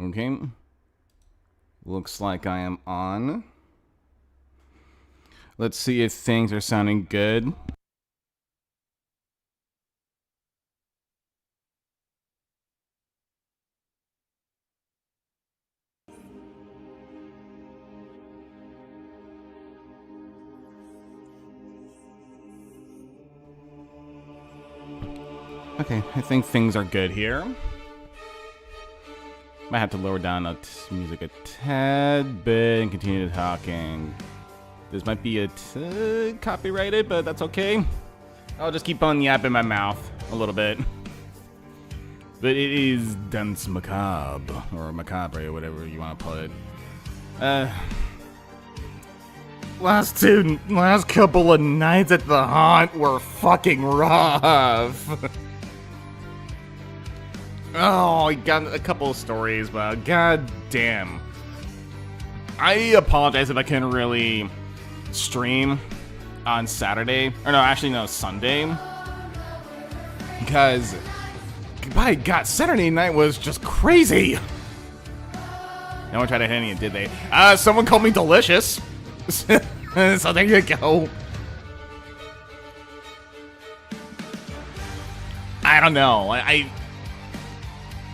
Okay. Looks like I am on. Let's see if things are sounding good. Okay, I think things are good here. Might have to lower down the music a tad bit and continue talking. This might be copyrighted, but that's okay. I'll just keep on yapping my mouth a little bit. But it is Dance Macabre, or Macabre, or whatever you want to put it. Last couple of nights at the haunt were fucking rough. Oh, I got a couple of stories, but god damn. I apologize if I couldn't really stream on Saturday. Or no, actually no, Sunday. Because, by god, Saturday night was just crazy. No one tried to hit me, did they? Someone called me delicious. So there you go. I don't know.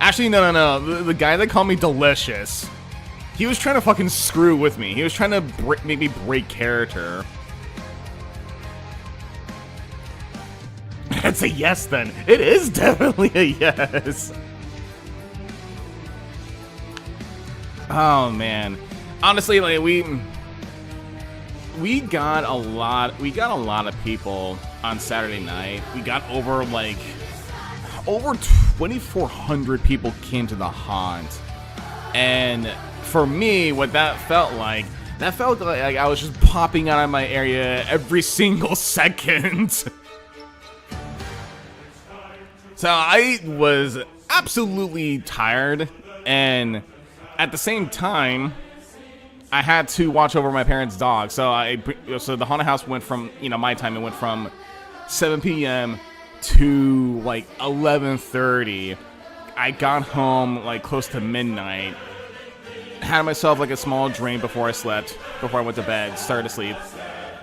Actually, no. The guy that called me delicious, he was trying to fucking screw with me. He was trying to make me break character. That's a yes, then. It is definitely a yes. Oh man, honestly, like we got a lot of people on Saturday night. We got over 2,400 people came to the haunt, and for me, what that felt like I was just popping out of my area every single second. So I was absolutely tired, and at the same time, I had to watch over my parents' dog. So the haunted house went from, my time, it went from 7 p.m. to 11:30. I got home close to midnight. Had myself a small drink before I slept, before I went to bed, started to sleep.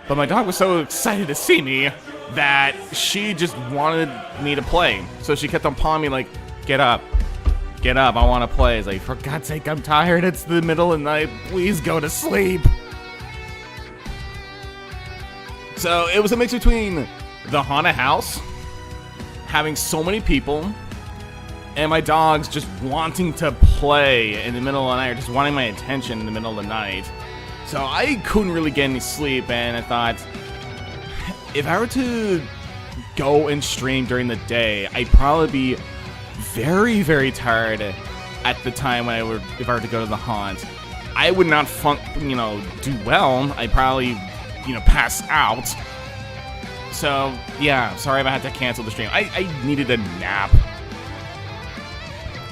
But my dog was so excited to see me that she just wanted me to play. So she kept on pawing me get up, I want to play. It's for God's sake, I'm tired, it's the middle of the night, please go to sleep. So it was a mix between the haunted house, having so many people, and my dogs just wanting to play in the middle of the night, or just wanting my attention in the middle of the night. So I couldn't really get any sleep, and I thought, if I were to go and stream during the day, I'd probably be very, very tired at the time if I were to go to the haunt. I would not do well. I'd probably, pass out. So, yeah, sorry if I had to cancel the stream. I needed a nap.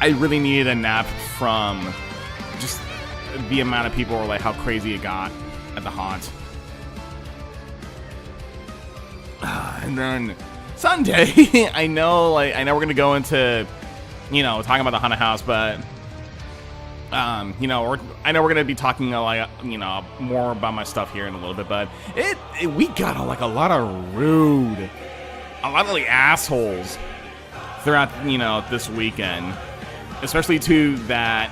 I really needed a nap from just the amount of people, or how crazy it got at the haunt. And then Sunday, I know we're gonna go into, talking about the haunted house, but I know we're gonna be talking more about my stuff here in a little bit, but we got a lot of rude, a lot of assholes throughout this weekend, especially to that.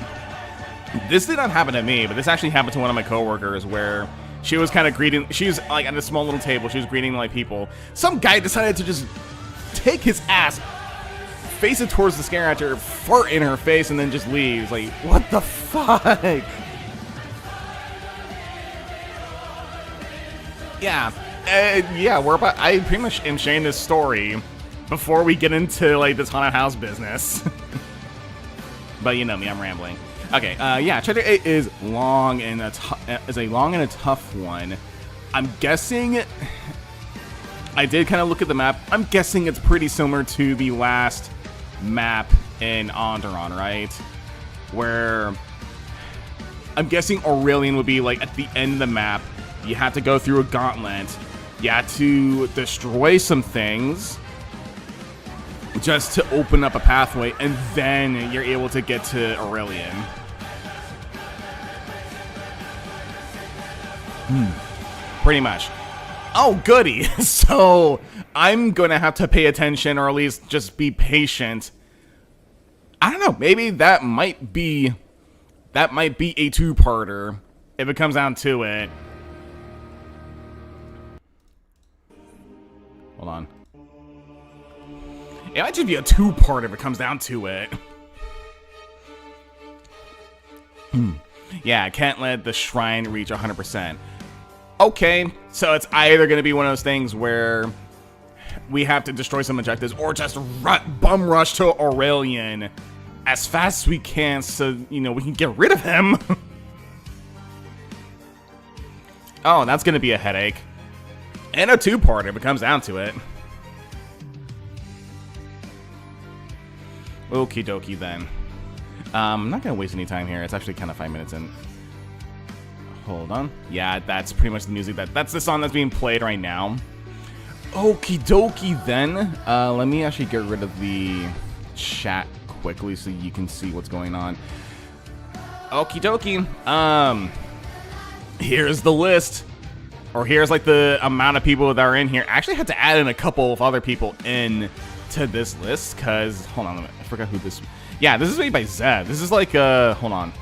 This did not happen to me, but this actually happened to one of my coworkers, where she was kind of greeting. She was at a small little table. She was greeting people. Some guy decided to just take his ass, face it towards the scare actor, fart in her face, and then just leaves. What the fuck? Yeah, I pretty much am sharing this story before we get into this haunted house business. But you know me, I'm rambling. Okay, Chapter 8 is long and a tough one. I'm guessing, I did kind of look at the map. I'm guessing it's pretty similar to the last map in Andaron, right? Where I'm guessing Aurelian would be at the end of the map. You have to go through a gauntlet. You have to destroy some things just to open up a pathway, and then you're able to get to Aurelian. Pretty much. Oh, goody. So I'm going to have to pay attention, or at least just be patient. I don't know. Maybe that might be a two-parter if it comes down to it. Hold on. It might just be a two-part if it comes down to it. Yeah, can't let the shrine reach 100%. Okay, so it's either going to be one of those things where we have to destroy some objectives or just bum rush to Aurelian as fast as we can so, you know, we can get rid of him. Oh, that's going to be a headache. And a two-part if it comes down to it. Okie dokie then. I'm not going to waste any time here. It's actually kind of 5 minutes in. Hold on. Yeah, that's pretty much the music. That's the song that's being played right now. Okie dokie then. Let me actually get rid of the chat quickly so you can see what's going on. Okie dokie. Here's the list. Or here's like the amount of people that are in here. I actually had to add in a couple of other people in to this list because, hold on, I forgot who this. Yeah, this is made by Zeb. This is like hold on.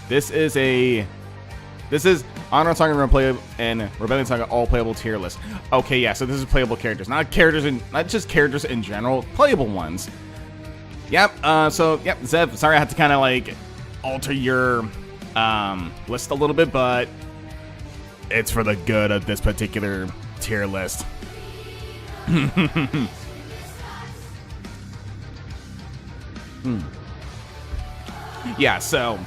This is Andaron Saga and Rebellion Saga all playable tier list. Okay, yeah, so this is playable characters, not just characters in general, playable ones. Yep. So yep, Zeb. Sorry, I had to kind of like alter your list a little bit, but it's for the good of this particular tier list. Yeah, so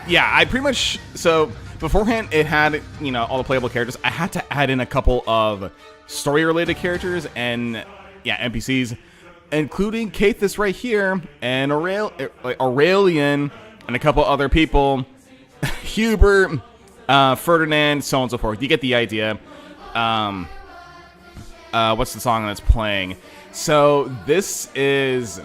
yeah, I pretty much, so beforehand it had, you know, all the playable characters. I had to add in a couple of story related characters and yeah, NPCs, including Kathis right here and Aurelian and a couple other people, Hubert, Ferdinand, so on and so forth. You get the idea. What's the song that's playing? So this is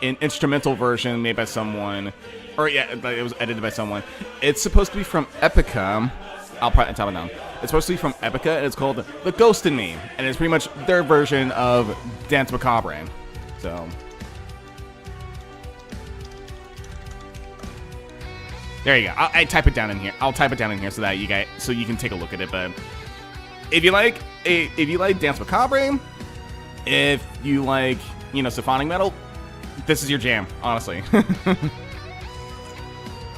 an instrumental version made by someone, or yeah, it was edited by someone. It's supposed to be from Epica. I'll probably top it down. It's supposed to be from Epica, and it's called The Ghost in Me, and it's pretty much their version of Dance Macabre. So there you go. I type it down in here. I'll type it down in here so that you can take a look at it. But if you like Dance Macabre, if you like, you know, symphonic metal, this is your jam, honestly.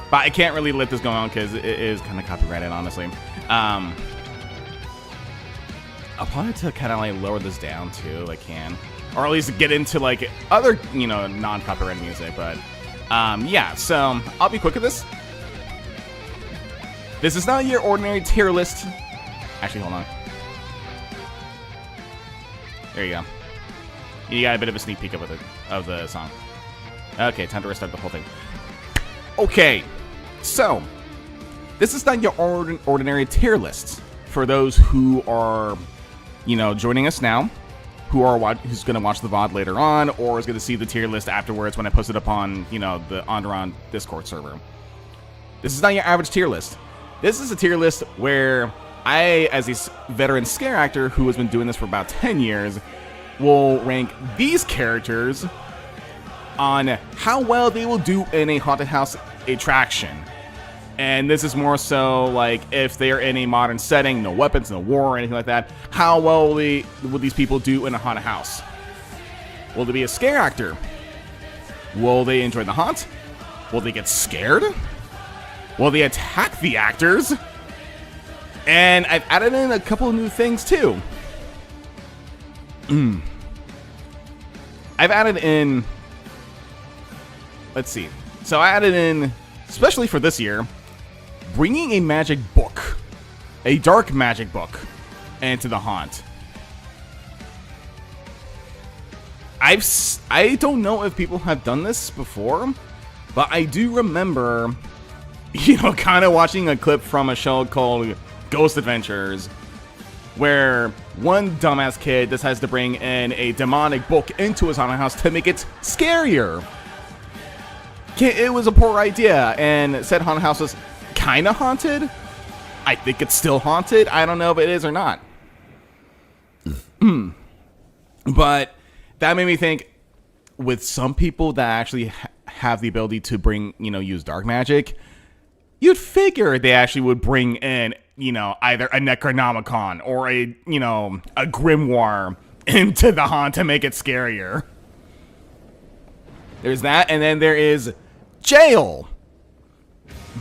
But I can't really let this go on because it is kind of copyrighted, honestly. I'll probably have to kind of like lower this down too, if I can, or at least get into like other, you know, non-copyrighted music. But yeah, so I'll be quick with this. This is not your ordinary tier list. Actually, hold on. There you go. You got a bit of a sneak peek of the song. Okay, time to restart the whole thing. Okay, so this is not your ordinary tier list for those who are, you know, joining us now, who's going to watch the VOD later on, or is going to see the tier list afterwards when I post it up on, you know, the Andaron Discord server. This is not your average tier list. This is a tier list where I, as a veteran scare actor who has been doing this for about 10 years, will rank these characters on how well they will do in a haunted house attraction. And this is more so like if they are in a modern setting, no weapons, no war, or anything like that, how well will these people do in a haunted house? Will they be a scare actor? Will they enjoy the haunt? Will they get scared? Will they attack the actors? And I've added in a couple of new things too. I've added in, let's see. So I added in, especially for this year, bringing a magic book, a dark magic book, into the haunt. I don't know if people have done this before, but I do remember, you know, kind of watching a clip from a show called Ghost Adventures, where one dumbass kid decides to bring in a demonic book into his haunted house to make it scarier. It was a poor idea, and said haunted house was kind of haunted. I think it's still haunted. I don't know if it is or not. But that made me think, with some people that actually have the ability to bring, use dark magic, you'd figure they actually would bring in, either a Necronomicon or a grimoire into the haunt to make it scarier. There's that, and then there is jail.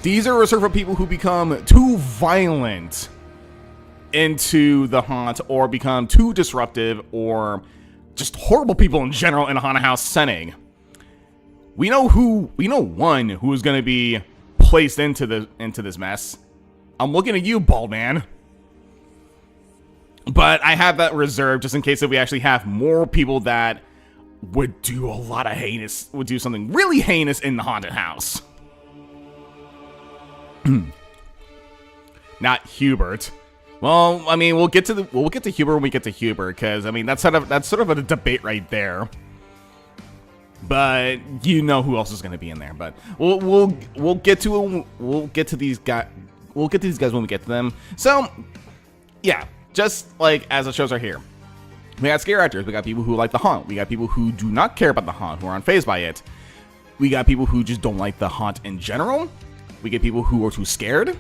These are reserved for people who become too violent into the haunt, or become too disruptive, or just horrible people in general in a haunted house setting. We know one who is going to be placed into this mess. I'm looking at you, bald man. But I have that reserved just in case if we actually have more people that would do something really heinous in the haunted house. Not Hubert. Well, I mean, we'll get to Hubert when we get to Hubert, because I mean that's sort of a debate right there. But you know who else is going to be in there. But we'll get to these guys when we get to them. So yeah, just like as the shows are here, we got scare actors, we got people who like the haunt, we got people who do not care about the haunt, who are unfazed by it. We got people who just don't like the haunt in general. We get people who are too scared.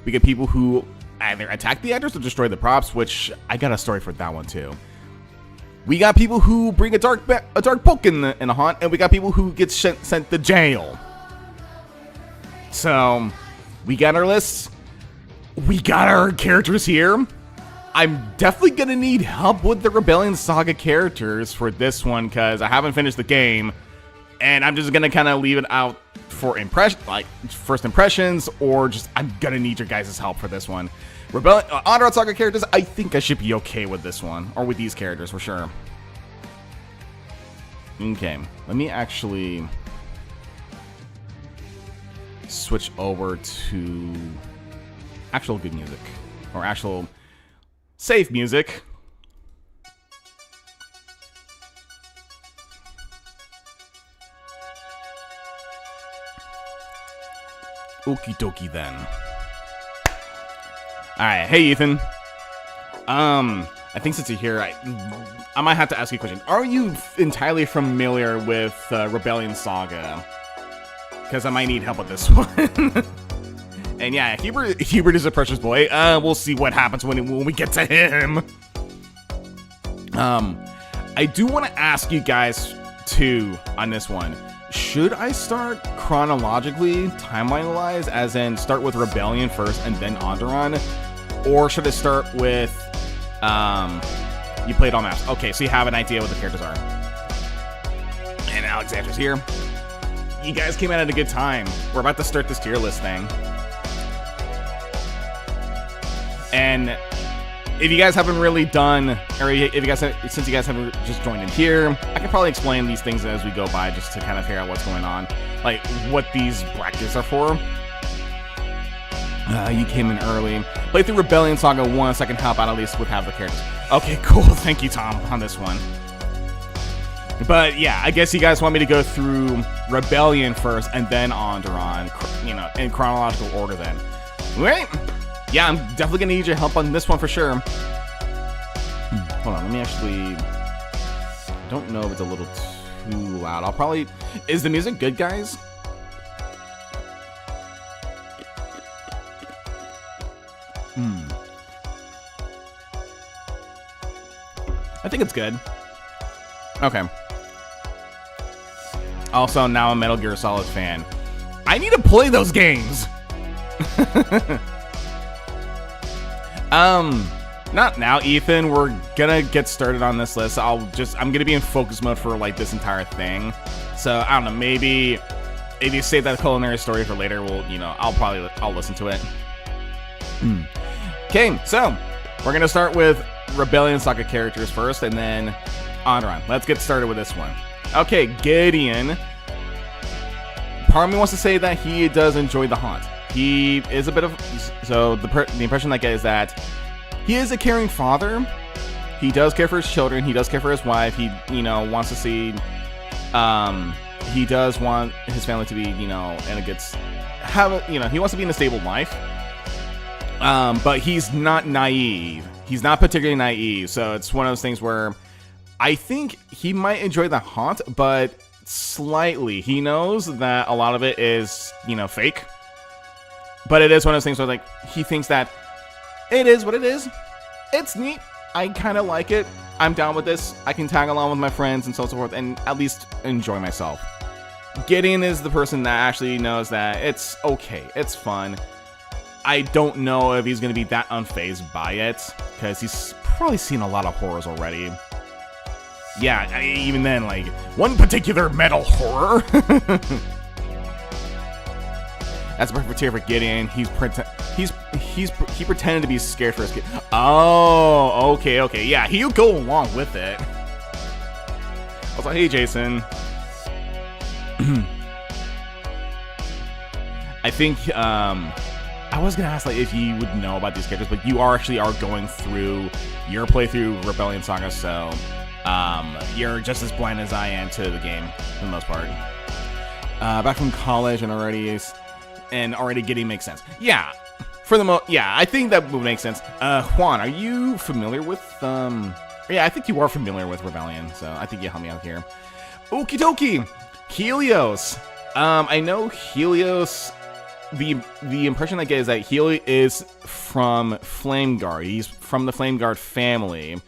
We get people who either attack the actors or destroy the props, which I got a story for that one too. We got people who bring a dark book in a haunt, and we got people who get sent to jail. So we got our lists. We got our characters here. I'm definitely gonna need help with the Rebellion Saga characters for this one, because I haven't finished the game, and I'm just gonna kind of leave it out for first impressions, or just I'm gonna need your guys' help for this one. Andaron Saga characters, I think I should be okay with this one, or with these characters for sure. Okay, let me actually switch over to actual good music, or actual safe music. Okie dokie then. Alright, hey Ethan. I think since you're here, I might have to ask you a question. Are you entirely familiar with Rebellion Saga? Because I might need help with this one. And yeah, Hubert is a precious boy. We'll see what happens when we get to him. I do want to ask you guys too on this one. Should I start chronologically, timeline-wise, as in start with Rebellion first and then Andaron? Or should I start with, you played all maps. Okay, so you have an idea what the characters are. And Alexander's here. You guys came out at a good time. We're about to start this tier list thing. And if you guys haven't really done, or since you guys haven't just joined in here, I can probably explain these things as we go by, just to kind of figure out what's going on, like what these brackets are for. You came in early. Play through Rebellion Saga once, I can help out at least with half the characters. Okay, cool. Thank you, Tom, on this one. But yeah, I guess you guys want me to go through Rebellion first and then Andaron, in chronological order then. Right? Yeah, I'm definitely gonna need your help on this one for sure. Hold on, let me actually... I don't know if it's a little too loud. I'll probably... Is the music good, guys? I think it's good. Okay. Also, now I'm a Metal Gear Solid fan. I need to play those games! Not now, Ethan. We're gonna get started on this list. I'm gonna be in focus mode for like this entire thing. So I don't know, maybe if you save that culinary story for later, I'll listen to it. Okay, so we're gonna start with Rebellion Saga characters first, and then Andaron. Let's get started with this one. Okay, Gideon. Part of me wants to say that he does enjoy the haunt. He is a bit of... So the impression I get is that he is a caring father. He does care for his children. He does care for his wife. He, wants to see... he does want his family to be, in a good he wants to be in a stable life. But he's not naive. He's not particularly naive. So it's one of those things where I think he might enjoy the haunt, but slightly. He knows that a lot of it is, fake. But it is one of those things where, like, he thinks that it is what it is. It's neat. I kind of like it. I'm down with this. I can tag along with my friends and so forth and at least enjoy myself. Gideon is the person that actually knows that it's okay. It's fun. I don't know if he's going to be that unfazed by it, because he's probably seen a lot of horrors already. Yeah, even then, like, one particular metal horror. That's perfect tier for Gideon. He pretended to be scared for his kid. Oh, okay. Yeah, he'll go along with it. Also, hey, Jason. I think, I was gonna ask, like, if you would know about these characters, but you are going through your playthrough Rebellion Saga, so, you're just as blind as I am to the game, for the most part. Back from college and already Gideon makes sense. Yeah, I think that would make sense. Juan, are you familiar with, yeah, I think you are familiar with Rebellion, so I think you help me out here. Okie dokie! Helios! I know Helios, the impression I get is that Helios is from Flameguard. He's from the Flameguard family.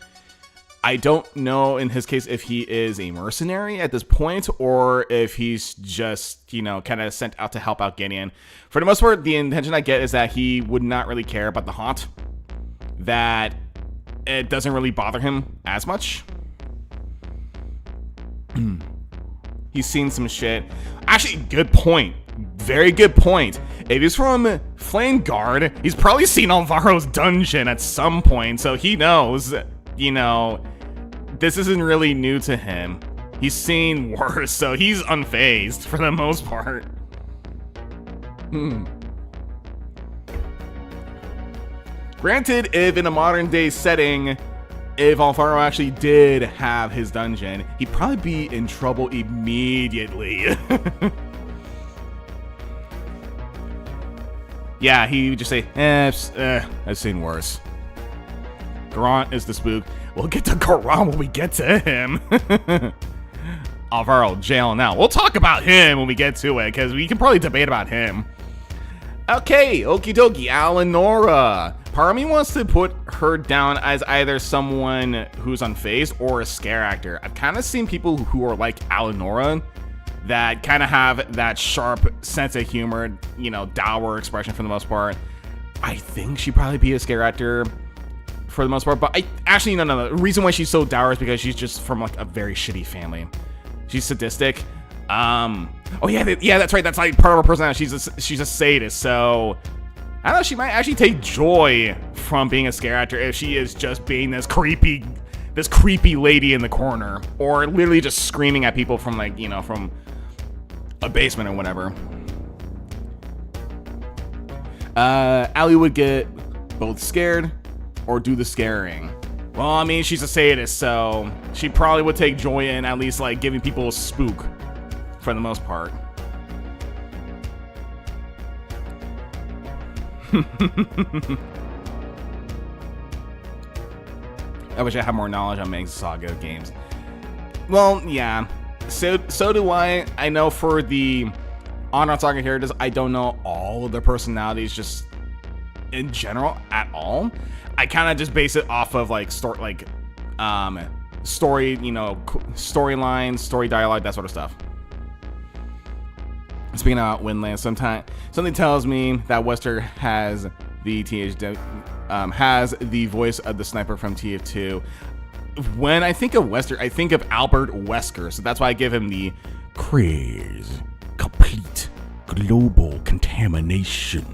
I don't know in his case if he is a mercenary at this point or if he's just, kind of sent out to help out Gideon. For the most part, the intention I get is that he would not really care about the haunt. That it doesn't really bother him as much. He's seen some shit. Actually, good point. Very good point. If he's from Flameguard, he's probably seen Alvaro's dungeon at some point, so he knows, this isn't really new to him. He's seen worse, so he's unfazed for the most part. Granted, if in a modern day setting, if Alvaro actually did have his dungeon, he'd probably be in trouble immediately. Yeah, he would just say, I've seen worse. Garant is the spook. We'll get to Garant when we get to him. Alvaro, jail now. We'll talk about him when we get to it, because we can probably debate about him. Okay, okie dokie, Eleonora. Part of me wants to put her down as either someone who's unfazed or a scare actor. I've kind of seen people who are like Eleonora that kind of have that sharp sense of humor, dour expression for the most part. I think she'd probably be a scare actor for the most part, but no. The reason why she's so dour is because she's just from like a very shitty family. She's sadistic. Oh yeah, that's right. That's like part of her personality. She's a sadist, so I don't know. She might actually take joy from being a scare actor if she is just being this creepy lady in the corner, or literally just screaming at people from from a basement or whatever. Allie would get both scared or do the scaring. Well, I mean, she's a sadist, so she probably would take joy in at least like giving people a spook for the most part. I wish I had more knowledge on making Saga games. Well, yeah. So do I. I know for the Andaron Saga characters, I don't know all of their personalities just in general at all. I kind of just base it off of like story, storylines, story dialogue, that sort of stuff. Speaking about Windland, something tells me that Wester has the voice of the sniper from TF2. When I think of Wester, I think of Albert Wesker, so that's why I give him the craze, complete, global contamination.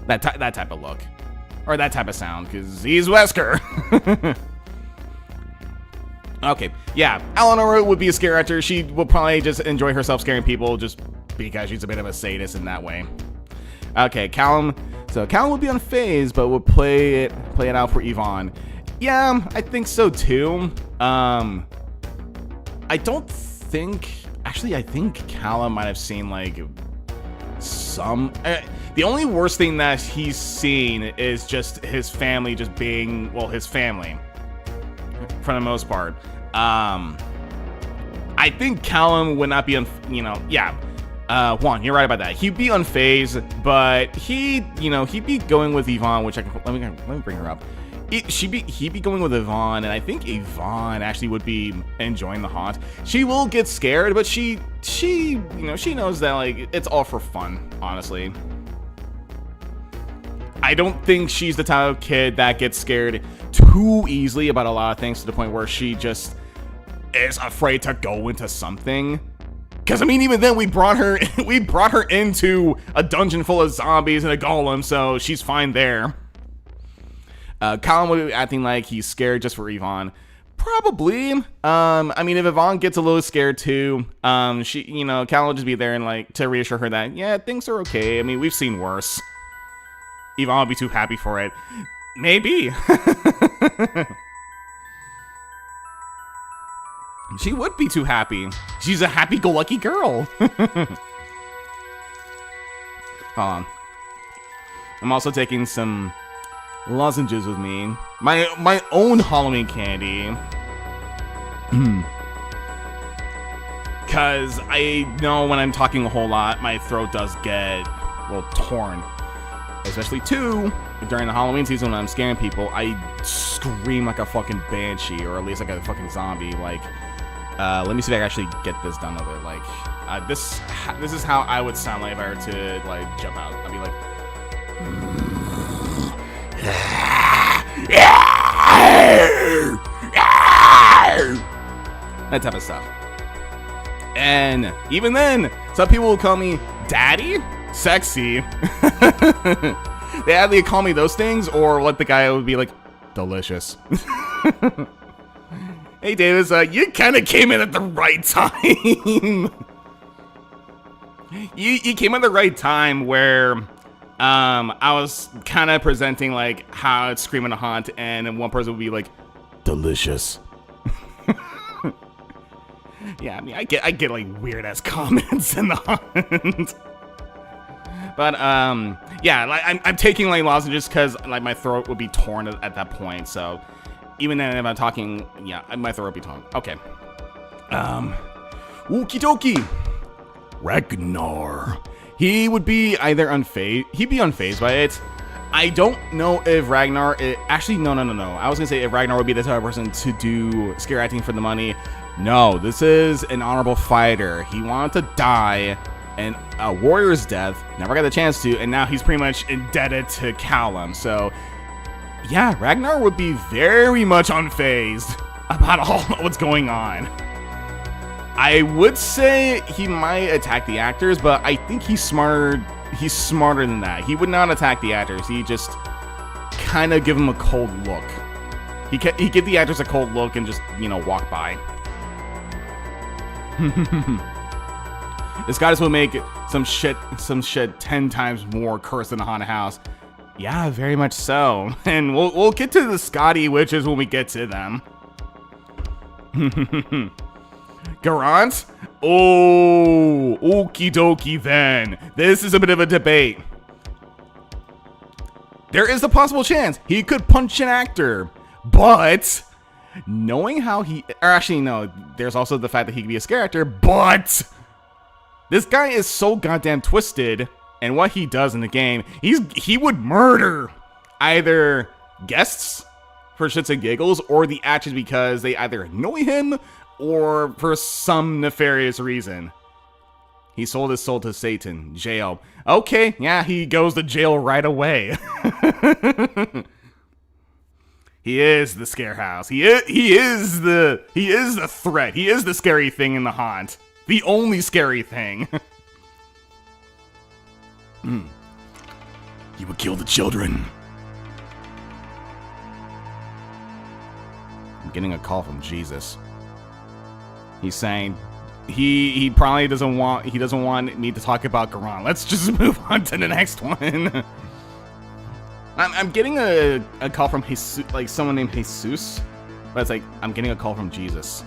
That type of look. Or that type of sound, because he's Wesker. Okay, yeah, Eleanor would be a scare actor. She will probably just enjoy herself scaring people just because she's a bit of a sadist in that way. Okay, Callum. So Callum would be unfazed, but would play it out for Yvonne. Yeah, I think so too. I think Callum might have seen like some. The only worst thing that he's seen is just his family just being, well, his family, for the most part. I think Callum would not be, Juan, you're right about that. He'd be unfazed, but he'd be going with Yvonne, which let me bring her up. He'd be going with Yvonne, and I think Yvonne actually would be enjoying the haunt. She will get scared, but she knows that, like, it's all for fun, honestly. I don't think she's the type of kid that gets scared too easily about a lot of things to the point where she just is afraid to go into something. Because, I mean, even then, we brought her into a dungeon full of zombies and a golem, so she's fine there. Colin would be acting like he's scared just for Yvonne. Probably. I mean, if Yvonne gets a little scared too, Colin will just be there and, like, to reassure her that, yeah, things are okay. I mean, we've seen worse. Yvonne would be too happy for it. Maybe. She would be too happy. She's a happy-go-lucky girl. Hold on. I'm also taking some lozenges with me. My own Halloween candy. Because I know when I'm talking a whole lot, my throat does get, well, torn. Especially, too, during the Halloween season when I'm scaring people, I scream like a fucking banshee, or at least like a fucking zombie. Like, let me see if I can actually get this done with it. Like, this is how I would sound like if I were to, like, jump out. I'd be like... that type of stuff. And even then, some people will call me daddy, sexy. They either call me those things or let the guy would be like, delicious. Hey Davis, you kind of came in at the right time. you came at the right time where I was kind of presenting like how it's screaming a haunt, and one person would be like, delicious. Yeah, I mean, I get like weird ass comments in the hunt. But yeah, like I'm taking like lozenges because like my throat would be torn at that point. So even then, if I'm talking, yeah, my throat would be torn. Okay. Okie dokie. Ragnar. He would be either unfazed. He'd be unfazed by it. I don't know if Ragnar. Actually, no. I was gonna say if Ragnar would be the type of person to do scare acting for the money. No, this is an honorable fighter. He wanted to die, and a warrior's death, never got the chance to, and now he's pretty much indebted to Callum. So, yeah, Ragnar would be very much unfazed about all what's going on. I would say he might attack the actors, but I think he's smarter. He's smarter than that. He would not attack the actors. He just kind of give them a cold look. He give the actors a cold look and just, walk by. This guy will make some shit 10 times more cursed than a haunted house. Yeah, very much so. And we'll get to the Scotty witches when we get to them. Garant? Oh, okie dokie then. This is a bit of a debate. There is a possible chance he could punch an actor, but knowing how there's also the fact that he could be a scare actor, but this guy is so goddamn twisted, and what he does in the game, he would murder either guests for shits and giggles or the actors because they either annoy him or for some nefarious reason. He sold his soul to Satan. Jail. Okay, yeah, he goes to jail right away. He is the scare house. He is the threat. He is the scary thing in the haunt. The only scary thing. He would kill the children. I'm getting a call from Jesus. He's saying he probably doesn't want me to talk about Quran. Let's just move on to the next one. I'm getting a call from Jesus, like someone named Jesus, but it's like I'm getting a call from Jesus.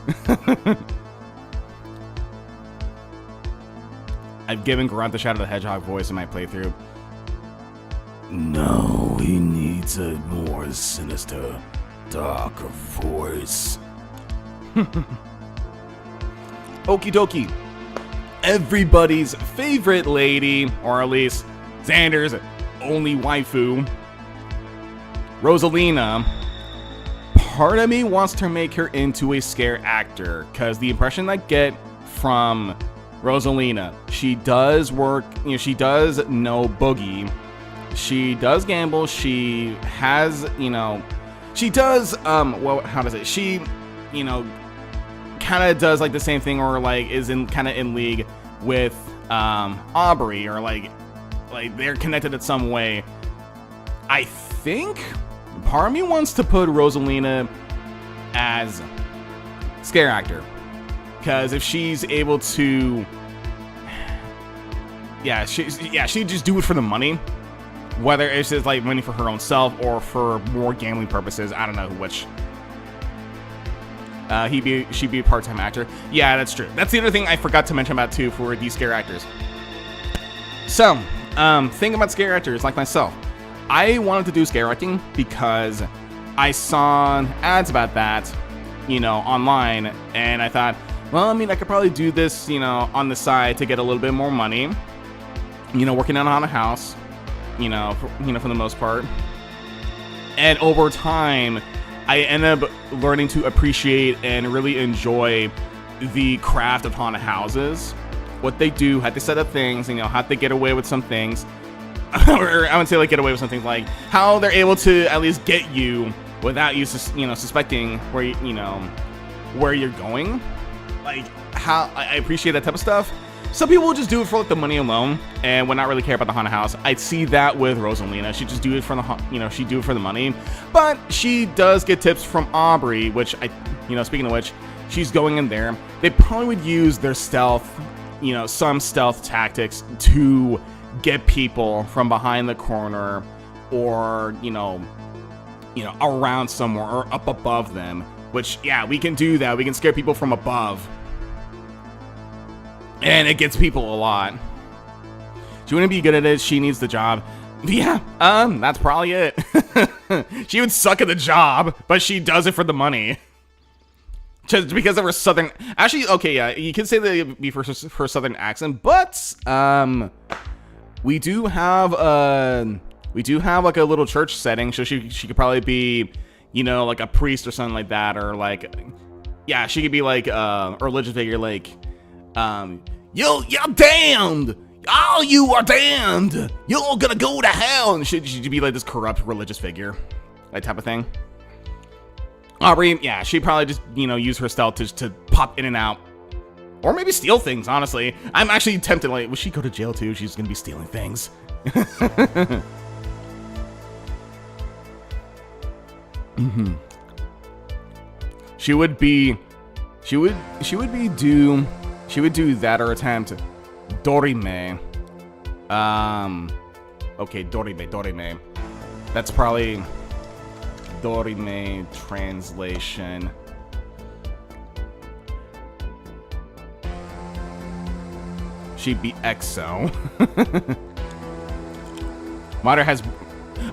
I've given Grunt the Shadow the Hedgehog voice in my playthrough. No, he needs a more sinister, darker voice. Okie dokie. Everybody's favorite lady, or at least Xander's only waifu, Rosalina. Part of me wants to make her into a scare actor, because the impression I get from Rosalina, she does work, she does know Boogie, she does gamble, she has, she does, well, how does it, she, kind of does like the same thing, or like is kind of in league with Aubrey, or like they're connected in some way. I think part of me wants to put Rosalina as scare actor, because if she's able to, she just do it for the money, whether it's just like money for her own self or for more gambling purposes. I don't know which. She'd be a part-time actor. Yeah, that's true. That's the other thing I forgot to mention about too for these scare actors. So, thinking about scare actors like myself, I wanted to do scare acting because I saw ads about that, online, and I thought, well, I mean, I could probably do this, on the side to get a little bit more money, working on a house, for the most part. And over time, I ended up learning to appreciate and really enjoy the craft of haunted houses. What they do, how they set up things, how they get away with some things. Or I would say like get away with some things, like how they're able to at least get you without you, suspecting where where you're going. Like how I appreciate that type of stuff. Some people will just do it for like the money alone and would not really care about the haunted house. I'd see that with Rosalina. She just do it for the she do it for the money. But she does get tips from Aubrey, which speaking of which, she's going in there. They probably would use their stealth, some stealth tactics to get people from behind the corner, or around somewhere, or up above them. Which, yeah, we can do that. We can scare people from above. And it gets people a lot. She wouldn't be good at it. She needs the job. Yeah, that's probably it. She would suck at the job, but she does it for the money. Just because of her southern... Actually, okay, yeah, you could say that it would be for her southern accent, but, we do have like a little church setting, so she could probably be, like a priest or something like that, or like, yeah, she could be like a religious figure, like, you're damned! Oh, you are damned! You're gonna go to hell! And she'd be like this corrupt religious figure, that type of thing. Aubrey, yeah, she'd probably just, use her stealth to pop in and out. Or maybe steal things, honestly. I'm actually tempted, like, will she go to jail too? She's gonna be stealing things. Mm-hmm. She would do that or attempt Dorime. Okay, Dorime. That's probably Dorime translation. She'd be EXO. Mater has...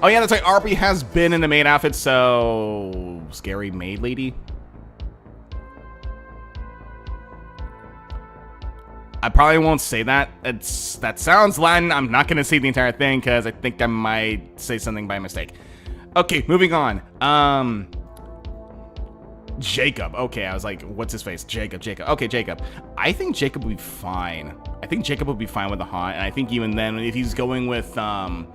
Oh yeah, that's right, Arby has been in the maid outfit, so... Scary maid lady? I probably won't say that. That sounds Latin. I'm not gonna say the entire thing, because I think I might say something by mistake. Okay, moving on. Jacob. Okay, I was like, what's his face? Jacob. Okay, Jacob. I think Jacob would be fine. I think Jacob would be fine with the haunt, and I think even then, if he's going with, if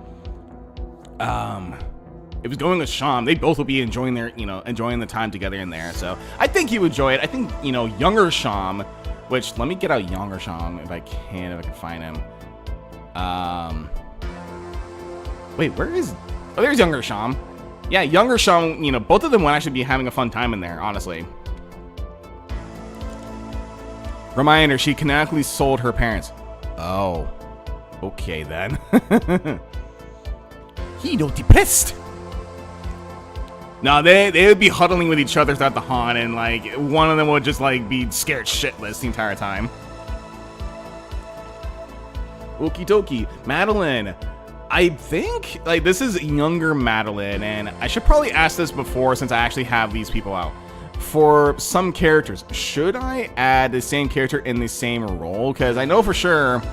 he's going with Sham, they both will be enjoying their, enjoying the time together in there, so I think he would enjoy it. I think, younger Sham, which, let me get out younger Sham if I can find him. Wait, where is, oh, there's younger Sham. Yeah, younger Sham, both of them would actually be having a fun time in there, honestly. Reminder, she canonically sold her parents. Oh. Okay, then. He don't depressed. No, they would be huddling with each other throughout the haunt, and, like, one of them would just, like, be scared shitless the entire time. Okie dokie. Madeline. I think, like, this is younger Madeline, and I should probably ask this before since I actually have these people out. For some characters, should I add the same character in the same role? Because I know for sure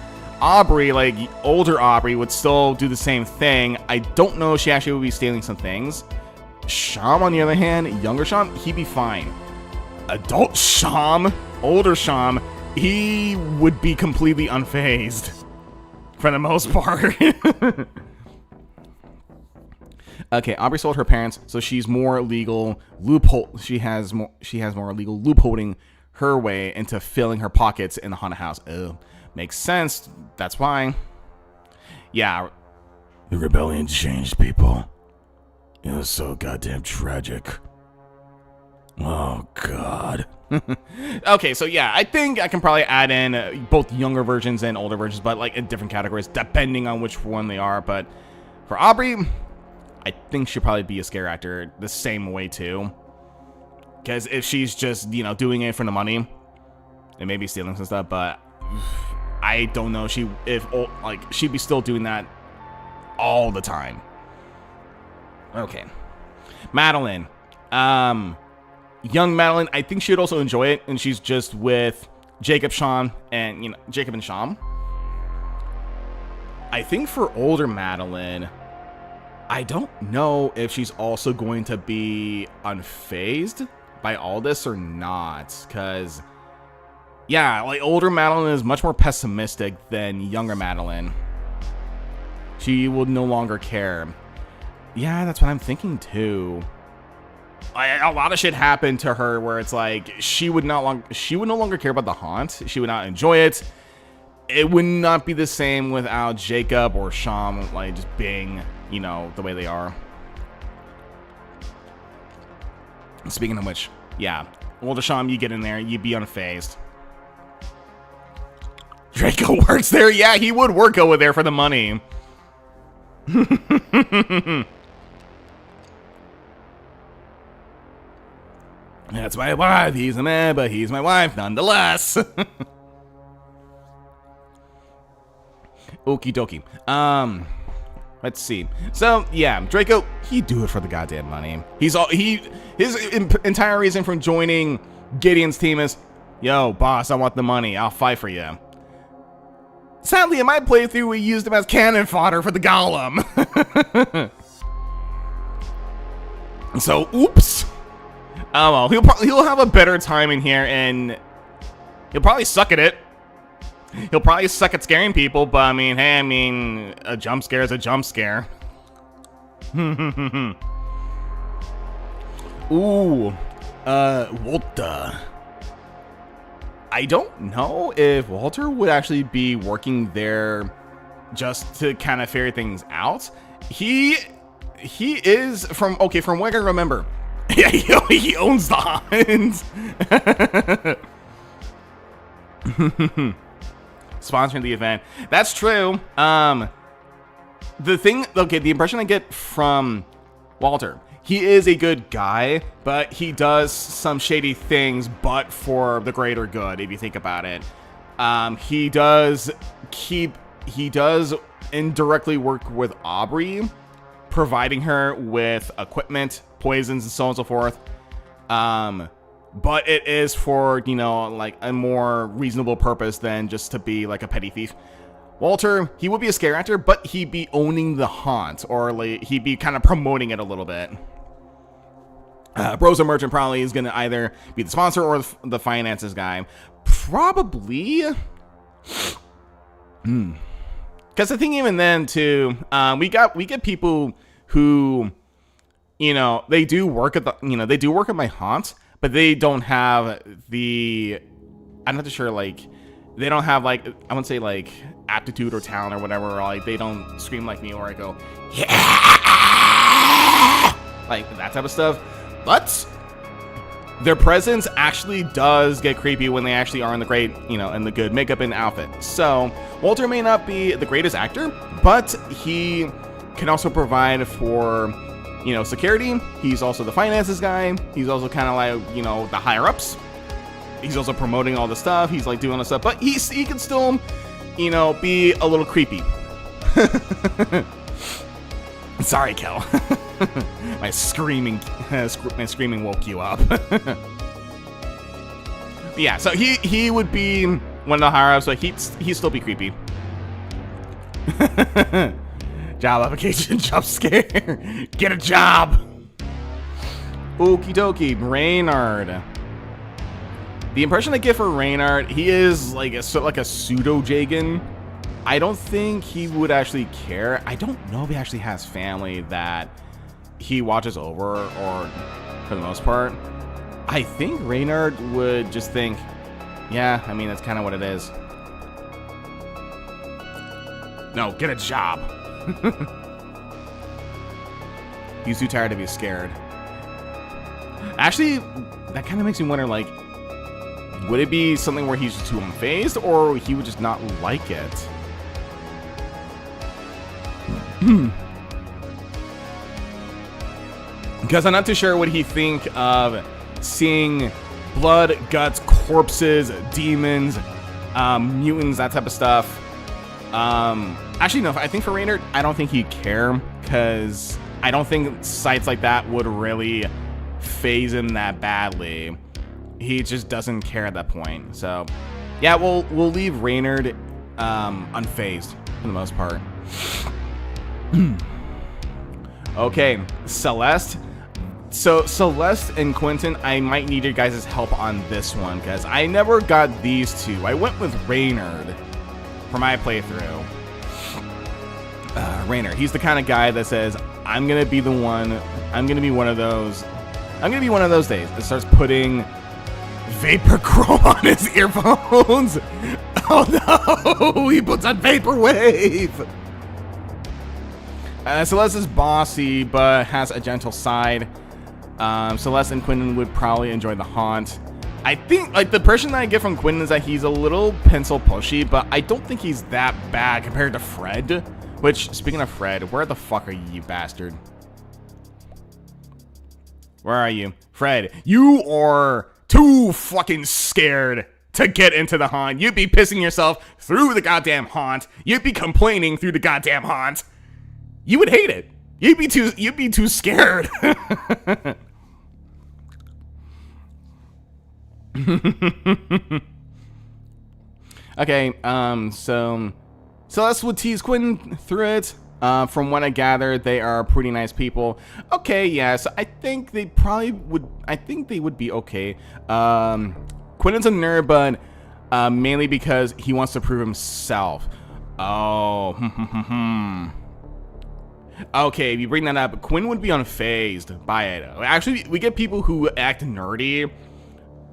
Aubrey, like, older Aubrey, would still do the same thing. I don't know if she actually would be stealing some things. Sham, on the other hand, younger Sham, he'd be fine. Adult Sham, older Sham, he would be completely unfazed. For the most part. Okay, Aubrey sold her parents, so she's more legal loophole. She has more legal loopholing her way into filling her pockets in the haunted house. Oh, makes sense. That's why. Yeah. The rebellion changed people. It was so goddamn tragic. Oh God. Okay, so yeah, I think I can probably add in both younger versions and older versions, but like in different categories, depending on which one they are. But for Aubrey, I think she'll probably be a scare actor the same way too. Because if she's just, you know, doing it for the money, and maybe stealing some stuff, but I don't know she'd be still doing that all the time. Okay, Madeline. Young Madeline, I think she'd also enjoy it, and she's just with Jacob, Sean, and, you know, Jacob and Sham. I think for older Madeline, I don't know if she's also going to be unfazed by all this or not, because, yeah, like, older Madeline is much more pessimistic than younger Madeline. She will no longer care. Yeah, that's what I'm thinking, too. A lot of shit happened to her where it's like she would no longer care about the haunt. She would not enjoy it. It would not be the same without Jacob or Sham, like, just being, you know, the way they are. Speaking of which, yeah, older Sham, you get in there, you'd be unfazed. Draco works there. Yeah, he would work over there for the money. That's my wife. He's a man, but he's my wife nonetheless. Okie dokie. Let's see. So yeah, Draco, he'd do it for the goddamn money. His entire reason for joining Gideon's team is, yo, boss, I want the money. I'll fight for you. Sadly, in my playthrough, we used him as cannon fodder for the golem. So, oops. Oh well, he'll have a better time in here, and he'll probably suck at it. He'll probably suck at scaring people, but I mean, hey, a jump scare is a jump scare. Ooh, Walter. I don't know if Walter would actually be working there just to kind of figure things out. He is from what I can remember. Yeah, he owns the Hunt. Sponsoring the event. That's true. The impression I get from Walter, he is a good guy, but he does some shady things, but for the greater good, if you think about it. He does indirectly work with Aubrey, providing her with equipment, poisons, and so on and so forth. But it is for, you know, like a more reasonable purpose than just to be like a petty thief. Walter, he would be a scare actor, but he'd be owning the haunt, or like he'd be kind of promoting it a little bit. Brosa Merchant probably is going to either be the sponsor or the finances guy. Probably. Because I think even then too, we get people who, you know, they do work at my haunt, but they don't have the, I'm not sure, like, they don't have, like, I wouldn't say, like, aptitude or talent or whatever, or, like, they don't scream like me, or I go, yeah, like, that type of stuff, but their presence actually does get creepy when they actually are in the great, you know, in the good makeup and outfit. So, Walter may not be the greatest actor, but he can also provide for, you know, security. He's also the finances guy. He's also kind of like, you know, the higher ups. He's also promoting all the stuff. He's like doing all the stuff, but he can still you know, be a little creepy. Sorry, Kel. my screaming woke you up. Yeah, so he would be one of the higher ups, so he'd still be creepy. Job application, jump scare. Get a job. Okie dokie, Reynard. The impression I get for Reynard, he is like a pseudo-Jagan. I don't think he would actually care. I don't know if he actually has family that he watches over, or for the most part. I think Reynard would just think, yeah, I mean, that's kind of what it is. No, get a job. He's too tired to be scared. Actually, that kind of makes me wonder, like, would it be something where he's too unfazed, or he would just not like it? Because I'm not too sure what he think of seeing blood, guts, corpses, demons, mutants, that type of stuff. Actually, no, I think for Reynard, I don't think he'd care, because I don't think sights like that would really phase him that badly. He just doesn't care at that point. So, yeah, we'll leave Reynard unfazed for the most part. Okay, Celeste. So, Celeste and Quentin, I might need your guys' help on this one, because I never got these two. I went with Reynard for my playthrough. Reynard, he's the kind of guy that says, I'm gonna be the one, I'm gonna be one of those days that starts putting Vapor Chrome on his earphones. Oh no, he puts on Vaporwave. Celeste is bossy, but has a gentle side. Celeste and Quentin would probably enjoy the haunt. I think, like, the impression that I get from Quentin is that he's a little pencil pushy, but I don't think he's that bad compared to Fred. Which, speaking of Fred, where the fuck are you bastard? Where are you? Fred, you are too fucking scared to get into the haunt. You'd be pissing yourself through the goddamn haunt. You'd be complaining through the goddamn haunt. You would hate it. You'd be too scared. Okay, so Celeste would tease Quentin through it. From what I gather, they are pretty nice people. Okay, yeah, so I think they would be okay. Quentin's a nerd, but mainly because he wants to prove himself. Oh, okay, if you bring that up, Quinn would be unfazed by it. Actually, we get people who act nerdy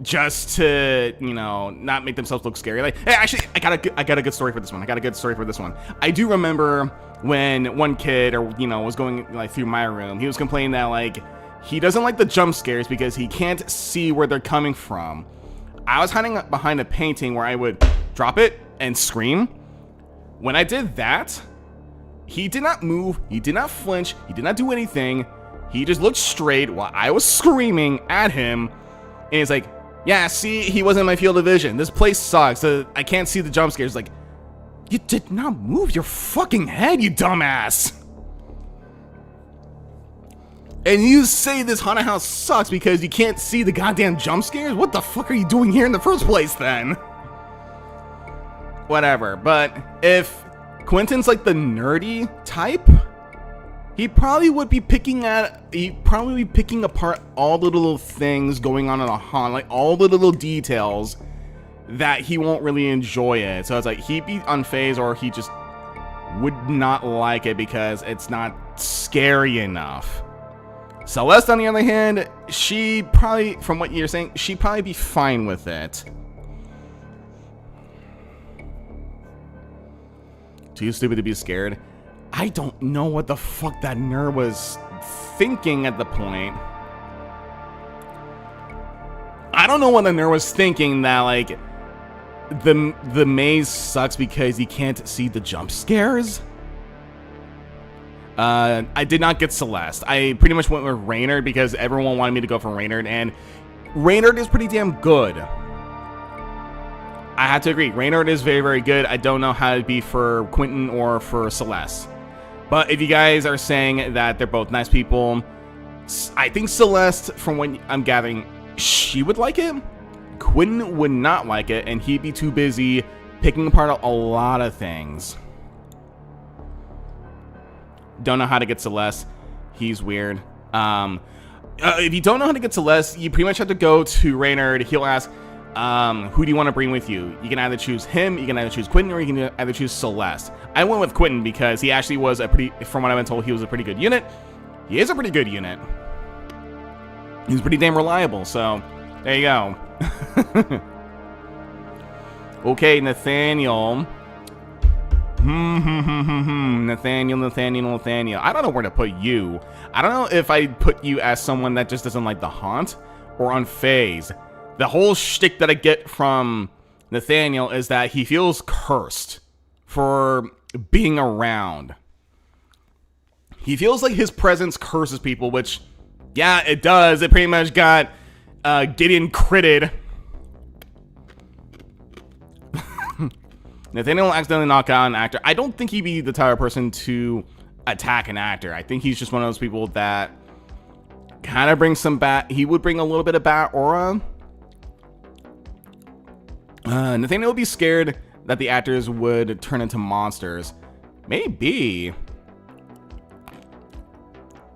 just to, you know, not make themselves look scary. Like, hey, actually, I got a good story for this one. I do remember when one kid, or, you know, was going, like, through my room. He was complaining that, like, he doesn't like the jump scares because he can't see where they're coming from. I was hiding behind a painting where I would drop it and scream. When I did that, he did not move, he did not flinch, he did not do anything. He just looked straight while I was screaming at him. And he's like, yeah, see, he wasn't in my field of vision. This place sucks. I can't see the jump scares. Like, you did not move your fucking head, you dumbass. And you say this haunted house sucks because you can't see the goddamn jump scares? What the fuck are you doing here in the first place then? Whatever, but if Quentin's like the nerdy type, he probably would be picking apart all the little things going on in a haunt, like all the little details that he won't really enjoy it. So it's like he'd be unfazed, or he just would not like it because it's not scary enough. Celeste, on the other hand, she probably, from what you're saying, she'd probably be fine with it. Too stupid to be scared. I don't know what the fuck that nerd was thinking at the point. I don't know what the nerd was thinking, that like the maze sucks because he can't see the jump scares. I did not get Celeste. I pretty much went with Reynard because everyone wanted me to go for Reynard, and Reynard is pretty damn good. I have to agree. Reynard is very, very good. I don't know how it'd be for Quentin or for Celeste. But if you guys are saying that they're both nice people, I think Celeste, from what I'm gathering, she would like it. Quentin would not like it, and he'd be too busy picking apart a lot of things. Don't know how to get Celeste. He's weird. If you don't know how to get Celeste, you pretty much have to go to Reynard. He'll ask, who do you want to bring with you? You can either choose him, you can either choose Quentin, or you can either choose Celeste. I went with Quentin because he actually was from what I've been told, he was a pretty good unit. He is a pretty good unit. He's pretty damn reliable, so there you go. Okay, Nathaniel. Nathaniel. I don't know where to put you. I don't know if I put you as someone that just doesn't like the haunt or unfazed. The whole shtick that I get from Nathaniel is that he feels cursed for being around. He feels like his presence curses people, which, yeah, it does. It pretty much got Gideon critted. Nathaniel will accidentally knock out an actor. I don't think he'd be the type of person to attack an actor. I think he's just one of those people that kind of brings some bat. He would bring a little bit of bat aura. Nathaniel would be scared that the actors would turn into monsters. Maybe.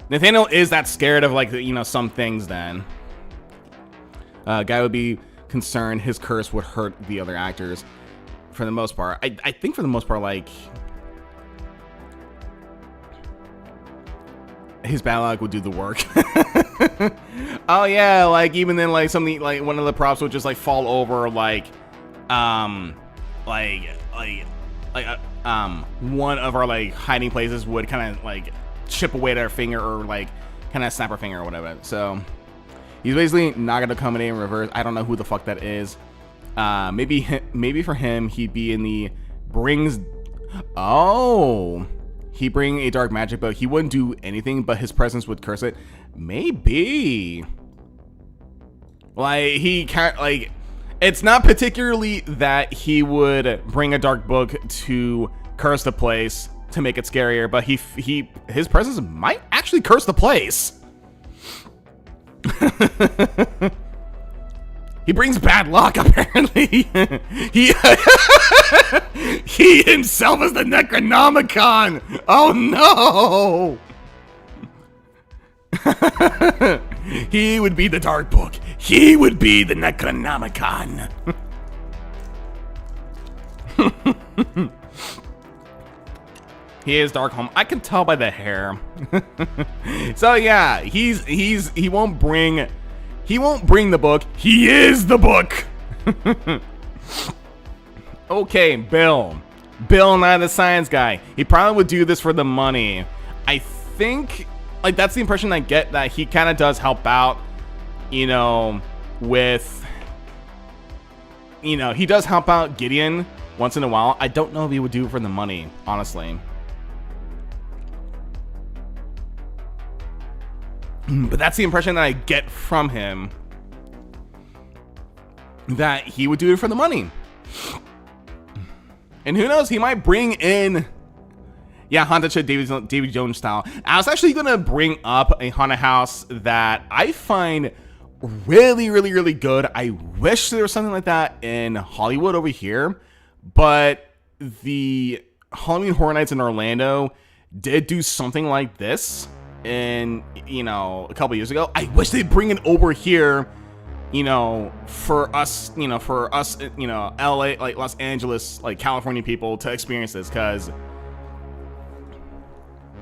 Nathaniel is that scared of, like, you know, some things then. Guy would be concerned his curse would hurt the other actors. For the most part, I think for the most part, like, his bad luck would do the work. Oh yeah, like even then, like something like one of the props would just like fall over, like one of our like hiding places would kind of like chip away at our finger or like kind of snap our finger or whatever. So he's basically not gonna accommodate in reverse. I don't know who the fuck that is. Maybe for him, he'd be in the brings. Oh, he bring a dark magic, but he wouldn't do anything. But his presence would curse it. Maybe. Like he can't. Like it's not particularly that he would bring a dark book to curse the place to make it scarier, but his presence might actually curse the place. He brings bad luck, apparently. He himself is the Necronomicon. Oh no! He would be the Dark Book. He would be the Necronomicon. He is Darkholm. I can tell by the hair. So yeah, he won't bring. He won't bring the book. He is the book. Okay, Bill. Bill, not the science guy. He probably would do this for the money. I think, like, that's the impression I get, that he kind of does help out, you know, with, you know, he does help out Gideon once in a while. I don't know if he would do it for the money, honestly. But that's the impression that I get from him, that he would do it for the money. And who knows, he might bring in, yeah, haunted shit, David Jones style. I was actually gonna bring up a haunted house that I find really, really, really good. I wish there was something like that in Hollywood over here, but the Halloween Horror Nights in Orlando did do something like this. And you know, a couple years ago, I wish they'd bring it over here, you know, for us, you know, LA, like Los Angeles, like California people to experience this, because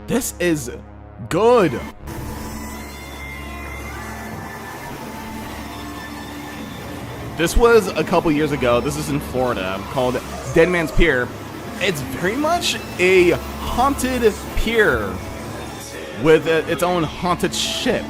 this is good. This was a couple years ago. This is in Florida, called Dead Man's Pier. It's very much a haunted pier with its own haunted ship.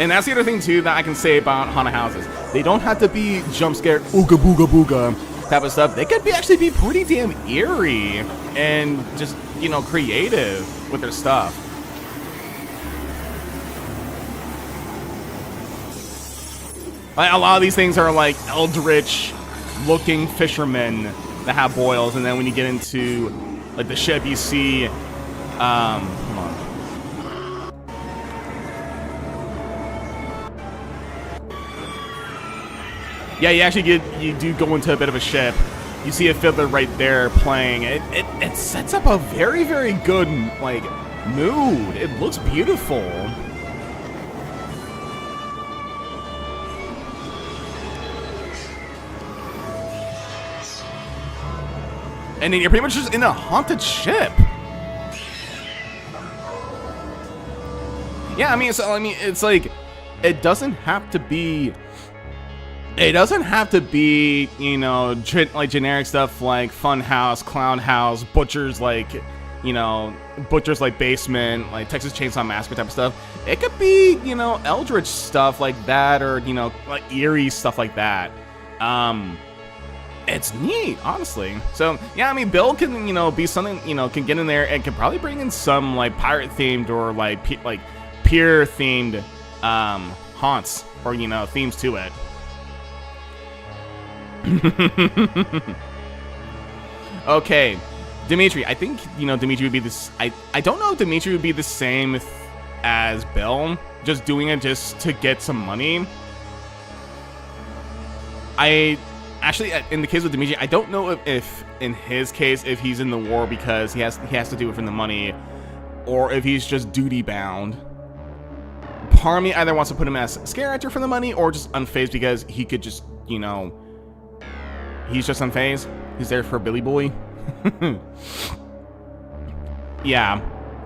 And that's the other thing too that I can say about haunted houses. They don't have to be jump scare, ooga booga booga type of stuff. They could actually be pretty damn eerie and just you know, creative with their stuff. Like, a lot of these things are like eldritch looking fishermen that have boils, and then when you get into like the ship, you see hold on. Yeah, you do go into a bit of a ship. You see a fiddler right there playing. It sets up a very, very good like mood. It looks beautiful. And then you're pretty much just in a haunted ship. Yeah, I mean, it's like, it doesn't have to be, you know, like generic stuff like Fun House, Clown House, Butcher's like, you know, Butcher's like Basement, like Texas Chainsaw Massacre type of stuff. It could be, you know, eldritch stuff like that, or, you know, like eerie stuff like that. It's neat, honestly. So, yeah, I mean, Bill can, you know, be something, you know, can get in there and can probably bring in some, like, pirate-themed or, like, pier-themed, haunts, or, you know, themes to it. Okay, Dimitri, I think, you know, Dimitri would be this, I don't know if Dimitri would be the same as Bill, just doing it just to get some money. Actually, in the case with Dimitri, I don't know if in his case, if he's in the war because he has to do it for the money, or if he's just duty bound. Part of me either wants to put him as a scare actor for the money, or just unfazed because he could just, you know, he's just unfazed. He's there for Billy Boy. Yeah,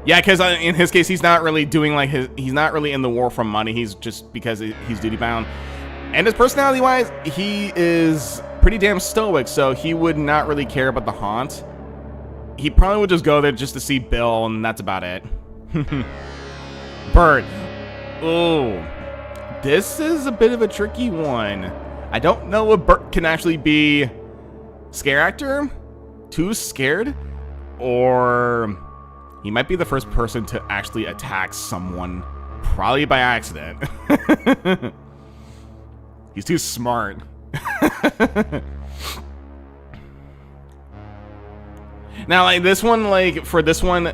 because in his case, he's not really doing like he's not really in the war for money. He's just because he's duty bound. And his personality-wise, he is pretty damn stoic, so he would not really care about the haunt. He probably would just go there just to see Bill, and that's about it. Bert. Oh, this is a bit of a tricky one. I don't know if Bert can actually be scare actor, too scared, or he might be the first person to actually attack someone, probably by accident. He's too smart. Now, like this one, like for this one,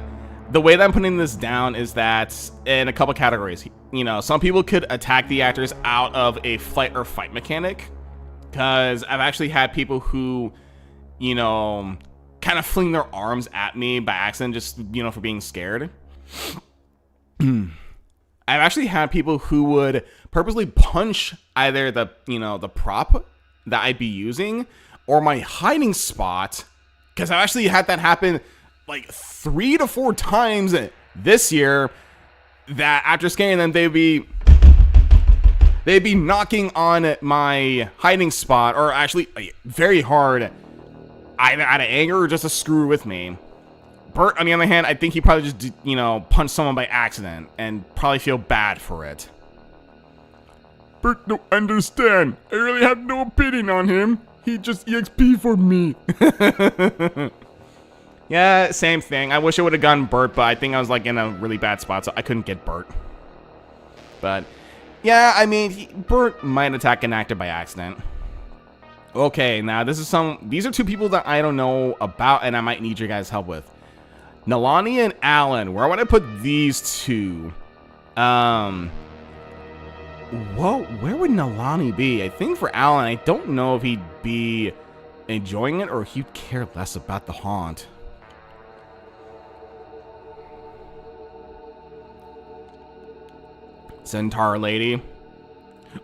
the way that I'm putting this down is that in a couple categories. You know, some people could attack the actors out of a flight or fight mechanic, because I've actually had people who, you know, kind of fling their arms at me by accident, just, you know, for being scared. I've actually had people who would purposely punch either the, you know, the prop that I'd be using or my hiding spot, because I've actually had that happen like 3 to 4 times this year, that after scaring them, they'd be knocking on my hiding spot, or actually very hard, either out of anger or just to screw with me. Bert, on the other hand, I think he probably just, you know, punched someone by accident and probably feel bad for it. Bert don't understand. I really have no opinion on him. He just EXP for me. Yeah, same thing. I wish I would have gotten Bert, but I think I was like in a really bad spot, so I couldn't get Bert. But yeah, I mean, Bert might attack an actor by accident. Okay, now these are 2 people that I don't know about, and I might need your guys' help with. Nalani and Alan, where would I put these 2? Whoa, where would Nalani be? I think for Alan, I don't know if he'd be enjoying it or he'd care less about the haunt. Centaur lady.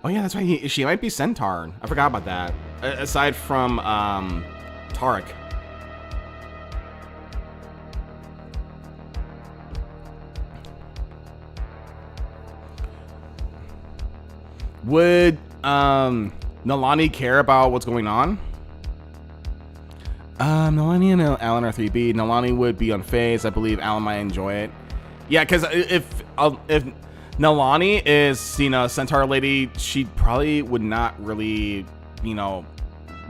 Oh yeah, that's right. She might be Centaur. I forgot about that. Aside from Tarek. Would Nalani care about what's going on? Nalani and Alan are 3B. Nalani would be unfazed. I believe Alan might enjoy it. Yeah, because if Nalani is, you know, Centaur lady, she probably would not really, you know,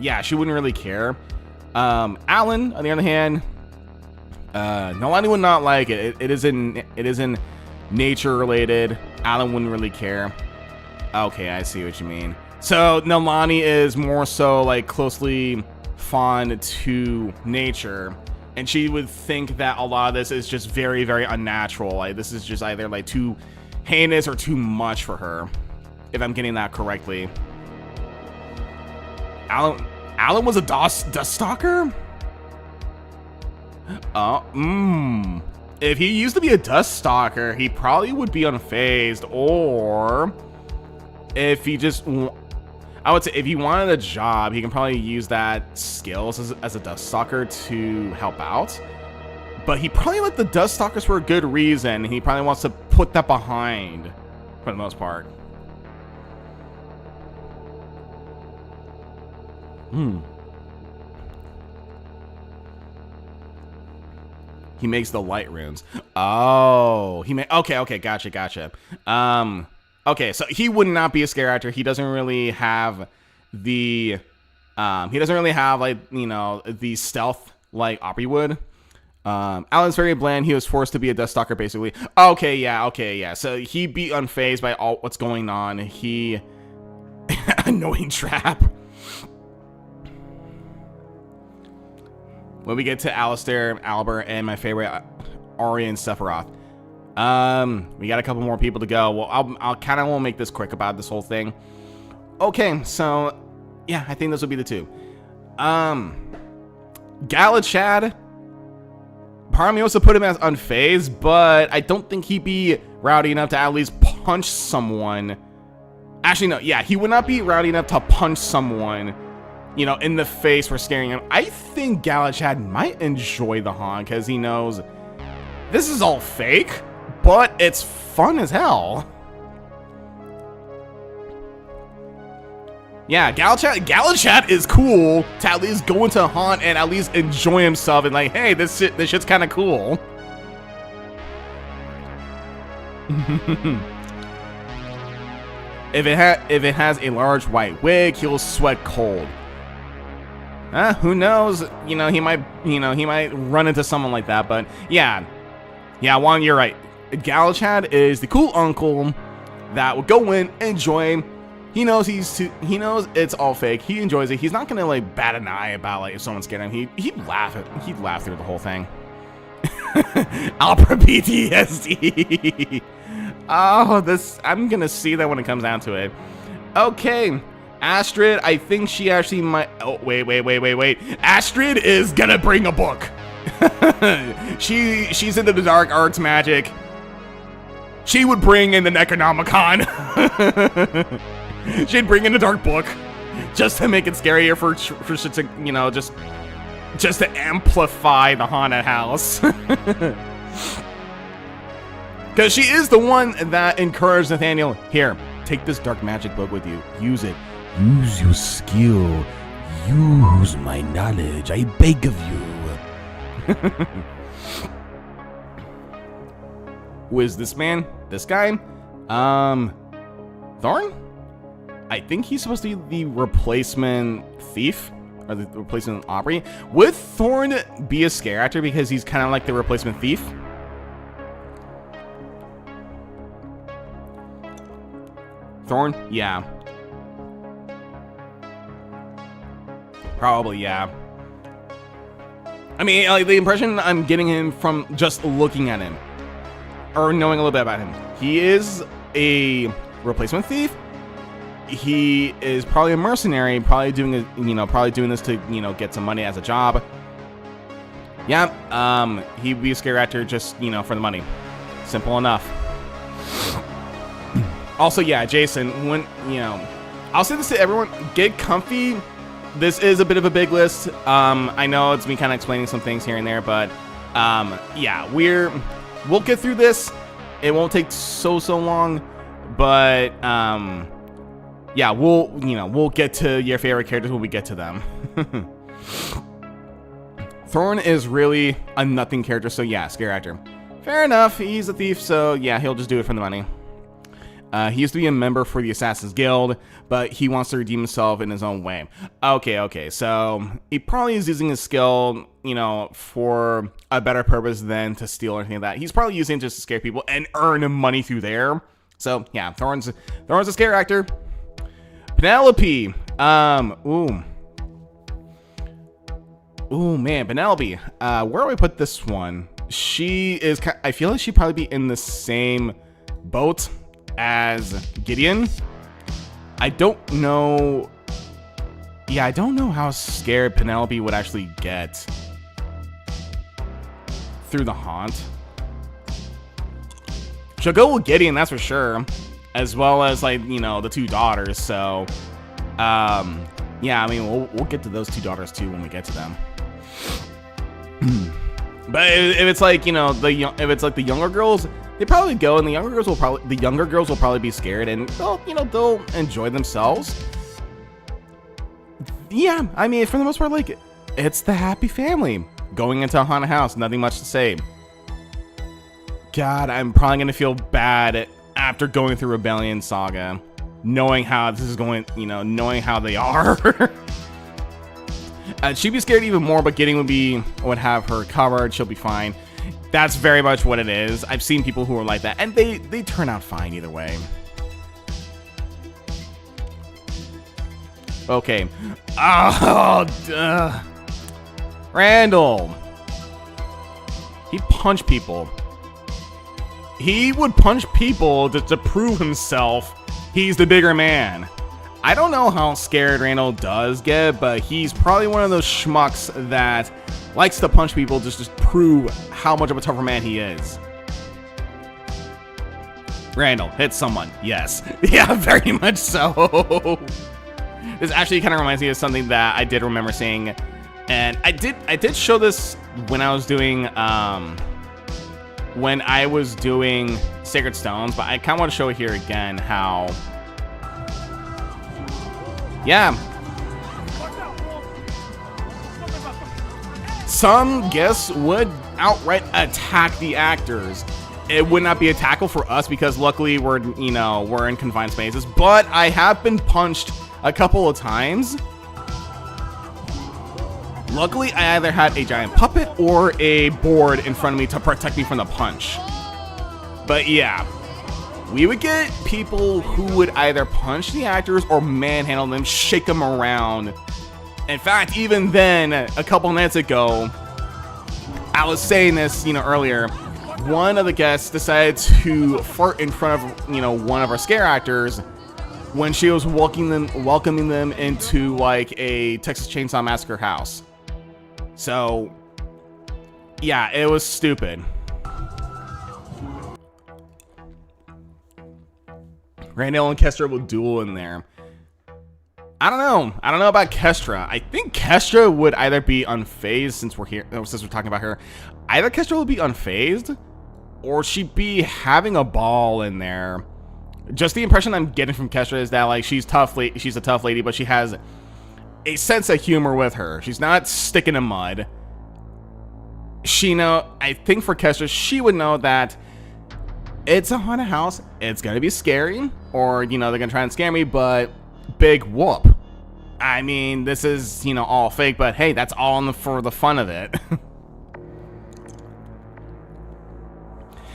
yeah, she wouldn't really care. Alan, on the other hand, Nolani would not like it. It isn't nature related. Alan wouldn't really care. Okay, I see what you mean. So Nolani is more so like closely fond to nature, and she would think that a lot of this is just very, very unnatural. Like this is just either like too heinous or too much for her, if I'm getting that correctly. Alan was a dust stalker? If he used to be a dust stalker, he probably would be unfazed, or if he just, I would say if he wanted a job, he can probably use that skills as a dust stalker to help out. But he probably let the dust stalkers for a good reason. He probably wants to put that behind for the most part. He makes the light runes. Oh, okay, gotcha. Okay, so he would not be a scare actor. He doesn't really have the like, you know, the stealth like Aubrey would. Alan's very bland. He was forced to be a dust stalker basically. Okay, yeah. So he be unfazed by all what's going on. He annoying trap. When we get to Alistair, Albert, and my favorite, Ari and Sephiroth. We got a couple more people to go. Well, I'll kind of want to make this quick about this whole thing. Okay, so, yeah, I think this will be the two. Galachad, part of me wants to put him as unfazed, but I don't think he'd be rowdy enough to at least punch someone. Actually, no, yeah, he would not be rowdy enough to punch someone, you know, in the face for scaring him. I think Galachad might enjoy the haunt because he knows this is all fake, but it's fun as hell. Yeah, Galachad is cool to at least go into a haunt and at least enjoy himself and like, hey, this shit's kind of cool. If it has a large white wig, he'll sweat cold. Who knows? You know, he might run into someone like that, but yeah, Juan, you're right. Galachad is the cool uncle that will go in, enjoy. He knows it's all fake. He enjoys it. He's not gonna like bat an eye about like if someone's scared him. He'd laugh through the whole thing. Opera PTSD. Oh, I'm gonna see that when it comes down to it. Okay. Astrid, I think she actually might. Oh, wait. Astrid is gonna bring a book. She's into the dark arts magic. She would bring in the Necronomicon. She'd bring in the dark book just to make it scarier for shit to, you know, just to amplify the haunted house. Because she is the one that encouraged Nathaniel, here, take this dark magic book with you. Use it. Use your skill. Use my knowledge. I beg of you. Who is this man? This guy? Thorn? I think he's supposed to be the replacement thief. Or the replacement Aubrey. Would Thorn be a scare actor because he's kind of like the replacement thief? Thorn? Yeah. Probably, yeah. I mean, like, the impression I'm getting him from just looking at him, or knowing a little bit about him, he is a replacement thief. He is probably a mercenary, probably doing this to, you know, get some money as a job. Yeah, he'd be a scare actor just, you know, for the money. Simple enough. Also, yeah, Jason, when, you know, I'll say this to everyone, get comfy. This is a bit of a big list. I know it's me kind of explaining some things here and there, but yeah, we'll get through this. It won't take so long, but yeah, we'll get to your favorite characters when we get to them. Thorn is really a nothing character, so yeah, scare actor. Fair enough, he's a thief, so yeah, he'll just do it for the money. He used to be a member for the Assassin's Guild, but he wants to redeem himself in his own way. Okay, so he probably is using his skill, you know, for a better purpose than to steal or anything like that. He's probably using it just to scare people and earn money through there. So yeah, Thorn's a scare actor. Penelope, ooh man, Penelope. Where do I put this one? She is. I feel like she'd probably be in the same boat as Gideon. I don't know. Yeah, I don't know how scared Penelope would actually get through the haunt. She'll go with Gideon, that's for sure, as well as, like, you know, the two daughters. So yeah, I mean, we'll get to those two daughters too when we get to them. But if it's like, you know, if it's like the younger girls, they probably go, and the younger girls will probably be scared, and they'll enjoy themselves. Yeah, I mean, for the most part, like, it's the happy family going into a haunted house. Nothing much to say. God, I'm probably gonna feel bad after going through Rebellion Saga, knowing how this is going. You know, knowing how they are. She'd be scared even more, but Gideon would have her covered. She'll be fine. That's very much what it is. I've seen people who are like that, and they turn out fine either way. Okay. Oh, Randall. He'd punch people. He would punch people to prove himself he's the bigger man. I don't know how scared Randall does get, but he's probably one of those schmucks that likes to punch people just to prove how much of a tougher man he is. Randall, hit someone. Yes. Yeah, very much so. This actually kind of reminds me of something that I did remember seeing. And I did show this when I was doing Sacred Stones, but I kind of want to show it here again how... Yeah. Some guests would outright attack the actors. It would not be a tackle for us because luckily we're in confined spaces, but I have been punched a couple of times. Luckily, I either had a giant puppet or a board in front of me to protect me from the punch. But yeah, we would get people who would either punch the actors or manhandle them, shake them around. In fact, even then, a couple nights ago, I was saying this, earlier, one of the guests decided to fart in front of, one of our scare actors when she was welcoming them into like a Texas Chainsaw Massacre house. So, yeah, it was stupid. Randall and Kestra will duel in there. I don't know about Kestra. I think Kestra would either be unfazed since we're talking about her. Either Kestra will be unfazed or she'd be having a ball in there. Just the impression I'm getting from Kestra is that like she's a tough lady, but she has a sense of humor with her. She's not sticking in mud. I think for Kestra, she would know that it's a haunted house. It's gonna be scary, or they're gonna try and scare me, but big whoop. I mean, this is all fake, but hey, that's all for the fun of it.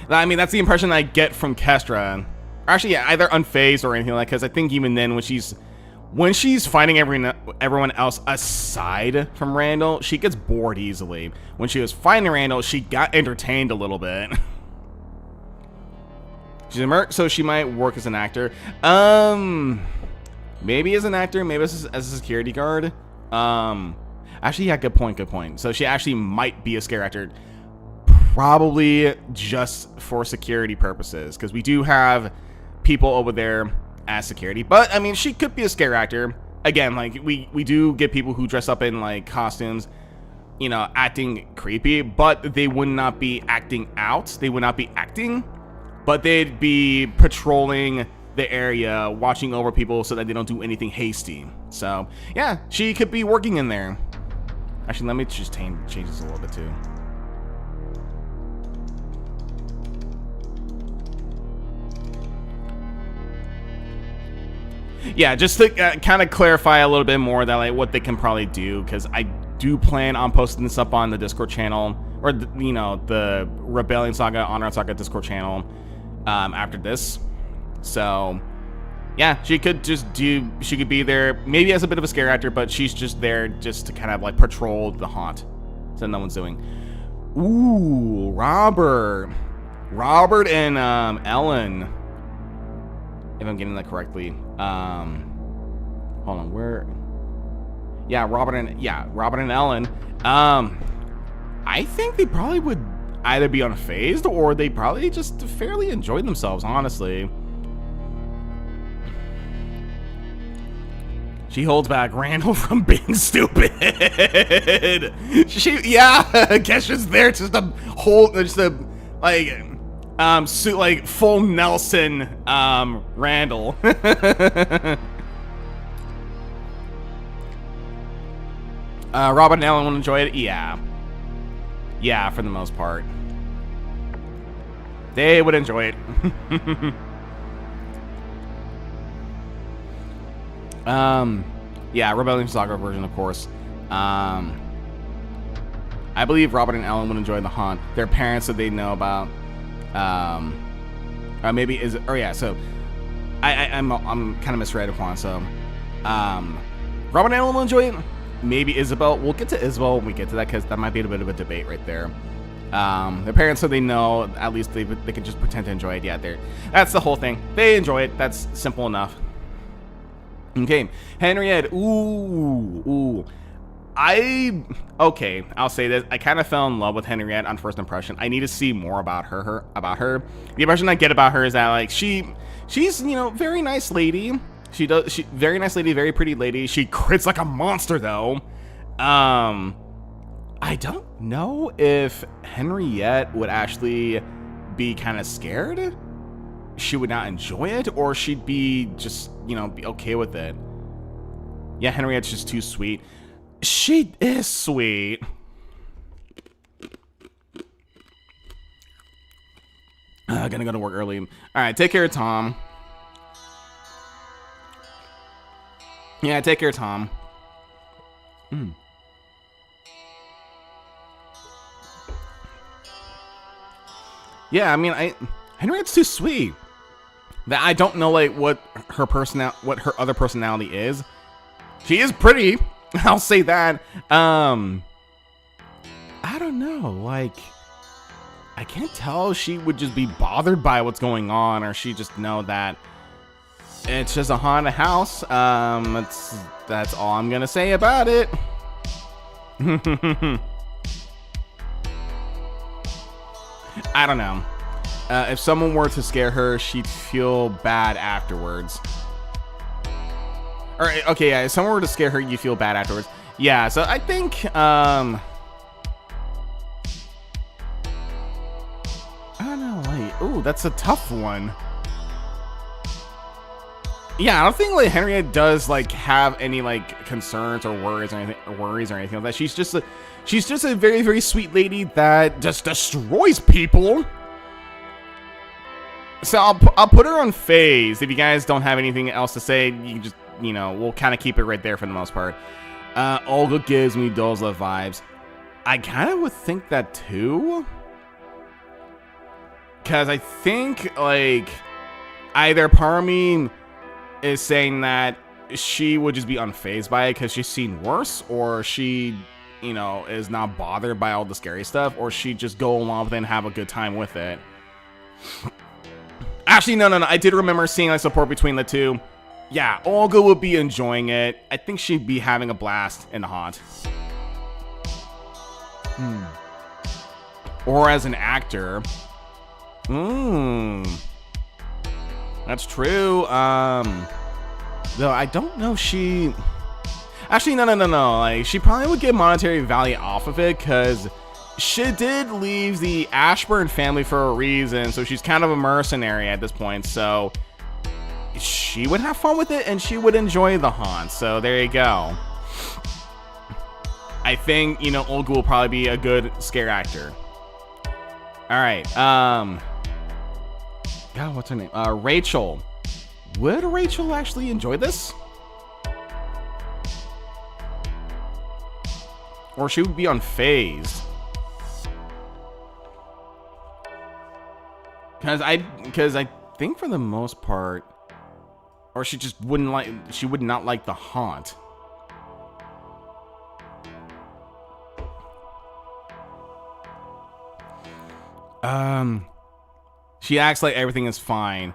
I mean, that's the impression I get from Kestra. Actually, yeah, either unfazed or anything like. Because I think even then, when she's fighting everyone else aside from Randall, she gets bored easily. When she was fighting Randall, she got entertained a little bit. She's a merc, so she might work as an actor. Maybe as an actor, maybe as a security guard. Actually, yeah, good point. So she actually might be a scare actor, probably just for security purposes, because we do have people over there as security. But I mean, she could be a scare actor. Again, like we do get people who dress up in like costumes, acting creepy, but they would not be acting out. They would not be acting, but they'd be patrolling the area, watching over people so that they don't do anything hasty. So yeah, she could be working in there. Actually, let me just change this a little bit too. Yeah, just to kind of clarify a little bit more that like what they can probably do, because I do plan on posting this up on the Discord channel, or you know, the Rebellion Saga, Andaron Saga Discord channel after this. So yeah, she could be there maybe as a bit of a scare actor, but she's just there just to kind of like patrol the haunt, so no one's doing. Ooh, Robert and Ellen, if I'm getting that correctly. Hold on, where? Yeah, Robert and Ellen. I think they probably would either be unfazed or they probably just fairly enjoy themselves, honestly. She holds back Randall from being stupid. I guess she's there just to hold, just to like full Nelson Randall. Robert and Ellen will enjoy it. Yeah, for the most part, they would enjoy it. Yeah, Rebellion Saga version, of course. I believe Robert and Ellen would enjoy the haunt. Their parents that they know about. Maybe is, or yeah. So, I'm kind of misread Juan. So, Robert and Ellen will enjoy it. Maybe Isabel. We'll get to Isabel when we get to that, because that might be a bit of a debate right there. Their parents, so they know, at least they can just pretend to enjoy it. Yeah, that's the whole thing. They enjoy it. That's simple enough. Okay, Henriette. Ooh. Okay, I'll say this. I kind of fell in love with Henriette on first impression. I need to see more about her. The impression I get about her is that like she's very nice lady. Very nice lady, very pretty lady. She crits like a monster though. I don't know if Henriette would actually be kind of scared. She would not enjoy it, or she'd be just, be okay with it. Yeah, Henriette's just too sweet. She is sweet. Gonna go to work early. All right, take care of Tom. Yeah, take care of Tom. Yeah, I mean, Henriette's too sweet. That I don't know like what her other personality is. She is pretty, I'll say that. I don't know, like I can't tell if she would just be bothered by what's going on, or she just know that it's just a haunted house. That's all I'm gonna say about it. I don't know. If someone were to scare her, she'd feel bad afterwards. Or, okay, yeah, if someone were to scare her, you feel bad afterwards. Yeah, so I think, I don't know, like, ooh, that's a tough one. Yeah, I don't think, like, Henriette does, like, have any, like, concerns or worries or anything like that. She's just a very, very sweet lady that just destroys people. So I'll put her on phase. If you guys don't have anything else to say, you can just, we'll kind of keep it right there for the most part. Olga gives me those love vibes. I kind of would think that too. Because I think, like, either part of me is saying that she would just be unfazed by it because she's seen worse, or she, is not bothered by all the scary stuff, or she just go along with it and have a good time with it. Actually, no. I did remember seeing like support between the two. Yeah, Olga would be enjoying it. I think she'd be having a blast in the haunt. Or as an actor. That's true. Though I don't know if she... Actually, no. Like, she probably would get monetary value off of it, because she did leave the Ashburn family for a reason, so she's kind of a mercenary at this point, so she would have fun with it, and she would enjoy the haunt, so there you go. I think, Olga will probably be a good scare actor. Alright, God, what's her name? Rachel. Would Rachel actually enjoy this? Or she would be unfazed? Because I think for the most part, or she just wouldn't like, she would not like the haunt. She acts like everything is fine.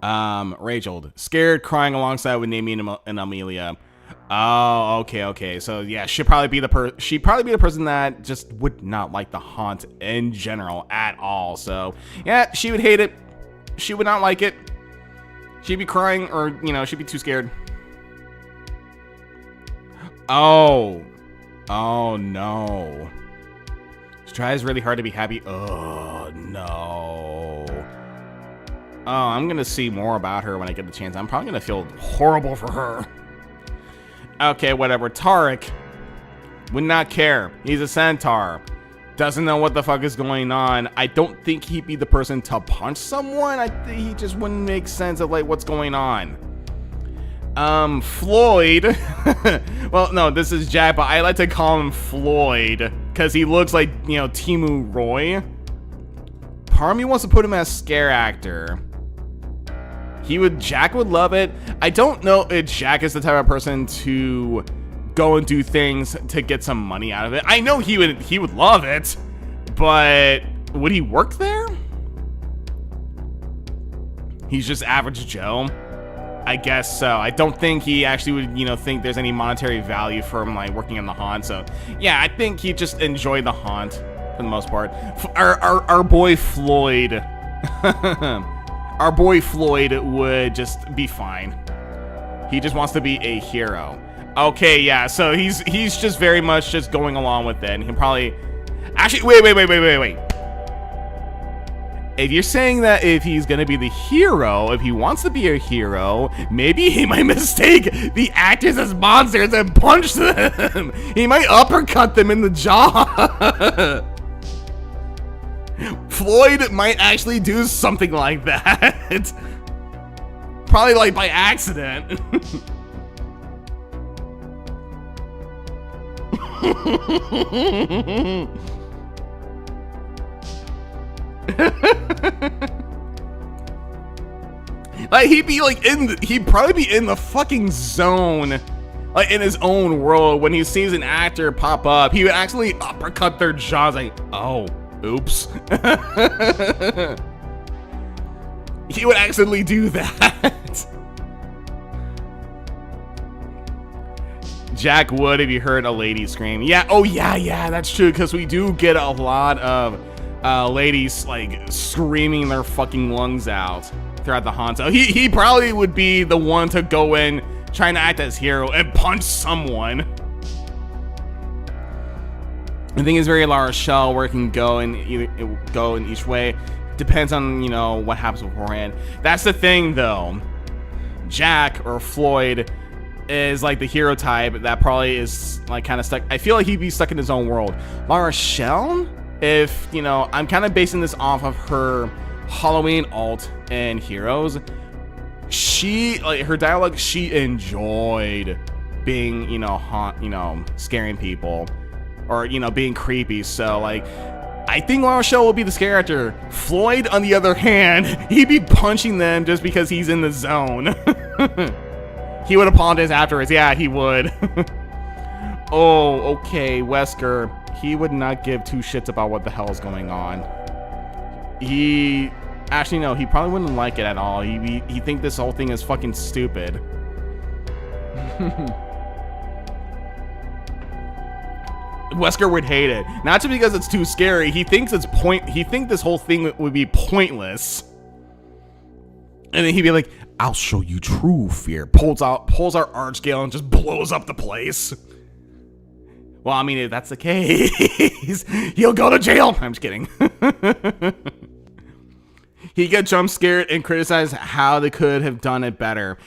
Rachel, scared, crying alongside with Naomi and Amelia. Oh, okay. So yeah, she'd probably be the person that just would not like the haunt in general at all. So yeah, she would hate it. She would not like it. She'd be crying, or she'd be too scared. Oh no. She tries really hard to be happy. Oh no. Oh, I'm gonna see more about her when I get the chance. I'm probably gonna feel horrible for her. Okay, whatever. Tarek would not care. He's a centaur. Doesn't know what the fuck is going on. I don't think he'd be the person to punch someone. I think he just wouldn't make sense of like what's going on. Floyd. Well, no, this is Jack, but I like to call him Floyd because he looks like, Timu Roy. Part of me wants to put him as scare actor. Jack would love it. I don't know if Jack is the type of person to go and do things to get some money out of it. I know he would love it, but would he work there? He's just average Joe. I guess so. I don't think he actually would, think there's any monetary value for him like working in the haunt. So yeah, I think he just enjoyed the haunt for the most part. Our boy Floyd. Our boy Floyd would just be fine. He just wants to be a hero. Okay, yeah, so he's just very much just going along with it. And he'll probably... Actually, wait. If you're saying that if he's gonna be the hero, if he wants to be a hero, maybe he might mistake the actors as monsters and punch them. He might uppercut them in the jaw. Floyd might actually do something like that. Probably like by accident. Like he'd probably be in the fucking zone, like in his own world when he sees an actor pop up. He would actually uppercut their jaws like, oh, oops. He would accidentally do that. Jack would if you heard a lady scream. Yeah, oh yeah, that's true, because we do get a lot of ladies like screaming their fucking lungs out throughout the haunt. So he probably would be the one to go in trying to act as hero and punch someone. The thing is very La Rochelle where it can go in each way. Depends on what happens beforehand. That's the thing though. Jack or Floyd is like the hero type that probably is like kind of stuck. I feel like he'd be stuck in his own world. La Rochelle, if I'm kind of basing this off of her Halloween alt and Heroes. She her dialogue. She enjoyed being scaring people or being creepy. So like, I think La Rochelle will be the scare actor. Floyd, on the other hand, he'd be punching them just because he's in the zone. He would apologize afterwards. Yeah, he would. Oh, okay, Wesker. He would not give two shits about what the hell is going on. Actually, no, he probably wouldn't like it at all. He think this whole thing is fucking stupid. Wesker would hate it. Not just because it's too scary. He thinks this whole thing would be pointless. And then he'd be like, I'll show you true fear. Pulls our arch scale and just blows up the place. Well, I mean, if that's the case, he'll go to jail. I'm just kidding. He get jump scared and criticize how they could have done it better.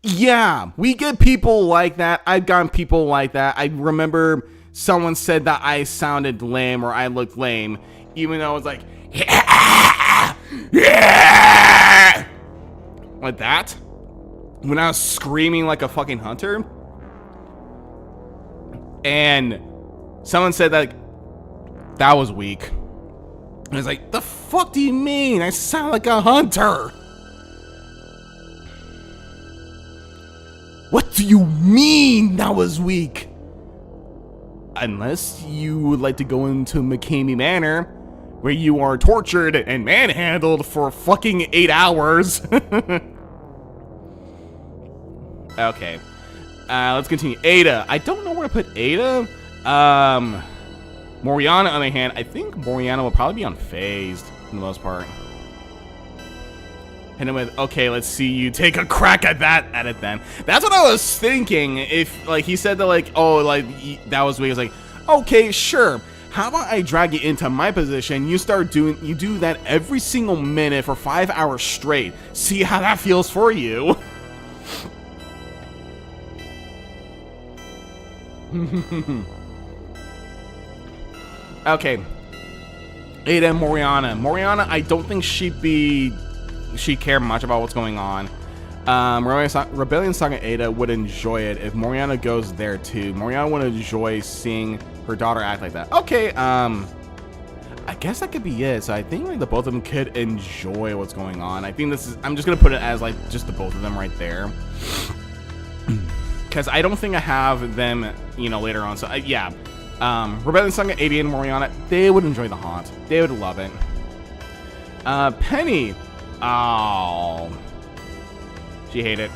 Yeah, we get people like that. I've gotten people like that. I remember someone said that I sounded lame or I looked lame, even though I was like, yeah, yeah, like that. when I was screaming like a fucking hunter, and someone said that was weak. And I was like, the fuck do you mean? I sound like a hunter. What do you mean that was weak? Unless you would like to go into McCamey Manor, where you are tortured and manhandled for fucking 8 hours. Okay. Let's continue. Ada. I don't know where to put Ada. Moriana, on the other hand, I think Moriana will probably be unfazed for the most part. And then with, okay, let's see you take a crack at it then. That's what I was thinking. If, like, he said that, like, oh, like, that was weird. I was like, okay, sure. How about I drag you into my position? You do that every single minute for 5 hours straight. See how that feels for you. Okay. Ada and Moriana. Moriana, I don't think she'd care much about what's going on. Rebellion Saga Ada would enjoy it if Moriana goes there too. Moriana would enjoy seeing her daughter act like that. Okay, I guess that could be it. So I think like the both of them could enjoy what's going on. I think this is, I'm just gonna put it as like just the both of them right there. Because I don't think I have them, you know, later on. So yeah, Rebellion Saga, Ada and Moriana, they would enjoy the haunt. They would love it. Penny, oh, she hate it.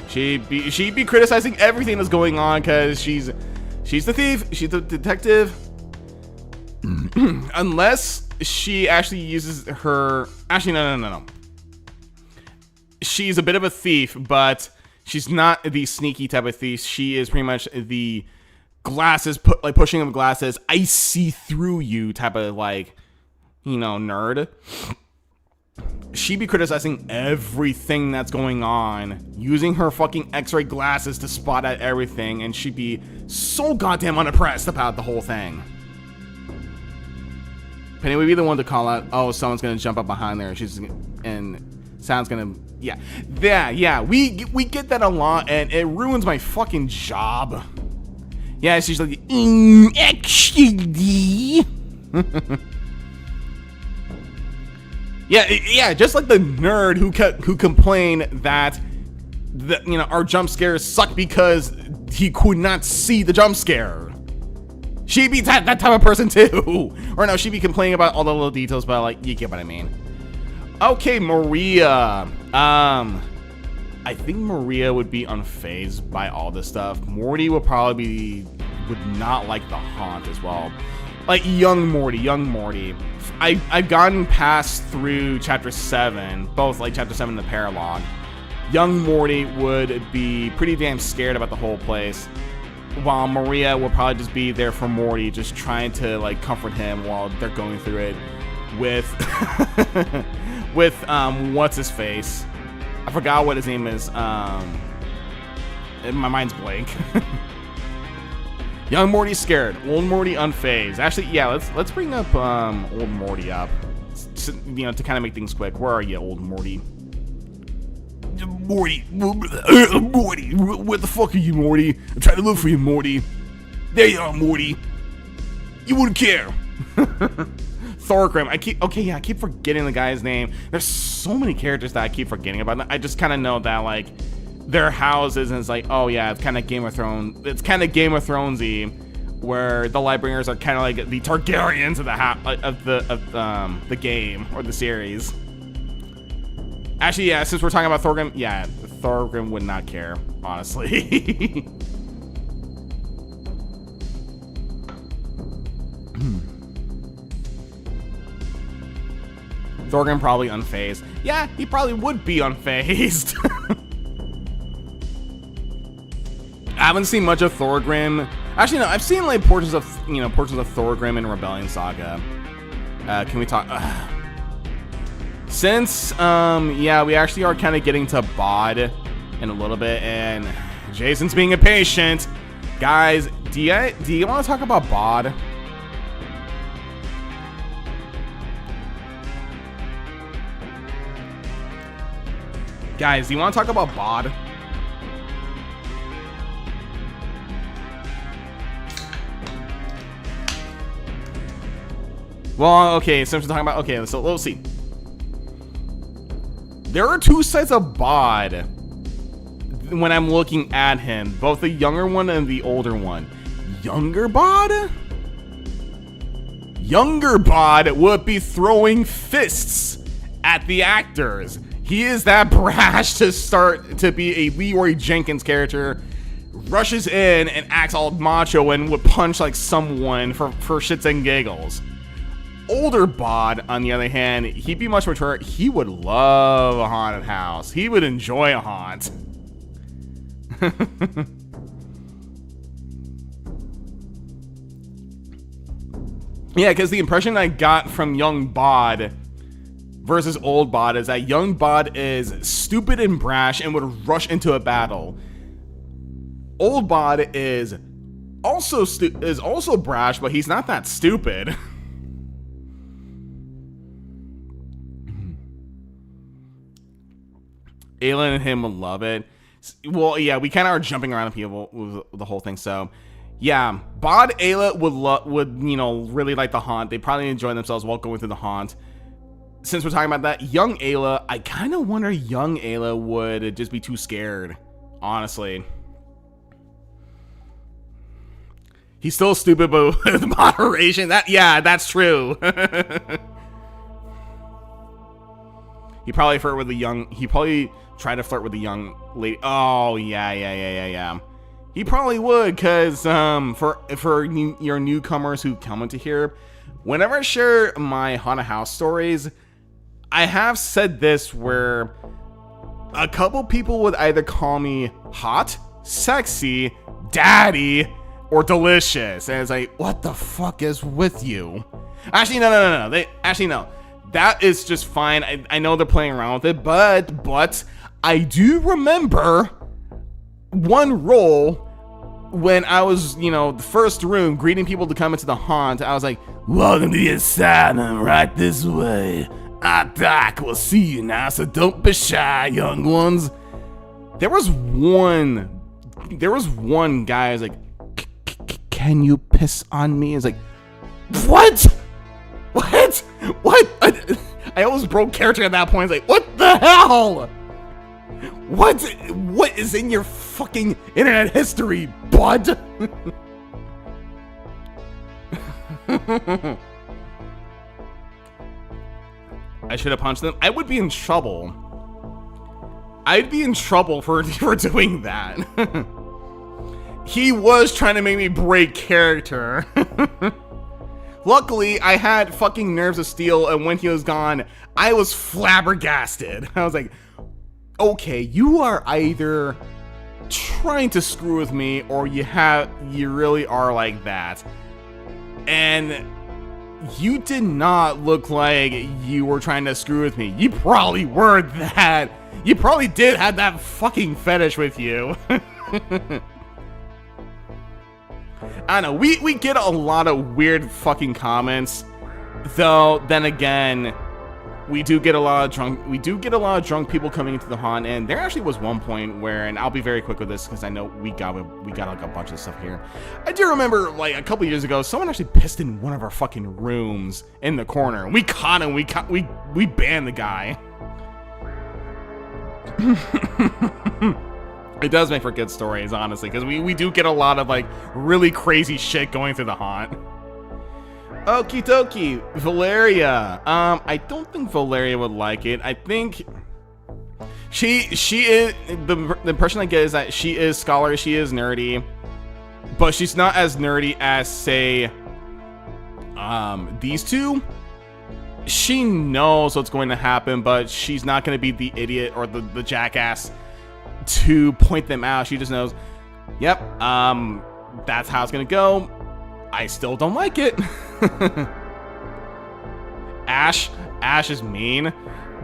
She'd be criticizing everything that's going on because she's the thief. She's the detective. Unless she actually uses her. Actually, no. She's a bit of a thief, but she's not the sneaky type of thief. She is pretty much the glasses, like pushing of glasses. I see through you type of like, you know, nerd. She'd be criticizing everything that's going on, using her fucking X-ray glasses to spot out everything, and she'd be so goddamn unimpressed about the whole thing. Penny would be the one to call out, oh, someone's gonna jump up behind there, and sounds gonna, yeah, we get that a lot, and it ruins my fucking job. Yeah, she's like, actually. Yeah, just like the nerd who complained that you know, our jump scares suck because he could not see the jump scare. She'd be that type of person too. Or no, she'd be complaining about all the little details, but like, you get what I mean. Okay, Maria. I think Maria would be unfazed by all this stuff. Morty would would not like the haunt as well. Like young Morty. I've gotten past through chapter 7, both like chapter 7 and the paralogue. Young Morty would be pretty damn scared about the whole place, while Maria will probably just be there for Morty, just trying to like comfort him while they're going through it with what's his face? I forgot what his name is. My mind's blank. Young Morty's scared. Old Morty unfazed. Actually, yeah, let's bring up old Morty up. You know, to kind of make things quick. Where are you, old Morty? Morty, where the fuck are you, Morty? I'm trying to look for you, Morty. There you are, Morty. You wouldn't care. Thorgrim. I keep forgetting the guy's name. There's so many characters that I keep forgetting about. I just kind of know that like their houses, and it's like, oh yeah, it's kind of Game of Thrones. It's kind of Game of Thronesy, where the Lightbringers are kind of like the Targaryens of the game or the series. Actually, yeah, since we're talking about Thorgrim, yeah, Thorgrim would not care, honestly. Thorgrim probably unfazed. Yeah, he probably would be unfazed. I haven't seen much of Thorgrim. Actually, no, I've seen like portions of Thorgrim in Rebellion Saga. Can we talk? Since yeah, we actually are kind of getting to Bod in a little bit, and Jason's being impatient. Guys, do you want to talk about Bod? Guys, do you want to talk about Bod? Well, okay, since we're talking about, okay, so let's see. There are two sides of Bod when I'm looking at him, both the younger one and the older one. Younger Bod? Younger Bod would be throwing fists at the actors. He is that brash to start to be a Leroy Jenkins character, rushes in and acts all macho and would punch like someone for shits and giggles. Older Bod, on the other hand, he'd be much mature. He would love a haunted house. He would enjoy a haunt. Yeah, because the impression I got from young Bod versus old Bod is that young Bod is stupid and brash and would rush into a battle. Old Bod is also brash, but he's not that stupid. Aelin and him would love it. Well, yeah, we kind of are jumping around the people with the whole thing. So, yeah, Bod, Ayla would really like the haunt. They probably enjoy themselves while going through the haunt. Since we're talking about that, young Ayla, I kind of wonder young Ayla would just be too scared. Honestly, he's still stupid, but with moderation. That's true. He probably try to flirt with the young lady. Oh, yeah. He probably would, because for your newcomers who come into here, whenever I share my haunted house stories, I have said this where a couple people would either call me hot, sexy, daddy, or delicious. And it's like, what the fuck is with you? Actually, no. No. That is just fine. I know they're playing around with it, but I do remember one role when I was, the first room greeting people to come into the haunt. I was like, welcome to the asylum, right this way. Doc will see you now, so don't be shy, young ones. There was one guy who's like, can you piss on me? It's like, what? I almost broke character at that point. It's like, what the hell? What is in your fucking internet history, bud? I should have punched them. I would be in trouble. I'd be in trouble for doing that. He was trying to make me break character. Luckily, I had fucking nerves of steel, and when he was gone, I was flabbergasted. I was like, okay, you are either trying to screw with me, or you really are like that. And you did not look like you were trying to screw with me. You probably were that. You probably did have that fucking fetish with you. I don't know, we get a lot of weird fucking comments, though. Then again, we do get a lot of drunk people coming into the haunt, and there actually was one point where, and I'll be very quick with this because I know we got like a bunch of stuff here. I do remember like a couple years ago, someone actually pissed in one of our fucking rooms in the corner. We caught him. We banned the guy. It does make for good stories, honestly, because we do get a lot of like really crazy shit going through the haunt. Okie dokie, Valeria. I don't think Valeria would like it. I think she is the impression I get is that she is scholarly, she is nerdy, but she's not as nerdy as, say, these two. She knows what's going to happen, but she's not going to be the idiot or the jackass to point them out. She just knows, yep, that's how it's gonna go. I still don't like it. Ash is mean.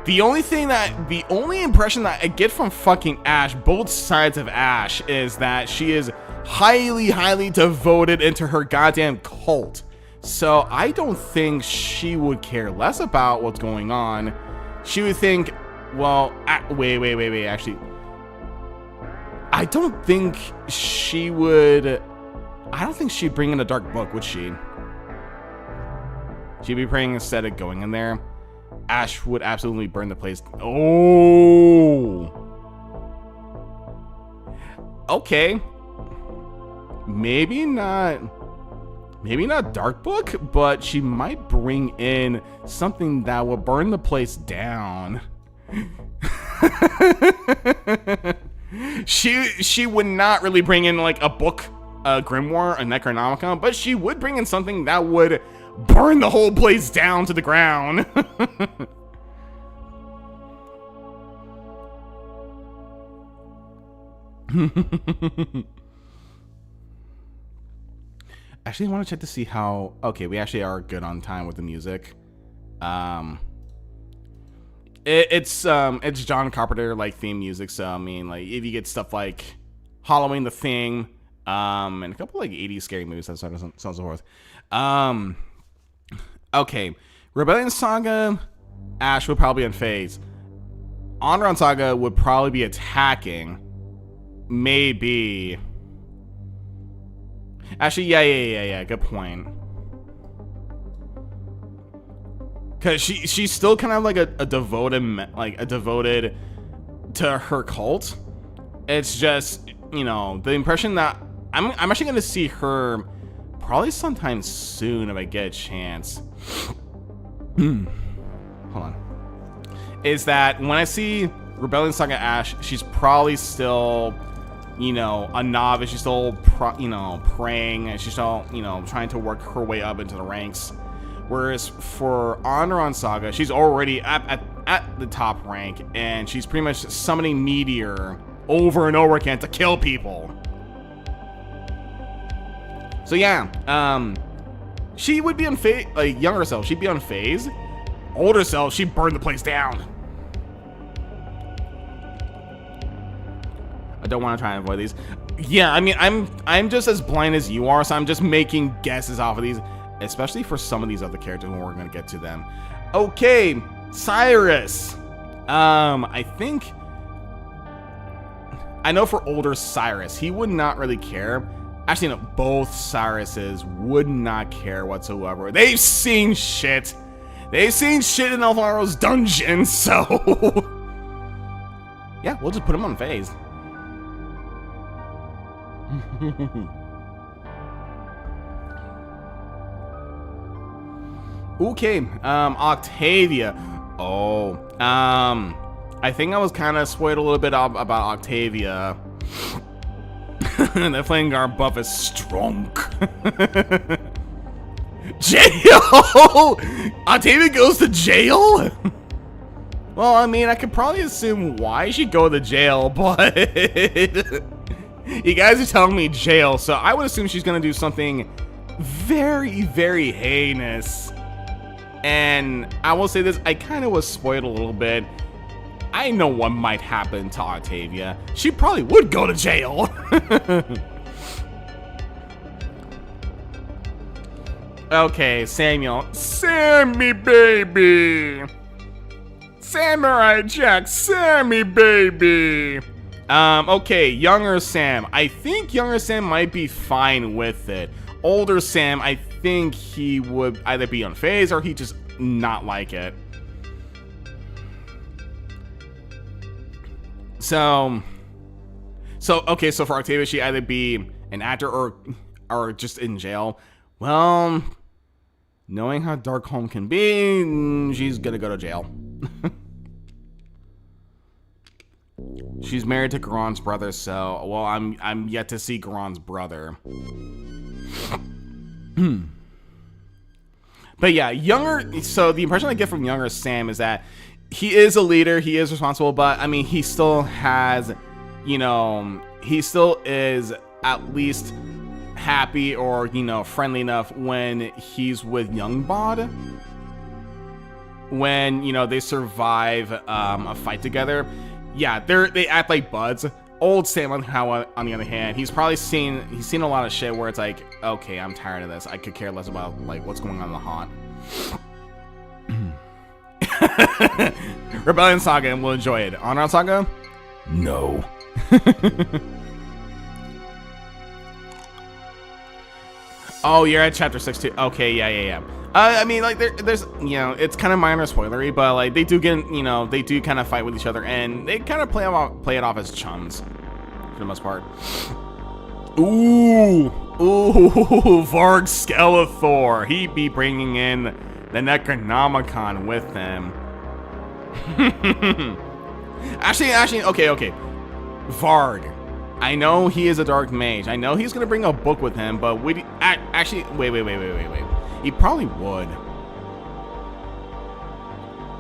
The only impression that I get from fucking Ash, both sides of Ash, is that she is highly devoted into her goddamn cult. So I don't think she would care less about what's going on. She would think, well, wait, actually, I don't think she'd bring in a dark book, would she? She'd be praying instead of going in there. Ash would absolutely burn the place. Oh. Okay. Maybe not Dark Book, but she might bring in something that will burn the place down. She would not really bring in like a book, a grimoire, a Necronomicon, but she would bring in something that would burn the whole place down to the ground. Actually, I want to check to see how... Okay, we actually are good on time with the music. It's John Carpenter like theme music, so I mean, like if you get stuff like Halloween, The Thing, and a couple like 80s scary movies, so on and so forth. Okay, Rebellion Saga, Ash would probably be unfazed. Andaron Saga would probably be attacking. Maybe. Actually, yeah. Good point. Cause she's still kind of like a devoted to her cult. It's just, you know, the impression that I'm actually gonna see her probably sometime soon if I get a chance. Hold on. Is that when I see Rebellion Saga Ash, she's probably still, you know, a novice. She's still, praying, and she's still, trying to work her way up into the ranks. Whereas for Andaron Saga, she's already at the top rank, and she's pretty much summoning Meteor over and over again to kill people. So yeah, she would be unfazed. Like younger self, she'd be unfazed. Older self, she'd burn the place down. I don't want to try and avoid these. Yeah, I mean, I'm just as blind as you are, so I'm just making guesses off of these, especially for some of these other characters when we're gonna get to them. Okay, Cyrus. I know for older Cyrus, he would not really care. Actually, no, both Cyruses would not care whatsoever. They've seen shit. They've seen shit in Alvaro's dungeon, so yeah, we'll just put him on phase. Okay, Octavia. Oh, I think I was kind of spoiled a little bit about Octavia. The Flame Guard buff is strong. Jail! Octavia goes to jail? Well, I mean, I could probably assume why she'd go to jail, but you guys are telling me jail, so I would assume she's gonna do something very, very heinous. And I will say this, I kind of was spoiled a little bit. I know what might happen to Octavia. She probably would go to jail. Okay, Samuel. Sammy, baby. Samurai Jack, Sammy, baby. Okay, younger Sam. I think younger Sam might be fine with it. Older Sam, I think he would either be unfazed or he just not like it. So okay, so for Octavia, she either be an actor or just in jail. Well, knowing how Darkholme can be, she's gonna go to jail. She's married to Garon's brother, so well, I'm yet to see Garon's brother. But yeah, younger. So the impression I get from younger Sam is that he is a leader, he is responsible, but I mean, he still has, he still is at least happy or, friendly enough when he's with Youngbod. When, they survive a fight together. Yeah, they act like buds. Old Sam, on the other hand, he's seen a lot of shit where it's like, okay, I'm tired of this. I could care less about like what's going on in the haunt. Rebellion Saga, and we'll enjoy it. Andaron Saga? No. Oh, you're at chapter 6 too. Okay, yeah. I mean, like, there's, you know, it's kind of minor spoilery, but like they do get, you know, they do kind of fight with each other, and they kind of play it off as chums for the most part. Ooh, Varg Skeletor. He'd be bringing in the Necronomicon with him. actually, okay. Varg. I know he is a dark mage. I know he's gonna bring a book with him, but actually, wait. He probably would.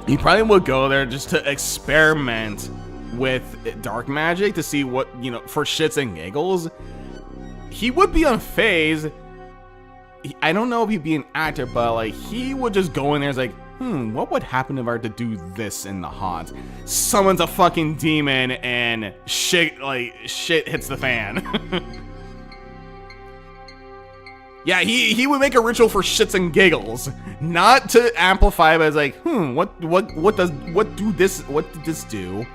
He probably would go there just to experiment with dark magic to see what, you know, for shits and giggles. He would be unfazed. I don't know if he'd be an actor, but like he would just go in there and like, what would happen if I were to do this in the haunt? Summons a fucking demon and shit hits the fan. Yeah, he would make a ritual for shits and giggles, not to amplify, but it's like, what did this do?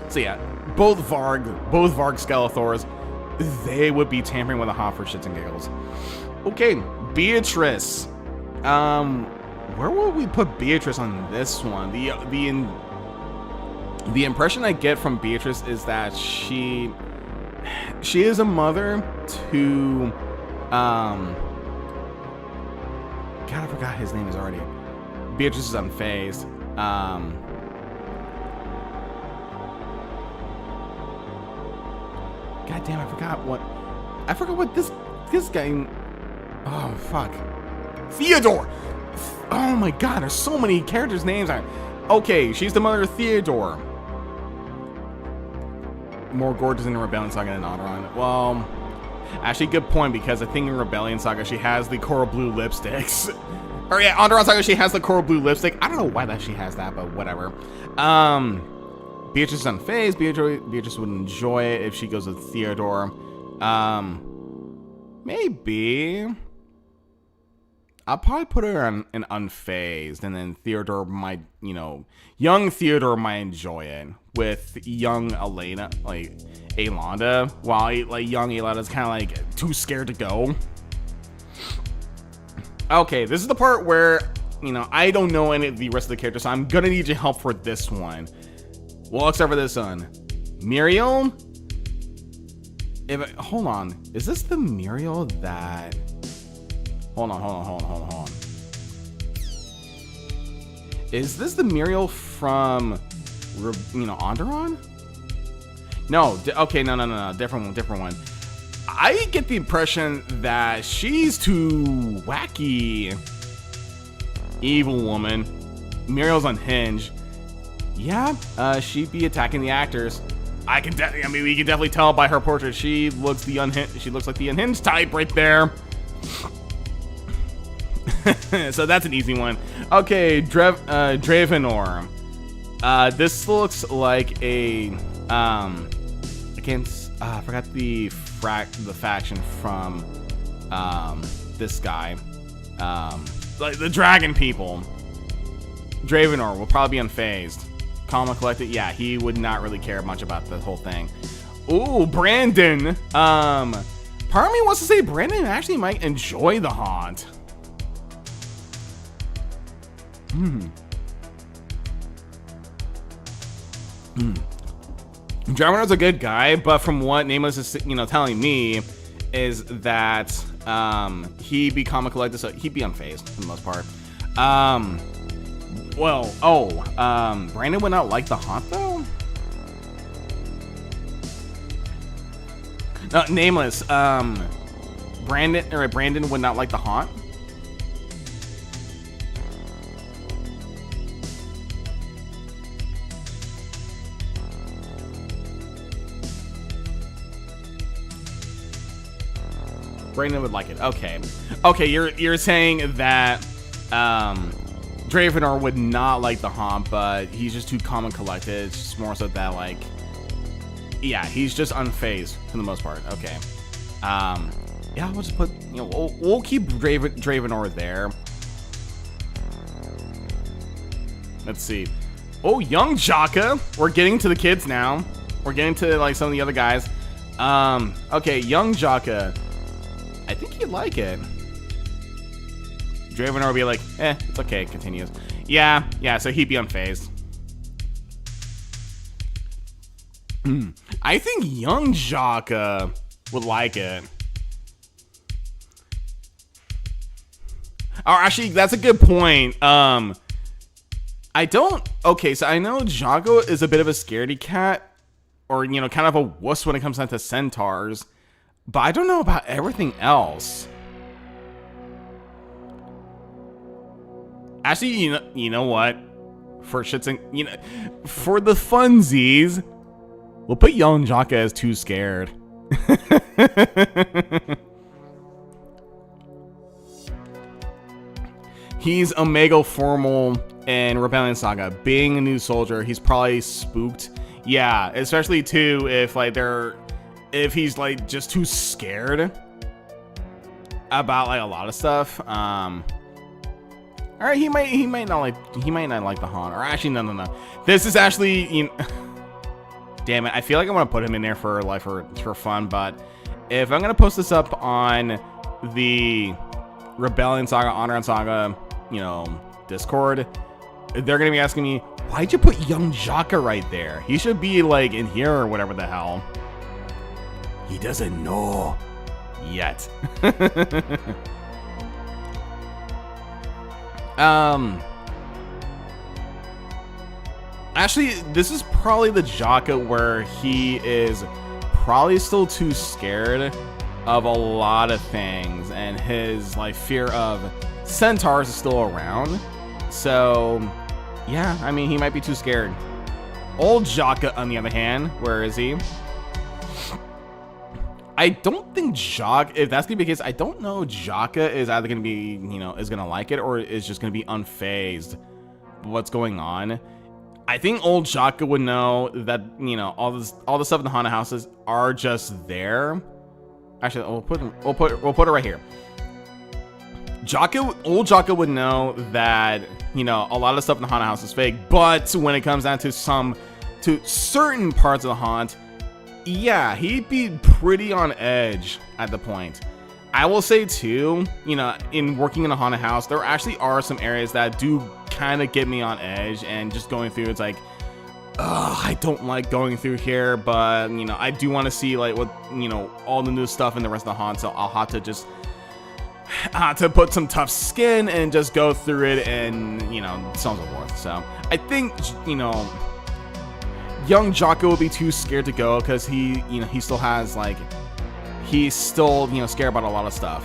So yeah, both Varg Skelethors, they would be tampering with a haunt for shits and giggles. Okay, Beatrice. Where will we put Beatrice on this one? The impression I get from Beatrice is that she is a mother to God, I forgot his name is already. Beatrice is unfazed. God damn, I forgot what this guy. Oh fuck, Theodore. Oh my god, there's so many characters' names. Okay, she's the mother of Theodore. More gorgeous in Rebellion Saga than Andaron. Well, actually, good point, because I think in Rebellion Saga she has the coral blue lipsticks. Or yeah, Andaron Saga she has the coral blue lipstick. I don't know why that she has that, but whatever. Beatrice is unfazed. Beatrice would enjoy it if she goes with Theodore. Maybe. I'll probably put her on an unfazed, and then Theodore might, you know, young Theodore might enjoy it with young Elena, like Alonda, while like young Alanda's kind of like too scared to go. Okay, this is the part where, you know, I don't know any of the rest of the characters, so I'm gonna need your help for this one. Well, except for this one, Muriel. Hold on, is this the Muriel that? Hold on. Is this the Muriel from, you know, Andaron? No, okay, no, different one. I get the impression that she's too wacky. Evil woman. Muriel's unhinged. Yeah, she'd be attacking the actors. we can definitely tell by her portrait. She looks like the unhinged type right there. So that's an easy one. Okay, Dravenor. This looks like a I forgot the faction from this guy. Like the dragon people. Dravenor will probably be unfazed. Calm and collected. Yeah, he would not really care much about the whole thing. Ooh, Brandon. Part of me wants to say Brandon actually might enjoy the haunt. Dravenor's a good guy, but from what Nameless is, you know, telling me is that he'd be calm and collected, so he'd be unfazed for the most part. Brandon would not like the haunt though. No, Nameless. Brandon would not like the haunt. Brandon would like it. Okay, you're saying that Dravenor would not like the haunt, but he's just too calm and collected. It's just more so that, like, yeah, he's just unfazed for the most part. Okay. Yeah, we'll just put, you know, we'll keep Dravenor there. Let's see. Oh, young Jaka. We're getting to the kids now. We're getting to like some of the other guys. Okay, young Jaka. I think he'd like it. Dravenor would be like, it's okay, it continues. Yeah, so he'd be unfazed. I think young Jaka would like it. Oh, actually, that's a good point. Okay, so I know Jago is a bit of a scaredy cat, or, you know, kind of a wuss when it comes down to centaurs, but I don't know about everything else. Actually, you know what? For shits and, for the funsies, we'll put young Jaka as too scared. He's Omega Formal in Rebellion Saga. Being a new soldier, he's probably spooked. Yeah, especially too if he's like just too scared about like a lot of stuff. All right, he might not like the Han. Or actually, no. This is actually, damn it. I feel like I want to put him in there for fun, but if I'm gonna post this up on the Rebellion Saga, Andaron Saga, Discord, they're gonna be asking me, why'd you put young Jaka right there? He should be like in here or whatever the hell. He doesn't know yet. Actually, this is probably the Jaka where he is probably still too scared of a lot of things, and his like fear of centaurs is still around. So yeah, I mean, he might be too scared. Old Jaka, on the other hand, where is he? I don't think if that's gonna be the case, I don't know Jaka is either gonna be, is gonna like it, or is just gonna be unfazed what's going on. I think old Jaka would know that, all the stuff in the haunted houses are just there. Actually, we'll put it right here. Old Jaka would know that, a lot of stuff in the haunted house is fake, but when it comes down to certain parts of the haunt, yeah, he'd be pretty on edge at the point. I will say too, in working in a haunted house, there actually are some areas that do kind of get me on edge, and just going through, it's like, I don't like going through here, but, I do want to see like what, all the new stuff in the rest of the haunt, so I'll have to just to put some tough skin and just go through it, and, so on and so forth. So I think, young Jaka would be too scared to go, because he still has like, he's still, scared about a lot of stuff.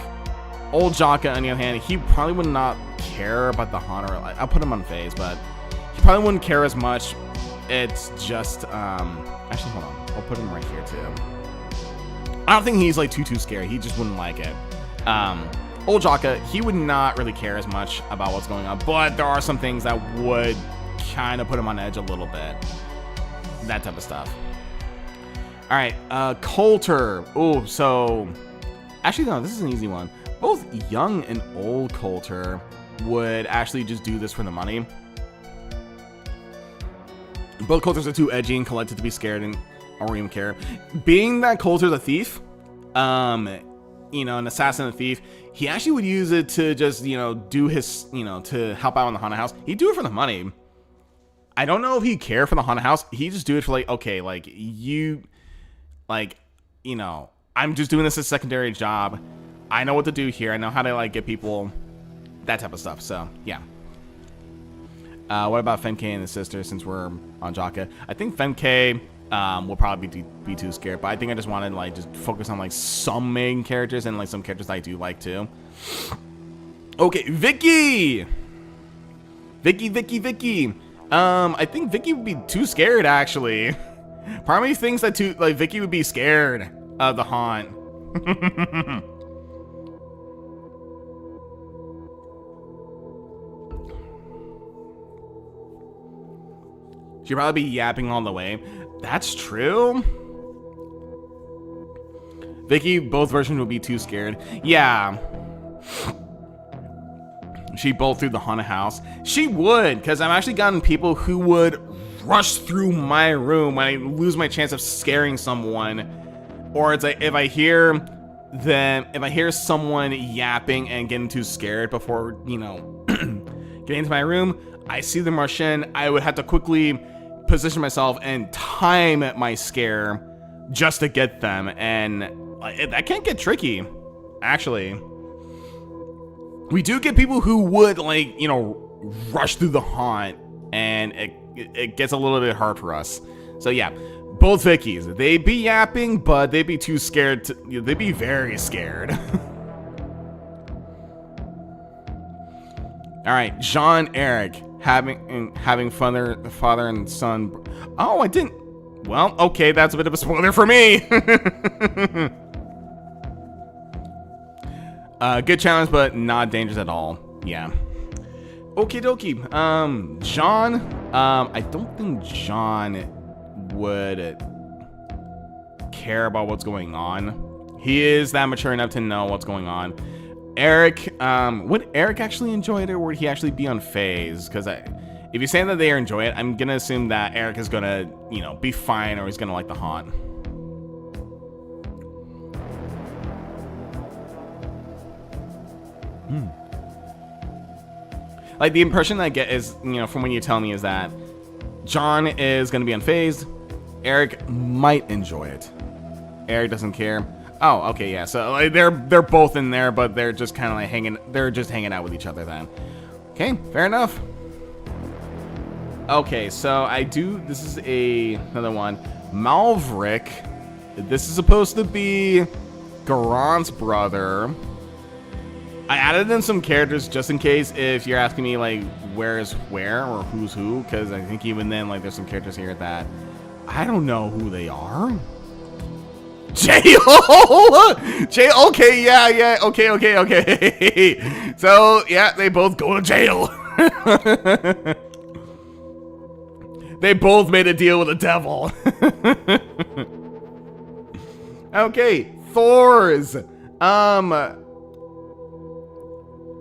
Old Jaka, on the other hand, he probably would not care about the haunt, or I'll put him on phase, but he probably wouldn't care as much. It's just, actually, hold on, I'll put him right here too. I don't think he's like too scared. He just wouldn't like it. Old Jaka, he would not really care as much about what's going on, but there are some things that would kind of put him on edge a little bit. That type of stuff. All right, Coulter. Oh, so actually, no, this is an easy one. Both young and old Coulter would actually just do this for the money. Both Coulters are too edgy and collected to be scared and or even care. Being that Coulter's a thief, an assassin and a thief, he actually would use it to just, do his, to help out in the haunted house. He'd do it for the money. I don't know if he'd care for the haunted house. He'd just do it for like, okay, like I'm just doing this as a secondary job. I know what to do here. I know how to like get people, that type of stuff. So yeah. What about Femke and his sister, since we're on Jaka? I think Femke will probably be too scared, but I think I just wanted to like just focus on like some main characters and like some characters I do like too. Okay, Vicky. I think Vicky would be too scared, actually. Part of me thinks that Vicky would be scared of the haunt. She'd probably be yapping all the way. That's true. Vicky, both versions would be too scared. Yeah. She bolt through the haunted house. She would, because I've actually gotten people who would rush through my room when I lose my chance of scaring someone. Or it's like if I hear someone yapping and getting too scared before, getting into my room, I see them rush in, I would have to quickly position myself and time my scare just to get them, and that can get tricky, actually. We do get people who would, rush through the haunt, and it gets a little bit hard for us. So yeah, both Vickies, they'd be yapping, but they'd be too scared they'd be very scared. All right, Jean Eric having father and son. Oh, I didn't. Well, okay, that's a bit of a spoiler for me. Good challenge, but not dangerous at all. Yeah. Okie dokie. Jean. I don't think Jean would care about what's going on. He is that mature enough to know what's going on. Eric, would Eric actually enjoy it, or would he actually be unfazed? Because if you're saying that they enjoy it, I'm gonna assume that Eric is gonna, be fine, or he's gonna like the haunt. Like, the impression I get is, from when you tell me, is that John is gonna be unfazed. Eric might enjoy it. Eric doesn't care. Oh, okay, yeah. So they're both in there, but they're just kind of like hanging. They're just hanging out with each other then. Okay, fair enough. Okay, so this is another one. Malverick. This is supposed to be Garant's brother. I added in some characters just in case if you're asking me like where is where or who's who, because I think even then there's some characters here that I don't know who they are. Jail. Okay, yeah, okay. So yeah, they both go to jail. They both made a deal with the devil. Okay, Thor's.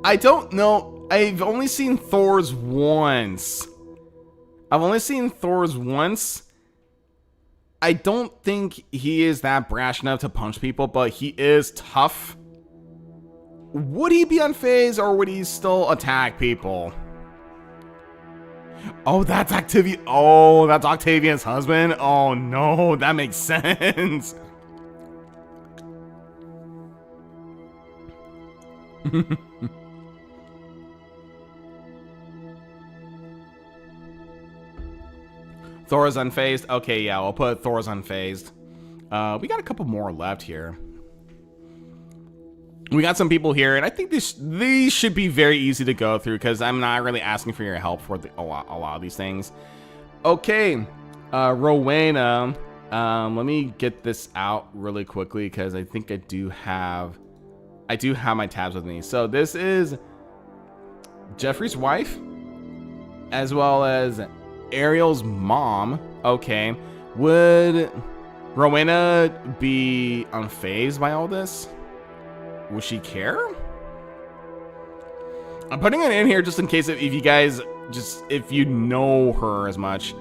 I don't know. I've only seen Thor's once. I don't think he is that brash enough to punch people, but he is tough. Would he be unfazed, or would he still attack people? Oh, that's that's Octavian's husband? Oh no, that makes sense. Thor is unfazed. Okay, yeah, we'll put Thor's unfazed. We got a couple more left here. We got some people here, and I think these should be very easy to go through because I'm not really asking for your help for a lot of these things. Okay, Rowena. Let me get this out really quickly because I think I do have my tabs with me. So this is Jeffrey's wife, as well as Ariel's mom. Okay, would Rowena be unfazed by all this? Would she care? I'm putting it in here just in case if you guys if you know her as much.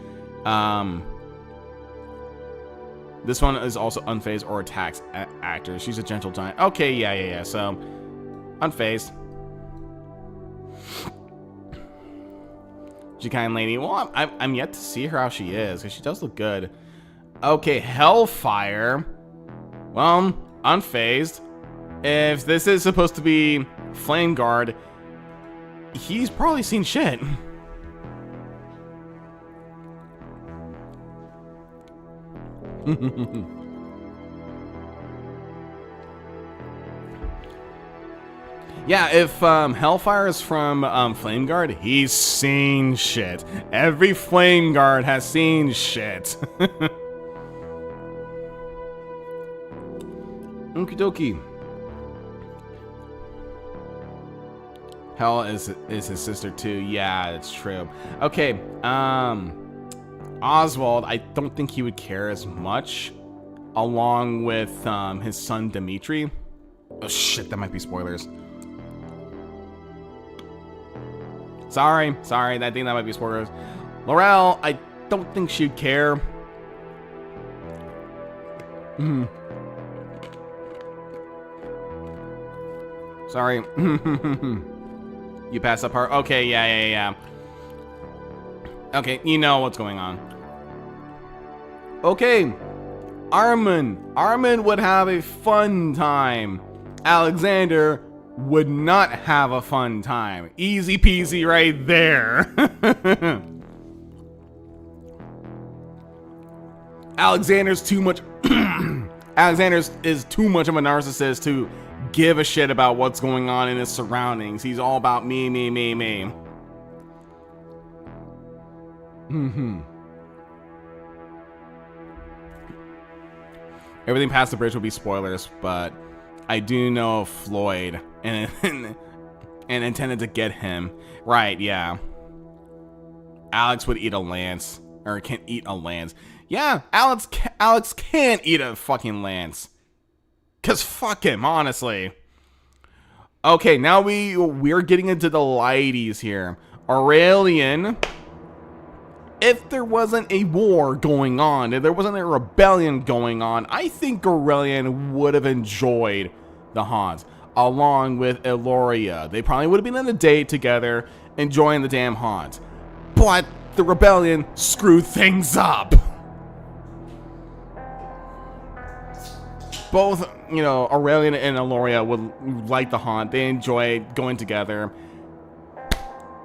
This one is also unfazed or attacks actors. She's a gentle giant. Okay, yeah. So unfazed. She kind lady. Well, I'm yet to see her how she is, because she does look good. Okay, Hellfire. Well, unfazed. If this is supposed to be Flame Guard, he's probably seen shit. Yeah, if Hellfire is from Flame Guard, he's seen shit. Every Flame Guard has seen shit. Okie dokie. Hell is his sister too. Yeah, it's true. Okay, Oswald, I don't think he would care as much, along with his son Dimitri. Oh shit, that might be spoilers. Sorry, I think that might be spoilers. Laurel, I don't think she'd care. Sorry. You passed that part? Okay, yeah. Okay, you know what's going on. Okay. Armin would have a fun time. Alexander would not have a fun time. Easy peasy right there. Alexander's too much Alexander's is too much of a narcissist to give a shit about what's going on in his surroundings. He's all about me. Everything past the bridge will be spoilers, but I do know Floyd and intended to get him. Right, yeah. Alex would eat a lance. Or can eat a lance. Yeah, Alex can't eat a fucking lance. Cause fuck him, honestly. Okay, now we're getting into the lighties here. Aurelian, if there wasn't a war going on, if there wasn't a rebellion going on, I think Aurelian would have enjoyed the haunts, along with Eloria. They probably would have been on a date together, enjoying the damn haunts. But the rebellion screwed things up. Both, you know, Aurelian and Eloria would like the haunt. They enjoy going together.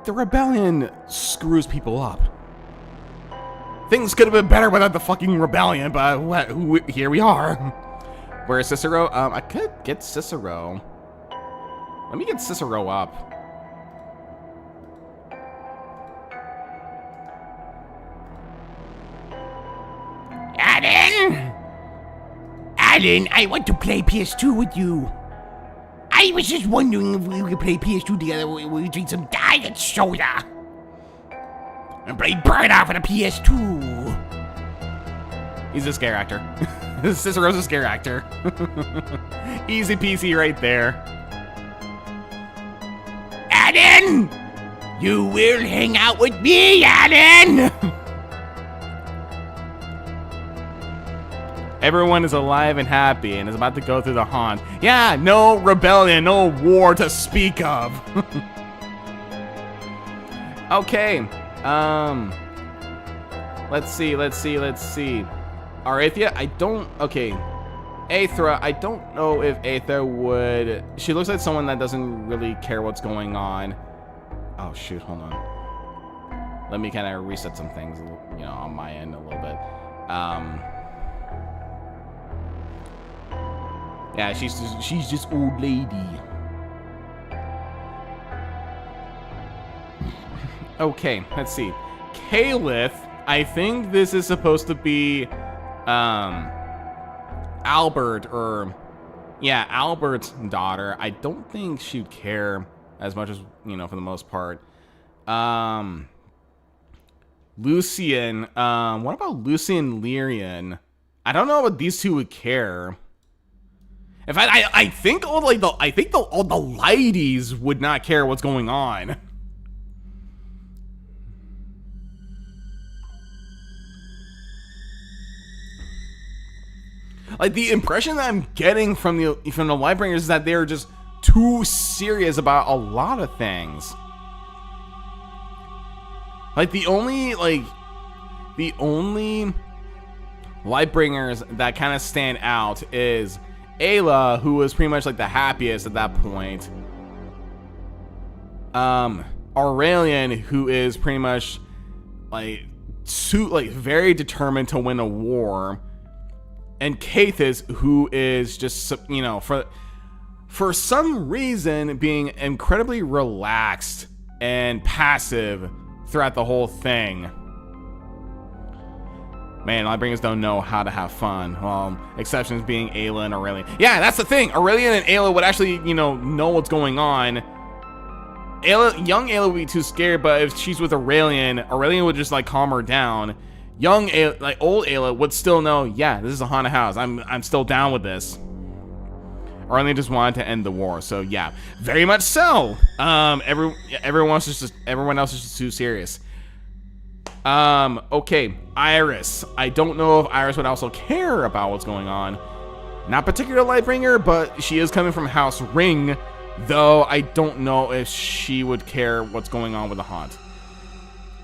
The rebellion screws people up. Things could have been better without the fucking rebellion, but here we are. Where's Cicero? I could get Cicero. Let me get Cicero up. Alan, I want to play PS2 with you. I was just wondering if we could play PS2 together. We drink some diet soda and play Burnout for the PS2. He's a scare actor. Cicero's a scare actor. Easy peasy right there. Alan, you will hang out with me, Alan. Everyone is alive and happy and is about to go through the haunt. Yeah, no rebellion, no war to speak of. Okay. Let's see. Arathia, I don't... Okay. Aethra, I don't know if Aethra would... She looks like someone that doesn't really care what's going on. Oh, shoot. Hold on. Let me kind of reset some things, you know, on my end a little bit. Yeah, she's just old lady. Okay, let's see. Caliph, I think this is supposed to be Albert, or yeah, Albert's daughter. I don't think she'd care as much as, you know, for the most part. Lucian, what about Lucian Lyrian? I don't know if these two would care. In fact, I think all the ladies would not care what's going on. Like, the impression that I'm getting from the Lightbringers is that they're just too serious about a lot of things. Like, the only Lightbringers that kind of stand out is Ayla, who was pretty much like the happiest at that point. Aurelian, who is pretty much like very determined to win a war, and Cathis, who is just, you know, for some reason being incredibly relaxed and passive throughout the whole thing. Man, Lightbringers don't know how to have fun. Well, exceptions being Ayla and Aurelian. Yeah, that's the thing. Aurelian and Ayla would actually, you know what's going on. Young Ayla would be too scared, but if she's with Aurelian would just like calm her down. Young Ayla, like old Ayla, would still know, yeah, this is a haunted house. I'm still down with this. Aurelian just wanted to end the war, so yeah, very much so. Everyone else is just too serious. Okay, Iris. I don't know if Iris would also care about what's going on. Not particular Lightbringer, but she is coming from House Ring, Though I don't know if she would care what's going on with the haunt.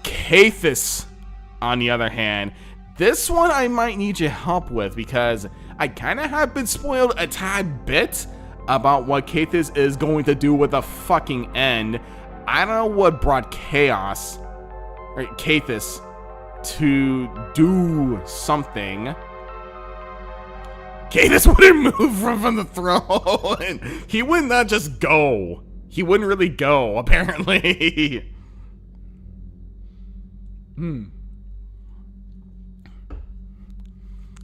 Kathis, on the other hand, this one I might need your help with because I kind of have been spoiled a tad bit about what Kathis is going to do with the fucking end. I don't know what brought Chaos, or Kathis, to do something. Kathis wouldn't move from the throne. He would not just go. He wouldn't really go, apparently.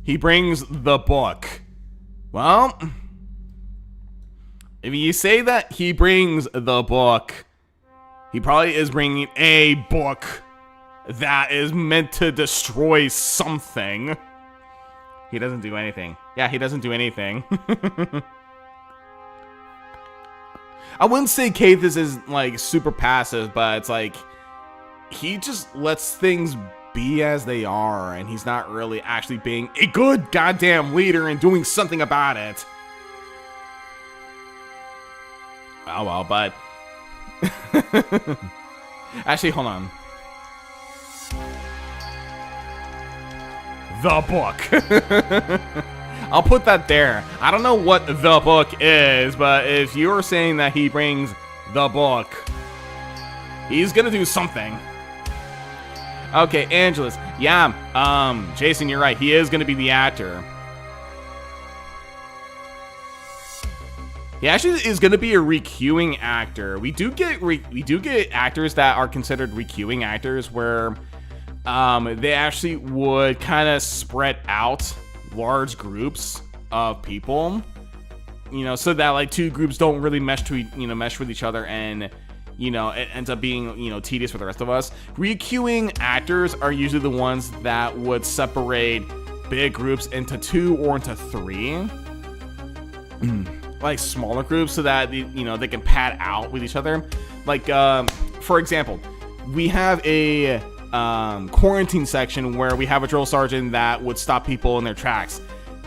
He brings the book. Well, if you say that he brings the book, he probably is bringing a book that is meant to destroy something. He doesn't do anything. Yeah, he doesn't do anything. I wouldn't say Kathis is like super passive, but it's like he just lets things be as they are, and he's not really actually being a good goddamn leader and doing something about it. Oh well, but actually, hold on. The book. I'll put that there. I don't know what the book is, but if you're saying that he brings the book, he's gonna do something. Okay, Angelus. Yeah, Jason, you're right. He is gonna be the actor. He actually is gonna be a requeuing actor. We do get actors that are considered requeuing actors where they actually would kind of spread out large groups of people, you know, so that like two groups don't really mesh with each other, and you know, it ends up being, you know, tedious for the rest of us. Requeuing actors are usually the ones that would separate big groups into 2 or into 3, like smaller groups, so that you know, they can pad out with each other. Like for example, we have a quarantine section where we have a drill sergeant that would stop people in their tracks.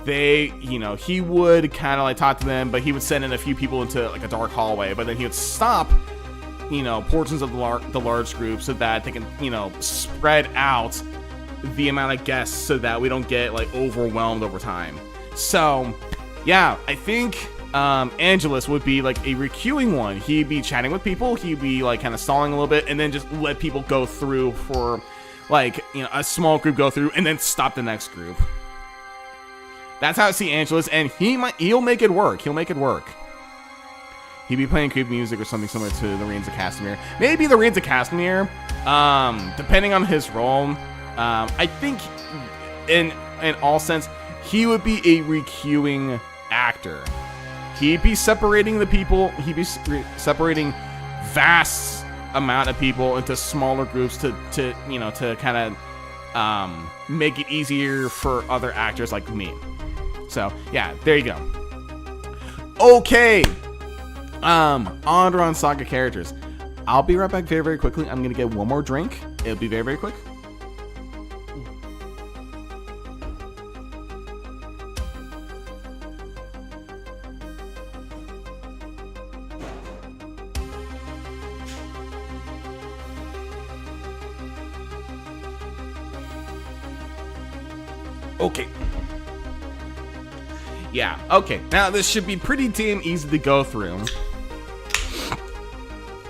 They, you know, he would kind of like talk to them, but he would send in a few people into like a dark hallway, but then he would stop, you know, portions of the large group so that they can, you know, spread out the amount of guests so that we don't get like overwhelmed over time. So yeah, I think Angelus would be like a requeuing one. He'd be chatting with people, he'd be like kind of stalling a little bit, and then just let people go through for like, you know, a small group go through and then stop the next group. That's how I see Angelus, and he'll make it work. He'll make it work. He'd be playing creepy music or something similar to the Reigns of Castamere. Maybe the Reigns of Castamere, depending on his role. I think in all sense, he would be a requeuing actor. He'd be separating the people. He'd be separating vast amount of people into smaller groups to you know, to kind of make it easier for other actors like me. So yeah, there you go. Okay. Andaron Saga characters. I'll be right back very, very quickly. I'm gonna get one more drink. It'll be very, very quick. Okay. Yeah, okay. Now this should be pretty damn easy to go through.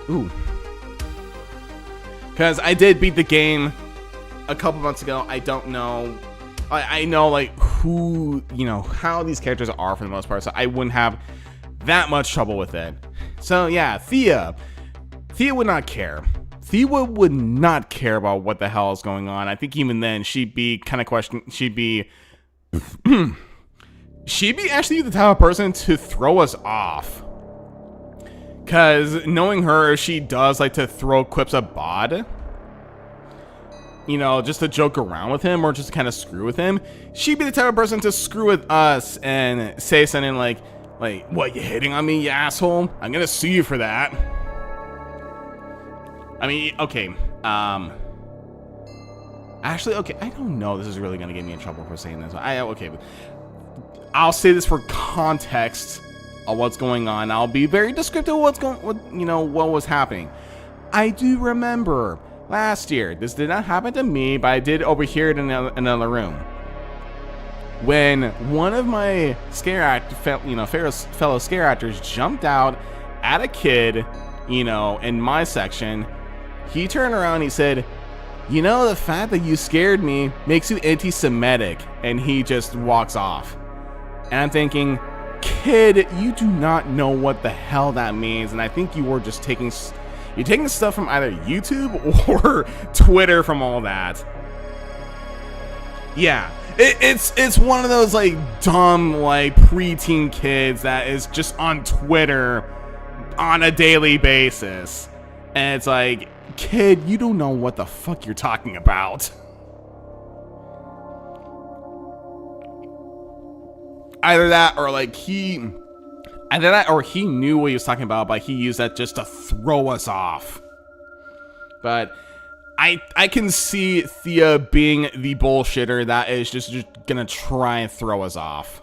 Ooh. Because I did beat the game a couple months ago. I don't know. I know, like, who, you know, how these characters are for the most part, so I wouldn't have that much trouble with it. So, yeah, Thea. Thea would not care. Thea would not care about what the hell is going on. I think even then, she'd be kind of questioning. She'd be actually the type of person to throw us off. Because knowing her, she does like to throw quips at Bod. You know, just to joke around with him or just to kind of screw with him. She'd be the type of person to screw with us and say something like, what, you hitting on me, you asshole? I'm gonna sue you for that. I mean, okay. Actually, okay, I don't know. This is really gonna get me in trouble for saying this. Okay, but I'll say this for context what's going on. I'll be very descriptive of what was happening. I do remember last year, this did not happen to me, but I did overhear it in another room. When one of my fellow scare actors jumped out at a kid, in my section, he turned around and he said, the fact that you scared me makes you anti-Semitic, and he just walks off. And I'm thinking, kid, you do not know what the hell that means, and I think you were just taking stuff from either YouTube or Twitter from all that. Yeah, it's one of those like dumb like preteen kids that is just on Twitter on a daily basis, and it's like, kid, you don't know what the fuck you're talking about. Either that or he knew what he was talking about, but he used that just to throw us off. But I can see Thea being the bullshitter that is just gonna try and throw us off.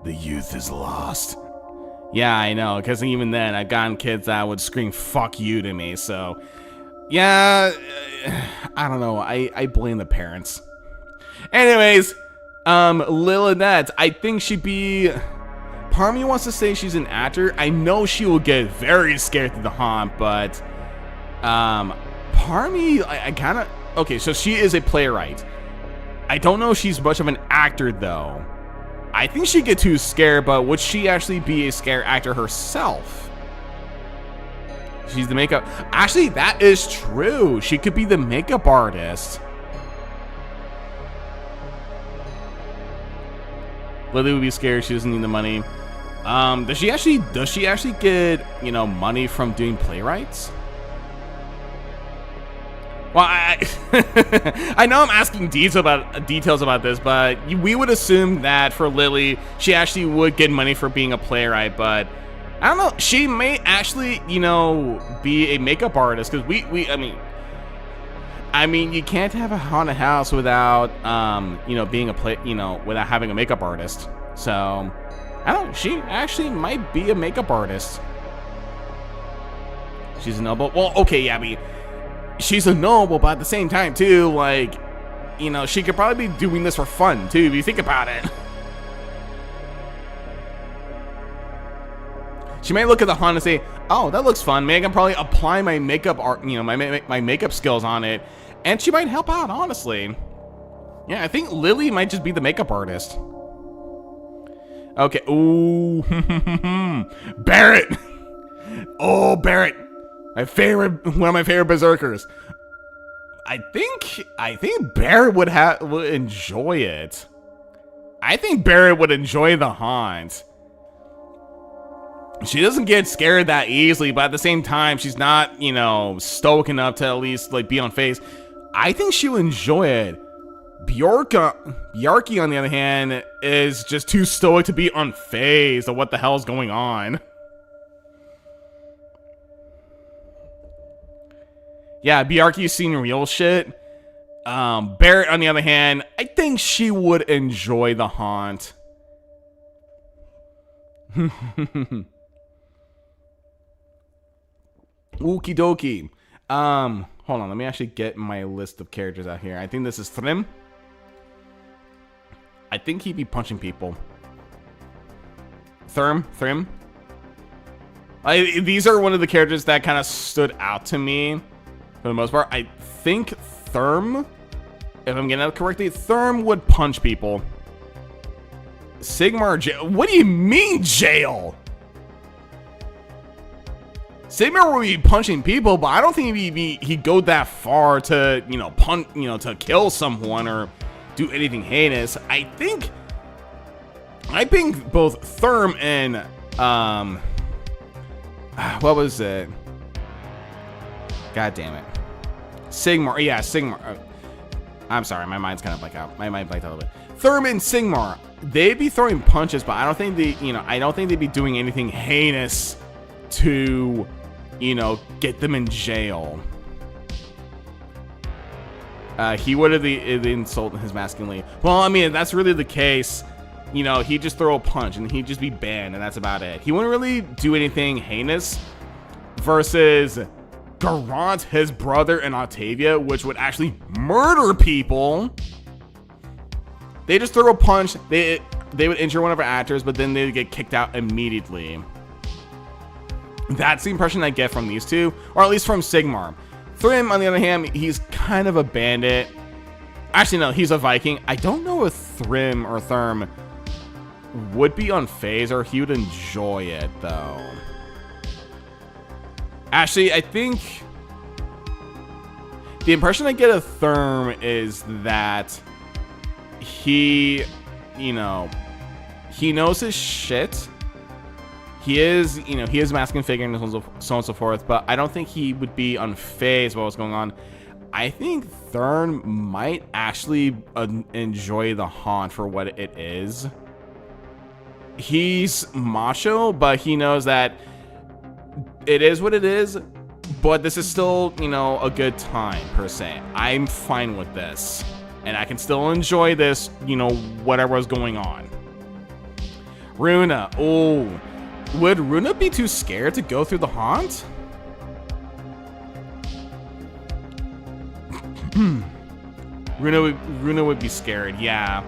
The youth is lost. Yeah, I know, because even then, I've gotten kids that would scream "fuck you" to me, so... Yeah, I don't know, I blame the parents. Anyways, Lilith, I think she'd be... Part of me wants to say she's an actor. I know she will get very scared through the haunt, but... part of me, I kind of... Okay, so she is a playwright. I don't know if she's much of an actor, though. I think she'd get too scared, but would she actually be a scare actor herself? She's the makeup... Actually, that is true. She could be the makeup artist. Lily would be scared. She doesn't need the money. Does she actually get, money from doing playwrights? Well, I know I'm asking details about this, but we would assume that for Lily, she actually would get money for being a playwright, but I don't know. She may actually, be a makeup artist, because I mean, you can't have a haunted house without, being without having a makeup artist. So, I don't know. She actually might be a makeup artist. She's a noble. Well, okay, yeah, she's a noble, but at the same time, too, she could probably be doing this for fun, too, if you think about it. She might look at the haunt and say, oh, that looks fun. Maybe I can probably apply my makeup art, my makeup skills on it, and she might help out, honestly. Yeah, I think Lily might just be the makeup artist. Okay, ooh, Barrett. Oh, Barrett. One of my favorite berserkers. I think Barrett would enjoy it. I think Barrett would enjoy the haunt. She doesn't get scared that easily, but at the same time, she's not, stoic enough to at least be on phase. I think she'll enjoy it. Bjarki, on the other hand, is just too stoic to be unfazed of what the hell's going on. Yeah, Bjarki's seen real shit. Barrett, on the other hand, I think she would enjoy the haunt. Okie dokie. Hold on, let me actually get my list of characters out here. I think this is Thrym. I think he'd be punching people. Thrym. These are one of the characters that kind of stood out to me for the most part. I think Thrym, if I'm getting that correctly, Thrym would punch people. Sigmar jail. What do you mean jail? Sigmar would be punching people, but I don't think he'd go that far to to kill someone or do anything heinous. I think both Thrym and what was it? God damn it, Sigmar. Yeah, Sigmar. I'm sorry, my mind's kind of blanked out. My mind blanked out a little bit. Thrym and Sigmar, they'd be throwing punches, but I don't think they'd be doing anything heinous to, get them in jail. He would have the insult his masculinity. Well, I mean, if that's really the case, you know, he'd just throw a punch and he'd just be banned, and that's about it. He wouldn't really do anything heinous versus Garant, his brother, and Octavia, which would actually murder people. They just throw a punch, they would injure one of our actors, but then they'd get kicked out immediately. That's the impression I get from these two, or at least from Sigmar. Thrym, on the other hand, he's kind of a bandit. Actually, no, he's a Viking. I don't know if Thrym or Therm would be unfazed, or he would enjoy it, though. Actually, I think the impression I get of Therm is that he, you know, he knows his shit. He is, you know, he is masculine figure and so on and so forth, but I don't think he would be unfazed by what's going on. I think Thurn might actually enjoy the haunt for what it is. He's macho, but he knows that it is what it is, but this is still, you know, a good time, per se. I'm fine with this, and I can still enjoy this, you know, whatever is going on. Runa, oh, would Runa be too scared to go through the haunt? Runa would be scared, yeah.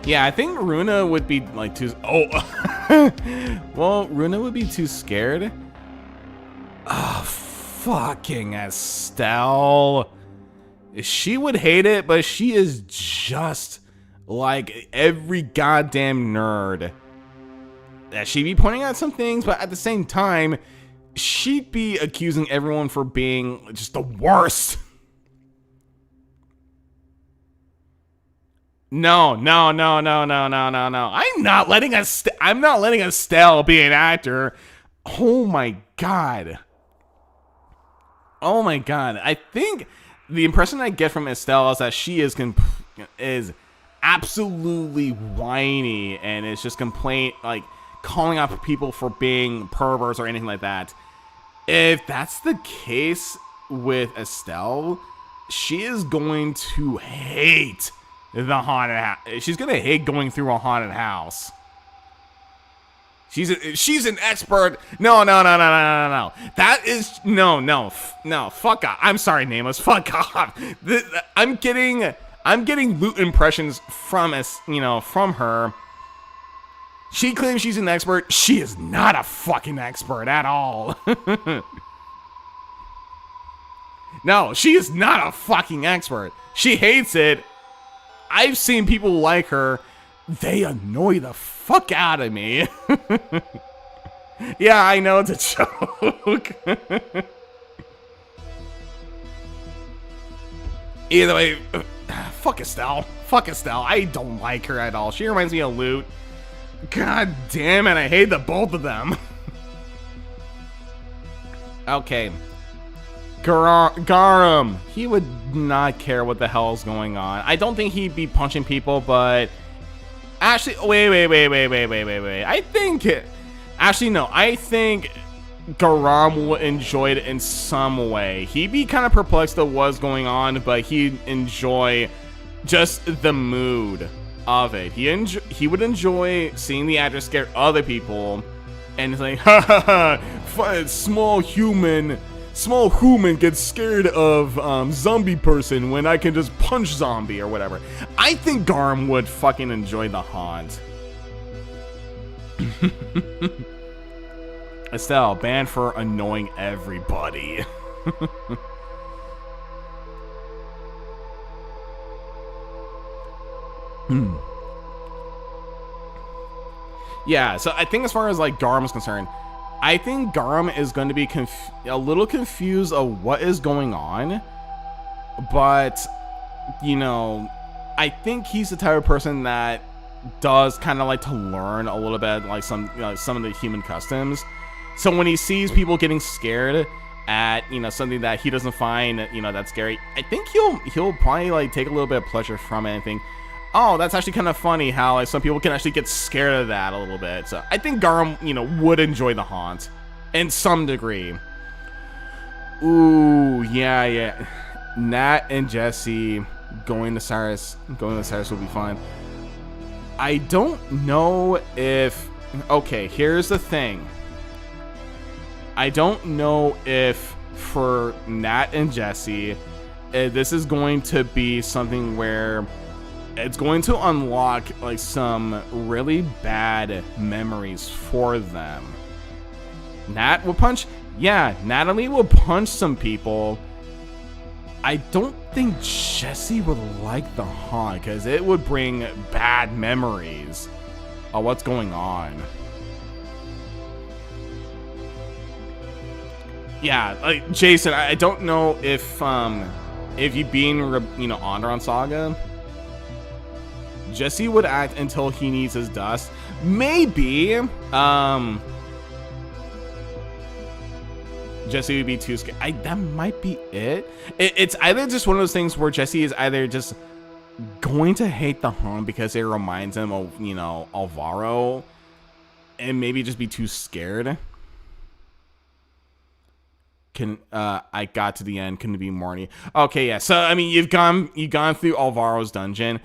Yeah, I think Runa would be like too. Oh, well, Runa would be too scared. Oh, fucking Estelle. She would hate it, but she is just like every goddamn nerd. That she'd be pointing out some things, but at the same time, she'd be accusing everyone for being just the worst. No. I'm not letting Estelle be an actor. Oh my god. I think the impression I get from Estelle is that she is absolutely whiny and is just like calling out people for being perverts or anything like that. If that's the case with Estelle, she is going to hate the haunted house. She's gonna hate going through a haunted house. She's an expert. No. That is no. Fuck off. I'm sorry, Nameless. Fuck off. I'm getting loot impressions from from her. She claims she's an expert. She is not a fucking expert at all. No, she is not a fucking expert. She hates it. I've seen people like her. They annoy the fuck out of me. Yeah, I know it's a joke. Either way, fuck Estelle. I don't like her at all. She reminds me of Loot. God damn it, I hate the both of them. Okay. Garum. He would not care what the hell's going on. I don't think he'd be punching people, but actually, wait. I think Garam would enjoy it in some way. He'd be kind of perplexed at what's going on, but he'd enjoy just the mood of it. He would enjoy seeing the actor scare other people, and it's like, ha ha ha, small human gets scared of zombie person when I can just punch zombie or whatever. I think Garm would fucking enjoy the haunt. Estelle, banned for annoying everybody. Yeah, so I think as far as like Garm is concerned, I think Garum is going to be a little confused of what is going on, but, you know, I think he's the type of person that does kind of like to learn a little bit, like some of the human customs. So when he sees people getting scared at, something that he doesn't find, that scary, I think he'll probably like take a little bit of pleasure from it and think, oh, that's actually kind of funny how like some people can actually get scared of that a little bit. So I think Garum, would enjoy the haunt. in some degree. Ooh, yeah. Nat and Jesse going to Cyrus will be fine. I don't know if... Okay, here's the thing. I don't know if for Nat and Jesse, this is going to be something where it's going to unlock like some really bad memories for them. Nat will punch... Yeah, Natalie will punch some people. I don't think Jesse would like the haunt because it would bring bad memories of what's going on. Yeah, like Jason, I don't know if you being Andaron Saga, Jesse would act until he needs his dust. Maybe Jesse would be too scared. That might be it. It's either just one of those things where Jesse is either just going to hate the haunt because it reminds him of, Alvaro, and maybe just be too scared. I got to the end. Couldn't it be Morty? Okay, yeah. So I mean, you've gone through Alvaro's dungeon.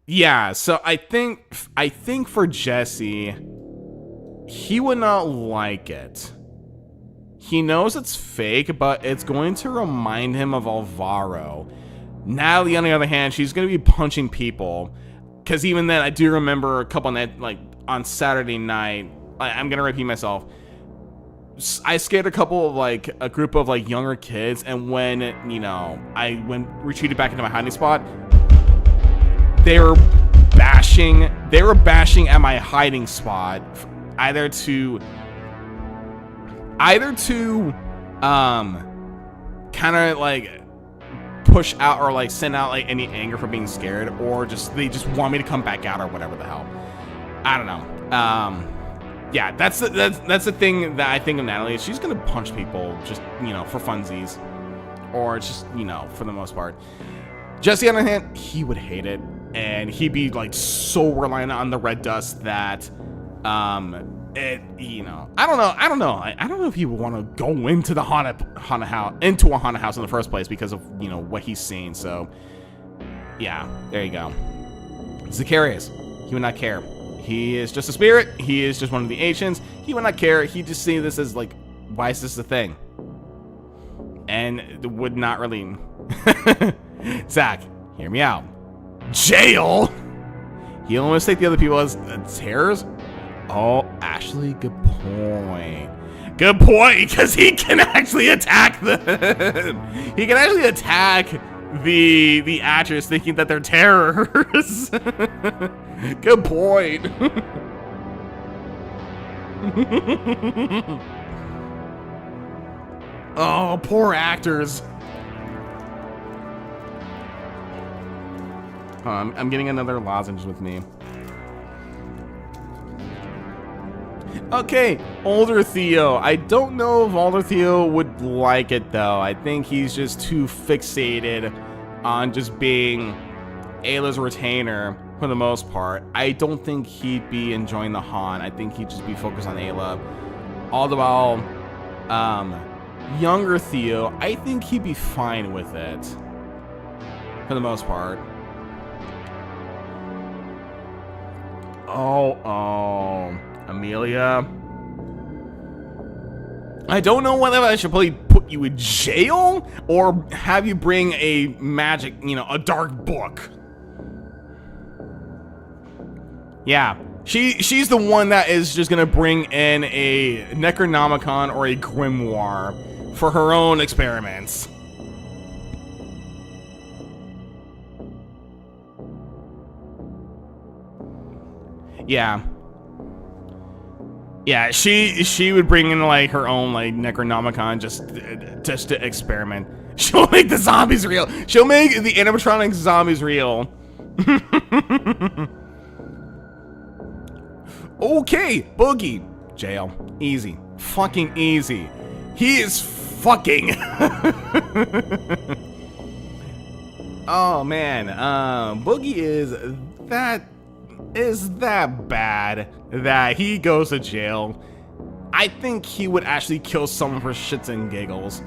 Yeah. So I think for Jesse, he would not like it. He knows it's fake, but it's going to remind him of Alvaro. Natalie, on the other hand, she's going to be punching people. Because even then, I do remember a couple nights, like on Saturday night, I'm going to repeat myself. I scared a group of like younger kids, and when, I retreated back into my hiding spot, they were bashing at my hiding spot, either to kind of like push out or like send out like any anger for being scared, or they just want me to come back out or whatever the hell. I don't know. Yeah, that's the thing that I think of Natalie. She's gonna punch people just for funsies, or just for the most part. Jesse, on the other hand, he would hate it, and he'd be like so reliant on the red dust that I don't know if he would want to go into the haunted house in the first place because of what he's seen. So yeah, there you go. Zacharias, he would not care. He is just a spirit. He is just one of the ancients. He would not care. He just see this as like, why is this a thing? And would not really. Zach, hear me out. Jail. He'll almost take the other people as terrors. Oh, Ashley, good point. Good point, because he can actually attack he can actually attack the actors thinking that they're terrors. Good point. Oh, poor actors. I'm getting another lozenge with me. Okay, older Theo. I don't know if older Theo would like it though. I think he's just too fixated on just being Ayla's retainer for the most part. I don't think he'd be enjoying the haunt. I think he'd just be focused on Ayla. All the while, younger Theo, I think he'd be fine with it for the most part. Oh, Amelia. I don't know whether I should probably put you in jail or have you bring a magic, a dark book. Yeah, she's the one that is just gonna bring in a Necronomicon or a grimoire for her own experiments. Yeah. Yeah, she would bring in like her own like Necronomicon just to experiment. She'll make the zombies real. She'll make the animatronic zombies real. Okay, Boogie. Jail. Easy. Fucking easy. He is fucking. Oh man, Boogie is that bad that he goes to jail. I think he would actually kill someone for shits and giggles.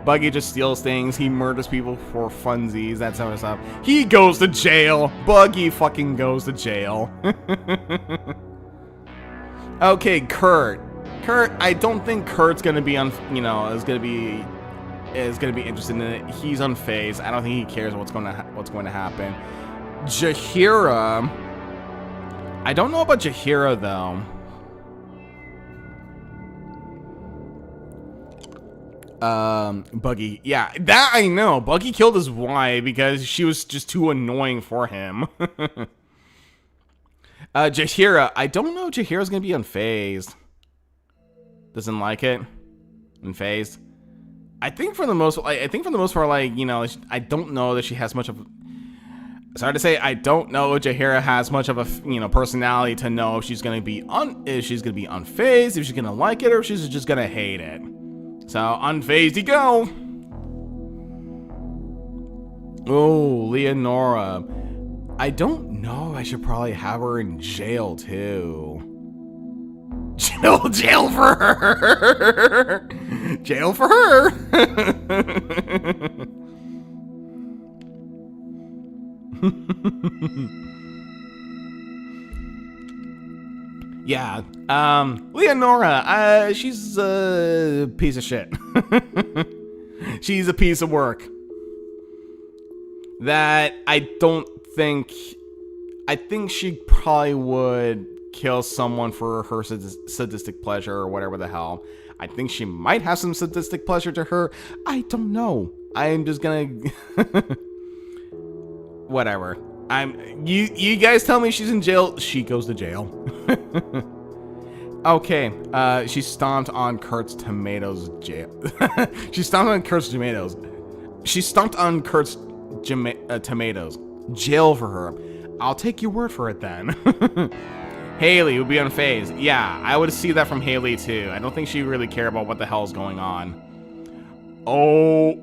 Buggy just steals things. He murders people for funsies. That sort of stuff. He goes to jail. Buggy fucking goes to jail. Okay, Kurt. Kurt, I don't think Kurt's gonna be is gonna be interested in it. He's unfazed. I don't think he cares what's going to happen. Jaheira. I don't know about Jaheira though. Buggy. Yeah, that I know. Buggy killed his wife because she was just too annoying for him. Jaheira. I don't know if Jaheira's gonna be unfazed. Doesn't like it. Unfazed. I think for the most part, like, I don't know that she has much of. Sorry to say, I don't know if Jaheira has much of a, personality to know if she's gonna be unfazed, if she's gonna like it, or if she's just gonna hate it. So unfazed you go. Oh, Leonora. I don't know. I should probably have her in jail too. Jail for her. Jail for her. Yeah. Leonora, she's a piece of shit. She's a piece of work. That I think she probably would kill someone for her sadistic pleasure or whatever the hell. I think she might have some sadistic pleasure to her. I don't know. I'm just gonna whatever. You guys tell me she's in jail. She goes to jail. Okay. She stomped on Kurt's tomatoes. Jail. She stomped on Kurt's tomatoes. She stomped on Kurt's tomatoes. Jail for her. I'll take your word for it then. Haley would be unfazed. Yeah, I would see that from Haley too. I don't think she really cared about what the hell's going on. Okay.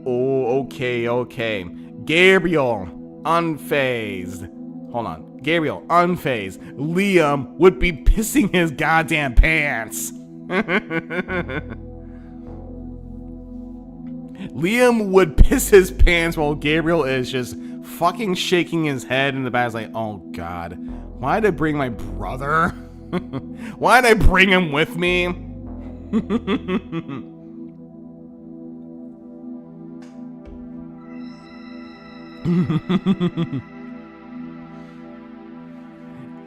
Gabriel, unfazed. Hold on. Gabriel, unfazed. Liam would be pissing his goddamn pants. Liam would piss his pants while Gabriel is just fucking shaking his head in the back. Like, oh god, why'd I bring my brother? Why'd I bring him with me?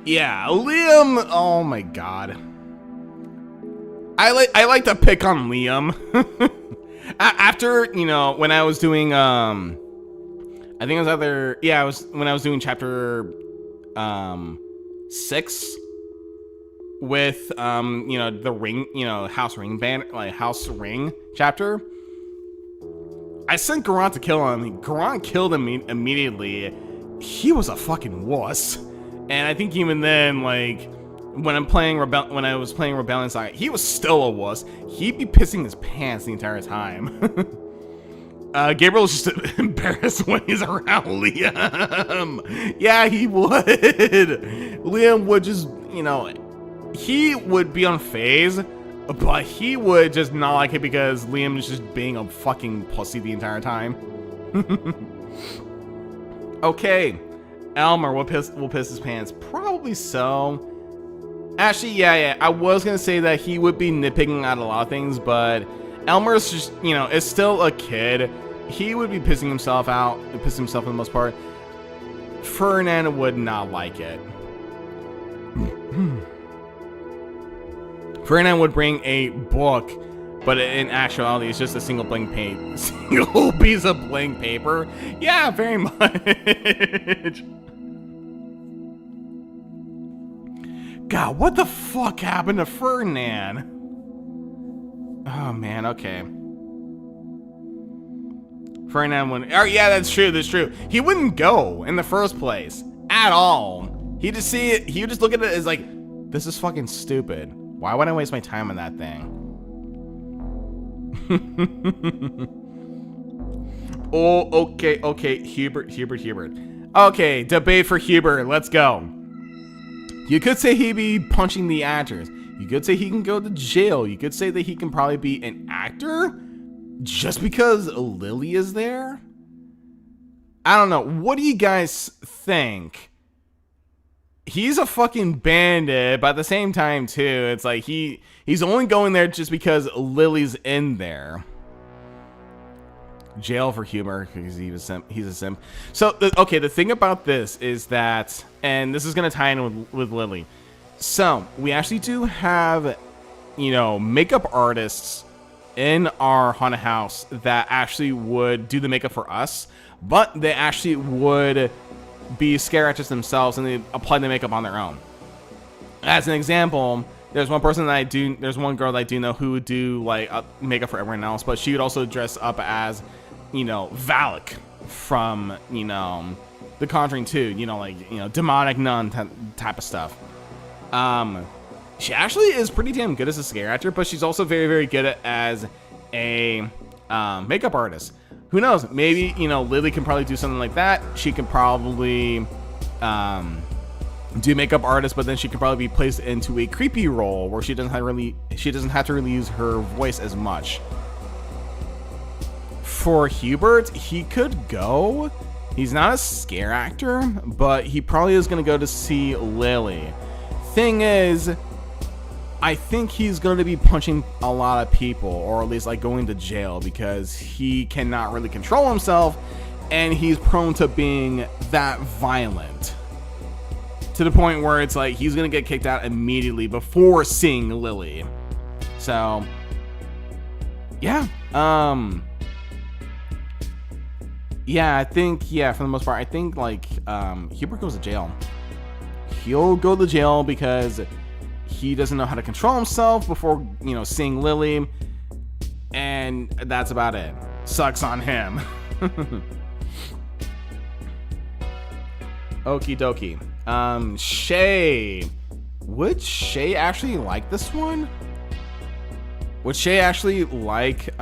Yeah, Liam. Oh my god, I like to pick on Liam. After, when I was doing, I think it was either, yeah, when I was doing chapter, 6 with, the ring, house ring chapter. I sent Garant to kill him. Garant killed him immediately. He was a fucking wuss. And I think even then, like, when I was playing Rebellion Saga, he was still a wuss. He'd be pissing his pants the entire time. Gabriel's just embarrassed when he's around Liam. Yeah, he would. Liam would just, he would be unfazed, but he would just not like it because Liam is just being a fucking pussy the entire time. Okay. Elmer will piss his pants. Probably so. Actually, yeah. I was gonna say that he would be nitpicking at a lot of things, but Elmer's just, is still a kid. He would be pissing himself for the most part. Ferdinand would not like it. Ferdinand would bring a book, but in actuality, it's just a single piece of blank paper. Yeah, very much. God, what the fuck happened to Ferdinand? Oh man, okay. Ferdinand wouldn't. Oh yeah, that's true. He wouldn't go in the first place at all. He'd just see it. He would just look at it as like, this is fucking stupid. Why would I waste my time on that thing? Oh, okay. Hubert. Okay, debate for Hubert. Let's go. You could say he'd be punching the actors. You could say he can go to jail. You could say that he can probably be an actor just because Lily is there. I don't know. What do you guys think? He's a fucking bandit, but at the same time, too, it's like he's only going there just because Lily's in there. Jail for humor because he's a simp. So, okay, the thing about this is that, and this is going to tie in with Lily. So, we actually do have, makeup artists in our haunted house that actually would do the makeup for us, but they actually would be scare actors themselves and they apply the makeup on their own. As an example, there's one person that there's one girl that I do know who would do like makeup for everyone else, but she would also dress up as, Valak from, The Conjuring 2, demonic nun type of stuff. She actually is pretty damn good as a scare actor, but she's also very, very good as a makeup artist. Who knows? Maybe, Lily can probably do something like that. She can probably do makeup artist, but then she can probably be placed into a creepy role where she doesn't have to really use her voice as much. For Hubert, he could go. He's not a scare actor, but he probably is going to go to see Lily. Thing is, I think he's going to be punching a lot of people, or at least like going to jail, because he cannot really control himself and he's prone to being that violent to the point where it's like he's going to get kicked out immediately before seeing Lily. So yeah, I think, for the most part, I think like Hubert goes to jail. He'll go to jail because he doesn't know how to control himself before, seeing Lily. And that's about it. Sucks on him. Okie dokie. Shay. Would Shay actually like this one? Would Shay actually like,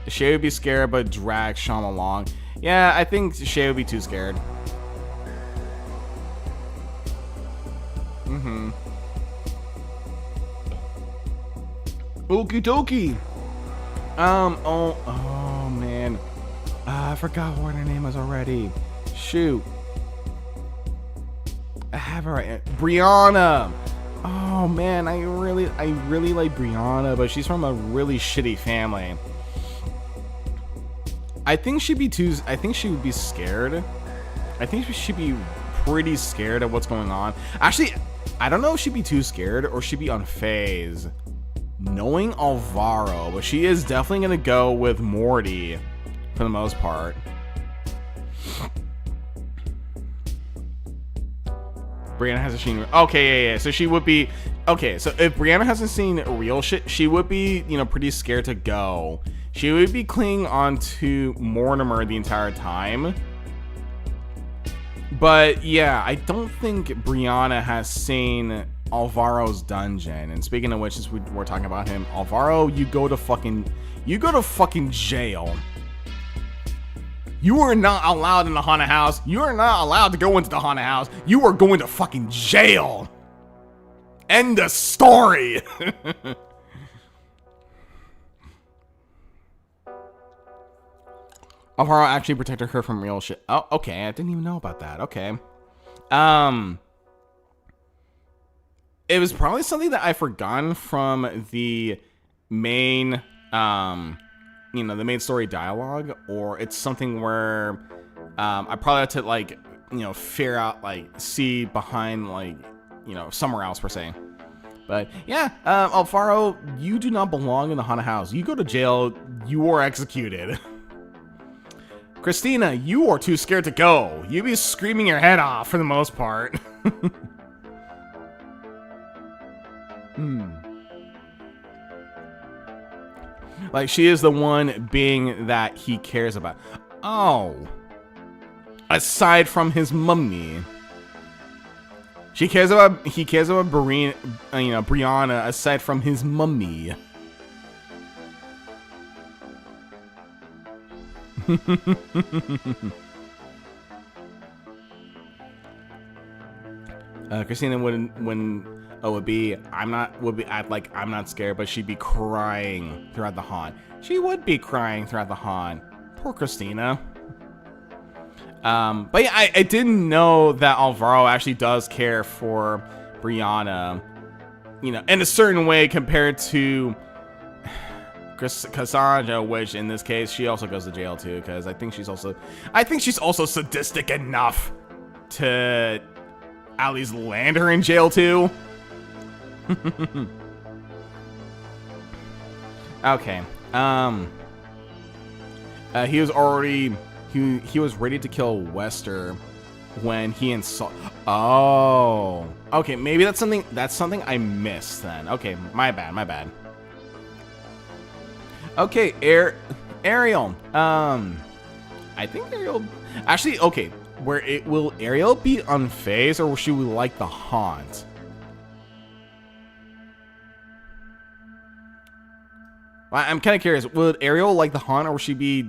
Shay would be scared but drag Sean along? Yeah, I think Shay would be too scared. Okie dokie. Oh man. I forgot what her name was already. Shoot. I have her right. Brianna. Oh man, I really like Brianna, but she's from a really shitty family. I think she would be scared. I think she'd be pretty scared of what's going on. Actually, I don't know if she'd be too scared or she'd be unfazed. Knowing Alvaro, but she is definitely gonna go with Morty for the most part. Brianna hasn't seen. Okay, yeah. So she would be. Okay, so if Brianna hasn't seen real shit, she would be, pretty scared to go. She would be clinging on to Mortimer the entire time. But yeah, I don't think Brianna has seen Alvaro's dungeon. And speaking of which, since we're talking about him, Alvaro, you go to fucking jail. You are not allowed in the haunted house. You are not allowed to go into the haunted house. You are going to fucking jail. End of story. Alvaro actually protected her from real shit. Oh, okay. I didn't even know about that. Okay. It was probably something that I forgotten from the main, the main story dialogue, or it's something where, I probably had to like, figure out, like, see behind, like, somewhere else per se. But yeah, Alvaro, you do not belong in the haunted house. You go to jail, you are executed. Christina, you are too scared to go. You be screaming your head off for the most part. Like, she is the one being that he cares about. Oh. Aside from his mummy. He cares about Brianna aside from his mummy. Christina would be I'm not scared, but she'd be crying throughout the haunt. She would be crying throughout the haunt. Poor Christina. But yeah, I didn't know that Alvaro actually does care for Brianna, you know, in a certain way compared to Cassandra, which in this case she also goes to jail too, because I think she's also sadistic enough to at least land her in jail too. Okay. He was already he was ready to kill Wester when he Oh. Okay, maybe that's something I missed then. Okay, my bad. Okay, Ariel. I think Ariel actually okay. Will Ariel be unfazed, or will she like the haunt? I'm kind of curious. Would Ariel like the haunt, or would she be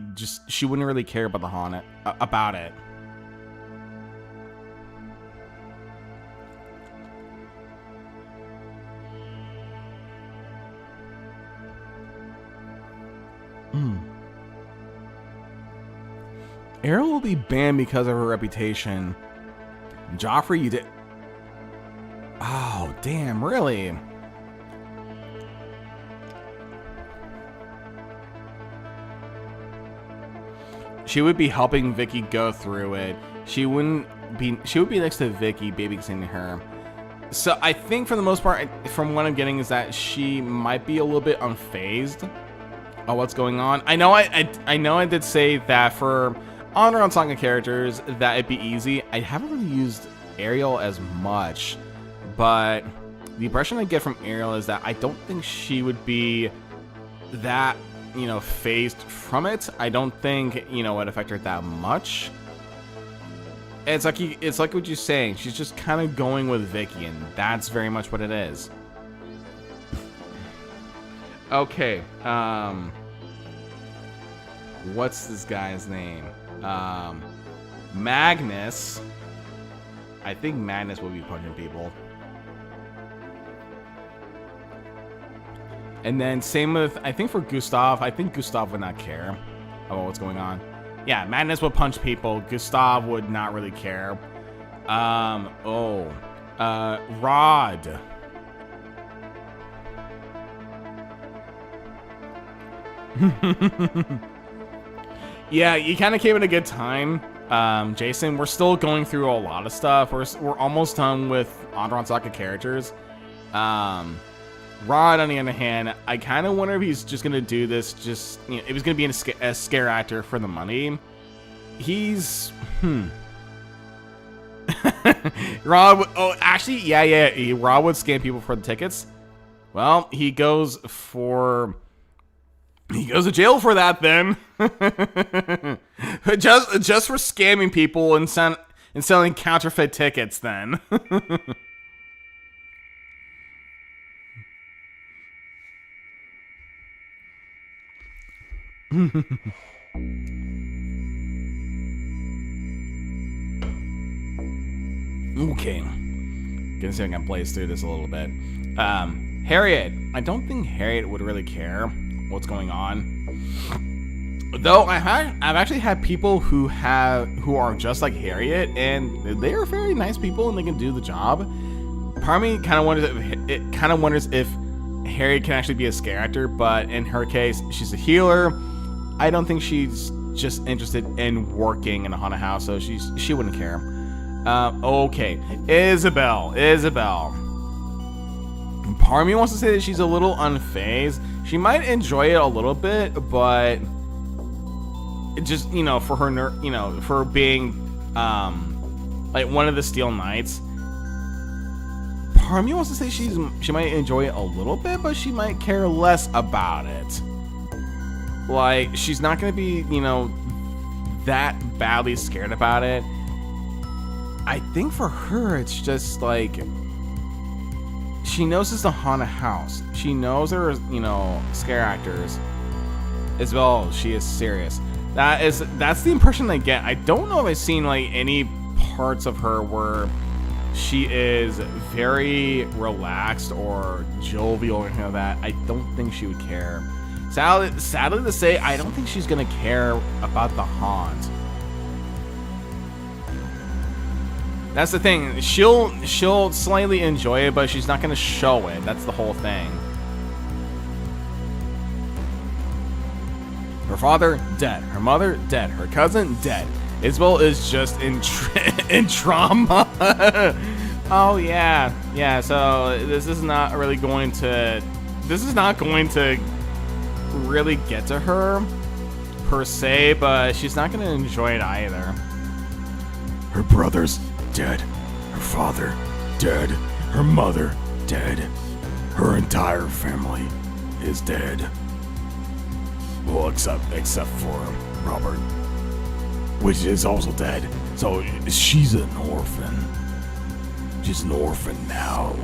she wouldn't really care about the haunt about it? Ariel will be banned because of her reputation. Joffrey, you did. Oh, damn, really? She would be helping Vicky go through it. She would be next to Vicky, babysitting her. So I think for the most part, from what I'm getting, is that she might be a little bit unfazed of what's going on. I know I did say that for Andaron Saga characters that it'd be easy. I haven't really used Ariel as much, but the impression I get from Ariel is that I don't think she would be that, you know, phased from it. I don't think, you know, it affected her that much. It's like what you're saying. She's just kind of going with Vicky, and that's very much what it is. Okay. What's this guy's name? Magnus. I think Magnus will be punching people. And then same with, I think for Gustav, I think Gustav would not care about what's going on. Yeah, Magnus would punch people. Gustav would not really care. Rod. Yeah, you kind of came at a good time, Jason. We're still going through a lot of stuff. We're almost done with Andaron Saga characters. Rod, on the other hand, I kind of wonder if he's just gonna do this. Just, you know, if he's gonna be a scare actor for the money. He's Rod. Oh, actually, yeah. Rod would scam people for the tickets. Well, he goes to jail for that then. just for scamming people and selling counterfeit tickets then. Okay. Gonna see if I can blaze through this a little bit. Harriet. I don't think Harriet would really care what's going on. Though I've actually had people who are just like Harriet, and they are very nice people and they can do the job. Part of me kind of wonders if Harriet can actually be a scare actor, but in her case, she's a healer. I don't think she's just interested in working in a haunted house, so she wouldn't care. Okay, Isabel. Part of me wants to say that she's a little unfazed. She might enjoy it a little bit, but it just, you know, for her, you know, for being like one of the Steel Knights. Part of me wants to say she might enjoy it a little bit, but she might care less about it. Like, she's not gonna be, you know, that badly scared about it. I think for her, it's just like, she knows it's a haunted house. She knows there are, you know, scare actors. As well, she is serious. That's the impression I get. I don't know if I've seen like any parts of her where she is very relaxed or jovial or anything like that, I don't think she would care. Sadly to say, I don't think she's gonna care about the haunt. That's the thing. She'll slightly enjoy it, but she's not gonna show it. That's the whole thing. Her father, dead. Her mother, dead. Her cousin, dead. Isabel is just in trauma. Oh yeah, yeah. So this is not really going to. This is not going to really get to her per se, but she's not going to enjoy it either. Her brother's dead. Her father dead. Her mother dead. Her entire family is dead. Well, except for Robert, which is also dead. So she's an orphan. She's an orphan now.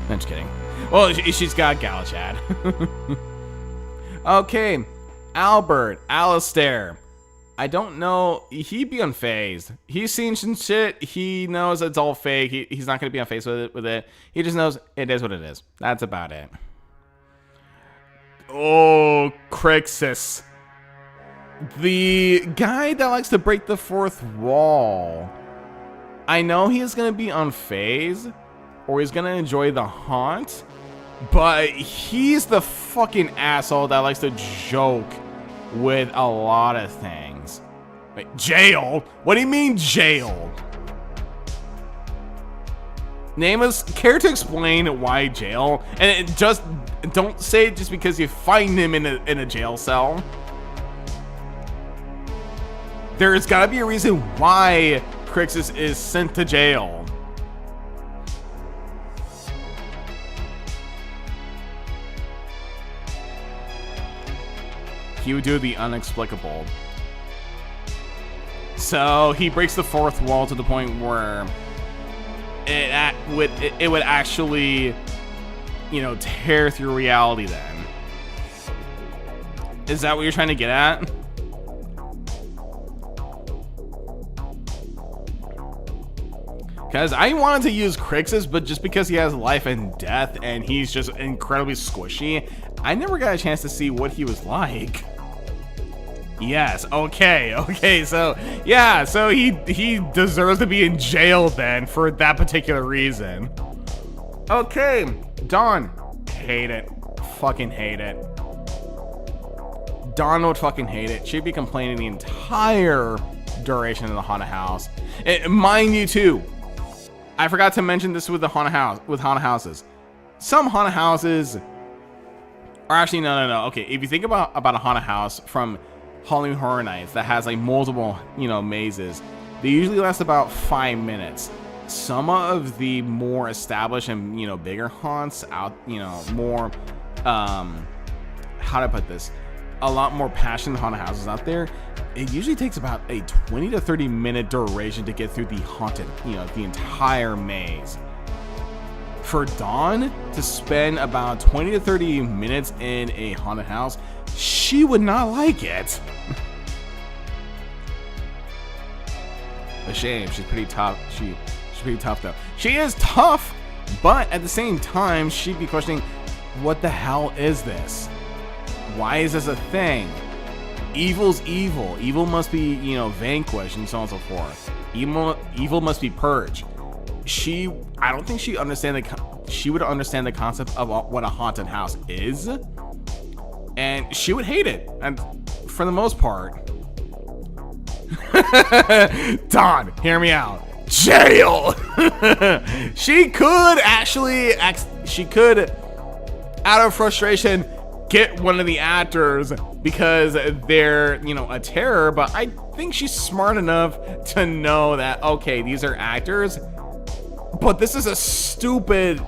I'm just kidding. Well, she's got Galachad. Okay, Albert, Alistair. I don't know. He'd be unfazed. He's seen some shit. He knows it's all fake. He's not going to be unfazed with it. He just knows it is what it is. That's about it. Oh, Crixus. The guy that likes to break the fourth wall. I know he's going to be unfazed, or he's going to enjoy the haunt, but he's the fucking asshole that likes to joke with a lot of things. Wait, jail? What do you mean jail? Care to explain why jail? And just don't say it just because you find him in a jail cell. There's gotta be a reason why Crixus is sent to jail. He would do the inexplicable. So he breaks the fourth wall to the point where it would actually, you know, tear through reality then. Is that what you're trying to get at? Because I wanted to use Crixus, but just because he has life and death and he's just incredibly squishy, I never got a chance to see what he was like. Yes, okay, so yeah, so he deserves to be in jail then for that particular reason. Okay, Dawn, hate it, fucking hate it. Dawn would fucking hate it. She'd be complaining the entire duration of the haunted house. Mind you too, I forgot to mention this with the haunted houses. Some haunted houses are actually no. Okay, if you think about a haunted house from Halloween Horror Nights that has like multiple, you know, mazes, they usually last about 5 minutes. Some of the more established and, you know, bigger haunts out, you know, more how to put this, a lot more passionate haunted houses out there, it usually takes about a 20 to 30 minute duration to get through the haunted, you know, the entire maze. For Dawn to spend about 20 to 30 minutes in a haunted house, she would not like it. A shame. She's pretty tough. She's pretty tough though. She is tough, but at the same time, she'd be questioning, what the hell is this? Why is this a thing? Evil's evil. Evil must be, you know, vanquished and so on and so forth. Evil must be purged. I don't think she would understand the concept of what a haunted house is, and she would hate it. And for the most part, Dawn, hear me out. Jail. She could out of frustration get one of the actors because they're, you know, a terror, but I think she's smart enough to know that, okay, these are actors, but this is a stupid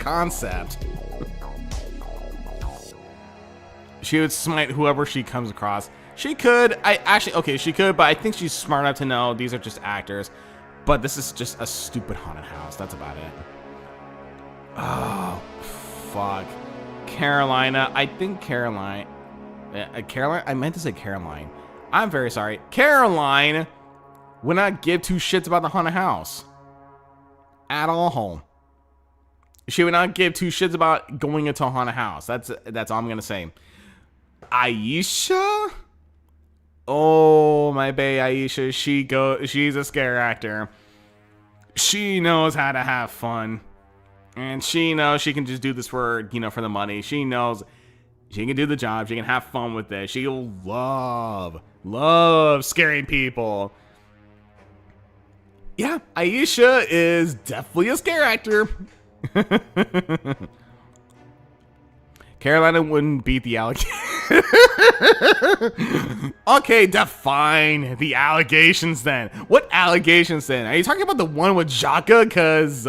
concept. She would smite whoever she comes across. She could, she could, but I think she's smart enough to know these are just actors, but this is just a stupid haunted house. That's about it. Oh, fuck. Carolina, I think Caroline, I meant to say Caroline. I'm very sorry. Caroline would not give two shits about the haunted house. at all. She would not give two shits about going into a haunted house. That's all I'm gonna say. Aisha? Oh, my bae Aisha, she's a scare actor. She knows how to have fun. And she knows she can just do this for, for the money. She knows she can do the job. She can have fun with this. She'll love scaring people. Yeah, Aisha is definitely a scare actor. Carolina wouldn't beat the allegation. Okay, define the allegations then. What allegations then? Are you talking about the one with Jaka? Cause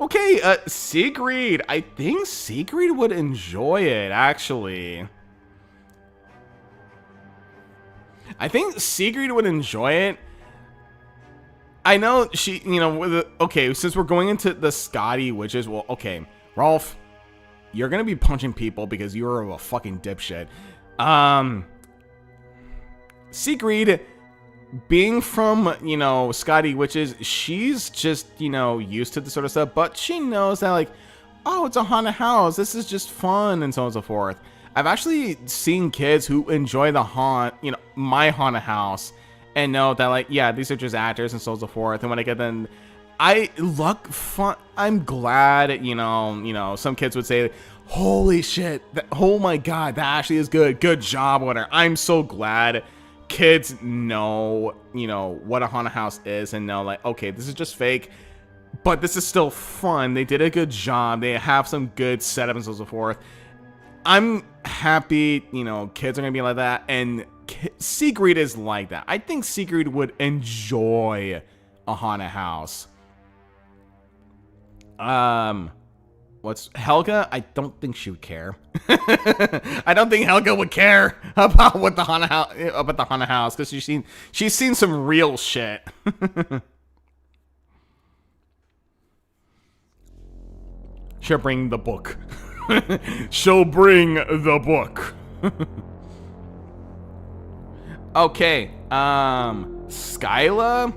okay, Sigrid. I think Sigrid would enjoy it, actually. I think Sigrid would enjoy it. I know she, okay, since we're going into the Scotty witches, well, okay, Rolf, you're gonna be punching people because you're a fucking dipshit. Sigrid, being from, Scotty witches, she's just, used to this sort of stuff, but she knows that, like, oh, it's a haunted house, this is just fun, and so on and so forth. I've actually seen kids who enjoy the my haunted house, and know that, like, yeah, these are just actors and so on and so forth. And when I get them, I'm glad, some kids would say, holy shit, oh my god, that actually is good. Good job, whatever. I'm so glad kids know, what a haunted house is and know, like, okay, this is just fake, but this is still fun. They did a good job. They have some good setup and so on and so forth. I'm happy, kids are gonna be like that, and Sigrid is like that. I think Sigrid would enjoy a haunted house. What's Helga? I don't think she would care. I don't think Helga would care about what the haunted house, because she's seen some real shit. She'll bring the book. She'll bring the book. Okay, Skyla?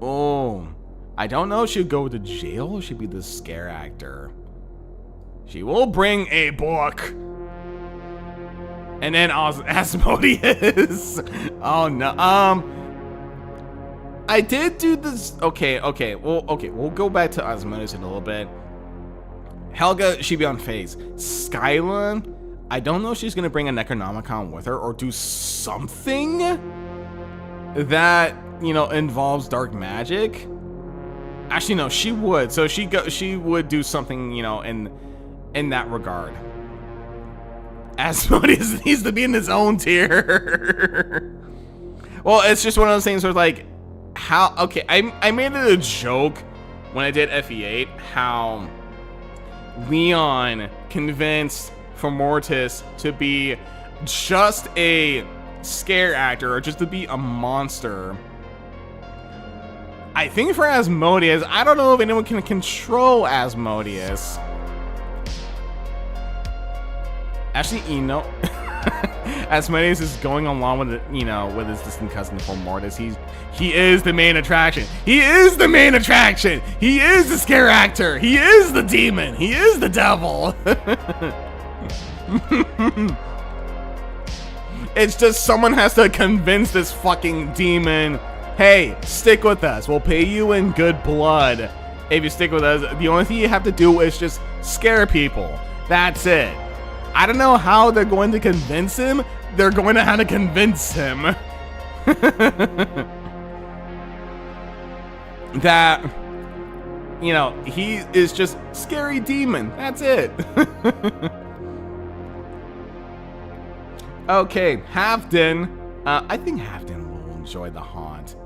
Oh, I don't know if she'd go to jail or she'd be the scare actor. She will bring a book. And then Asmodeus. Oh no, I did do this, okay, we'll go back to Asmodeus in a little bit. Helga, she'd be on phase. Skyla, I don't know if she's gonna bring a Necronomicon with her or do something that, involves dark magic. Actually, no, she would. So she would do something, in that regard. Asmodeus needs to be in his own tier. Well, it's just one of those things where, like, okay, I made it a joke when I did FE8, how Leon convinced Formortis to be just a scare actor or just to be a monster. I think for Asmodeus, I don't know if anyone can control Asmodeus. Actually, Asmodeus is going along with with his distant cousin Formortis. He is the main attraction. He is the main attraction. He is the scare actor. He is the demon. He is the devil. It's just someone has to convince this fucking demon, hey, stick with us. We'll pay you in good blood if you stick with us. The only thing you have to do is just scare people. That's it. I don't know how they're going to convince him. They're going to have to convince him that, he is just scary demon. That's it. Okay, Halfdan. I think Halfdan will enjoy the haunt.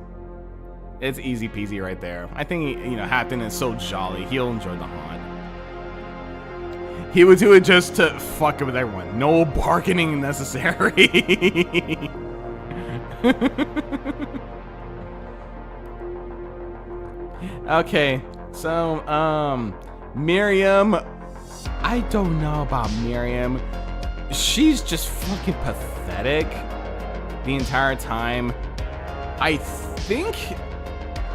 It's easy peasy right there. I think, Halfdan is so jolly. He'll enjoy the haunt. He would do it just to fuck with everyone. No bargaining necessary. Okay, so, Miriam. I don't know about Miriam. She's just fucking pathetic the entire time. I think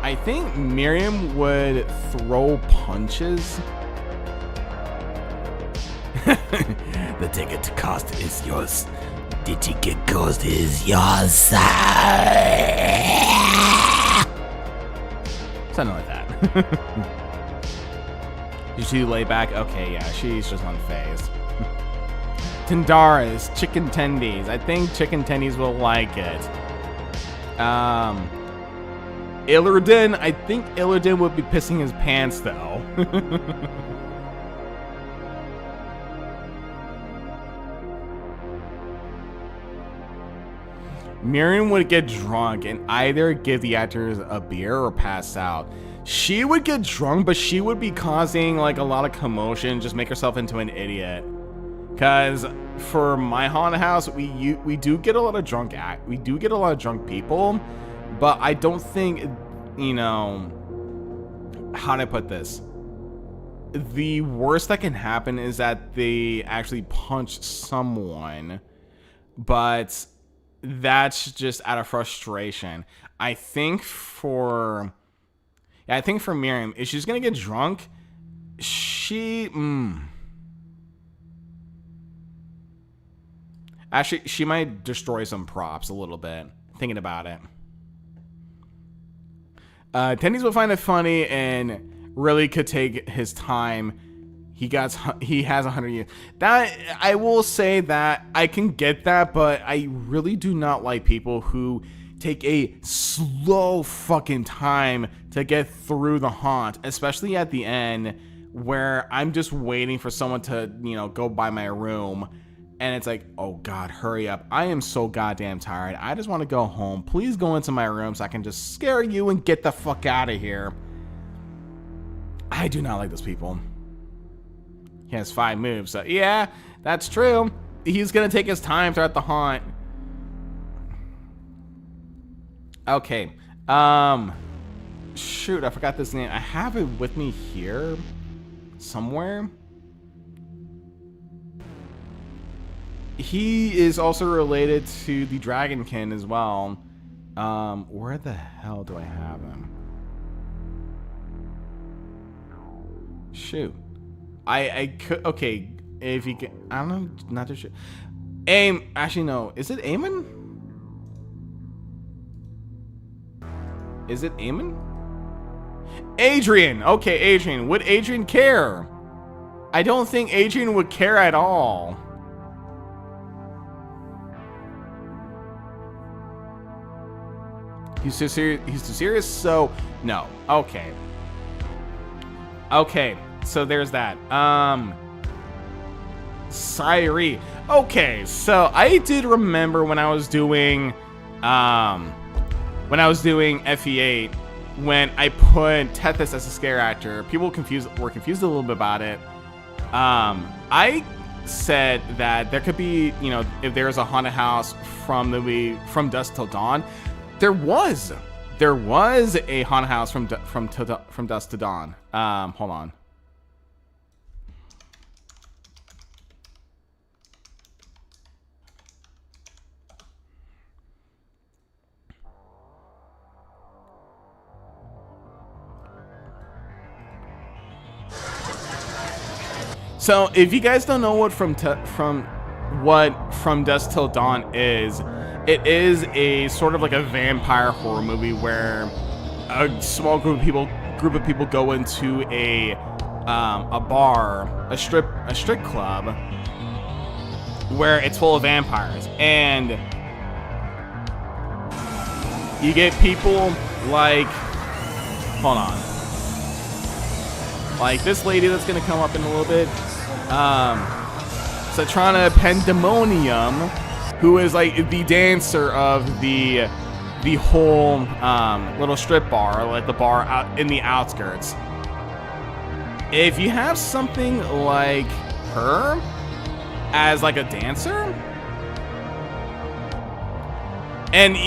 I think Miriam would throw punches. The ticket cost is yours. The ticket cost is yours. Something like that. Is she lay back? Okay, yeah, she's just unfazed. Tendara's chicken tendies. I think chicken tendies will like it. Illidan. I think Illidan would be pissing his pants though. Miriam would get drunk and either give the actors a beer or pass out. She would get drunk, but she would be causing like a lot of commotion, just make herself into an idiot. Cause for my haunted house, we do get a lot of drunk people, but I don't think, you know, how do I put this? The worst that can happen is that they actually punch someone, but that's just out of frustration. I think for Miriam, if she's gonna get drunk, actually, she might destroy some props a little bit, thinking about it. Tendies will find it funny and really could take his time. He has 100 years. That, I will say that I can get that, but I really do not like people who take a slow fucking time to get through the haunt, especially at the end where I'm just waiting for someone to, you know, go by my room. And it's like, oh God, hurry up. I am so goddamn tired. I just want to go home. Please go into my room so I can just scare you and get the fuck out of here. I do not like those people. He has 5 moves, so yeah, that's true. He's gonna take his time throughout the haunt. Okay, shoot, I forgot this name. I have it with me here somewhere. He is also related to the Dragonkin as well. Where the hell do I have him? Shoot. I could, okay, if you can, I don't know, not too sure. Actually no, is it Eamon? Is it Eamon? Adrian! Okay, Adrian. Would Adrian care? I don't think Adrian would care at all. He's too serious, so no. Okay. Okay. So there's that. Sairi. Okay, so I did remember when I was doing FE8, when I put Tethys as a scare actor, people were confused a little bit about it. I said that there could be, you know, if there's a haunted house from Dusk Till Dawn, there was a haunted house from Dusk to Dawn. Hold on. So if you guys don't know what From Dusk Till Dawn is, it is a sort of like a vampire horror movie where a small group of people go into a bar, a strip club, where it's full of vampires, and you get people like, hold on, like this lady that's gonna come up in a little bit. Satrana Pandemonium, who is like the dancer of the whole little strip bar, like the bar out in the outskirts. If you have something like her as like a dancer, and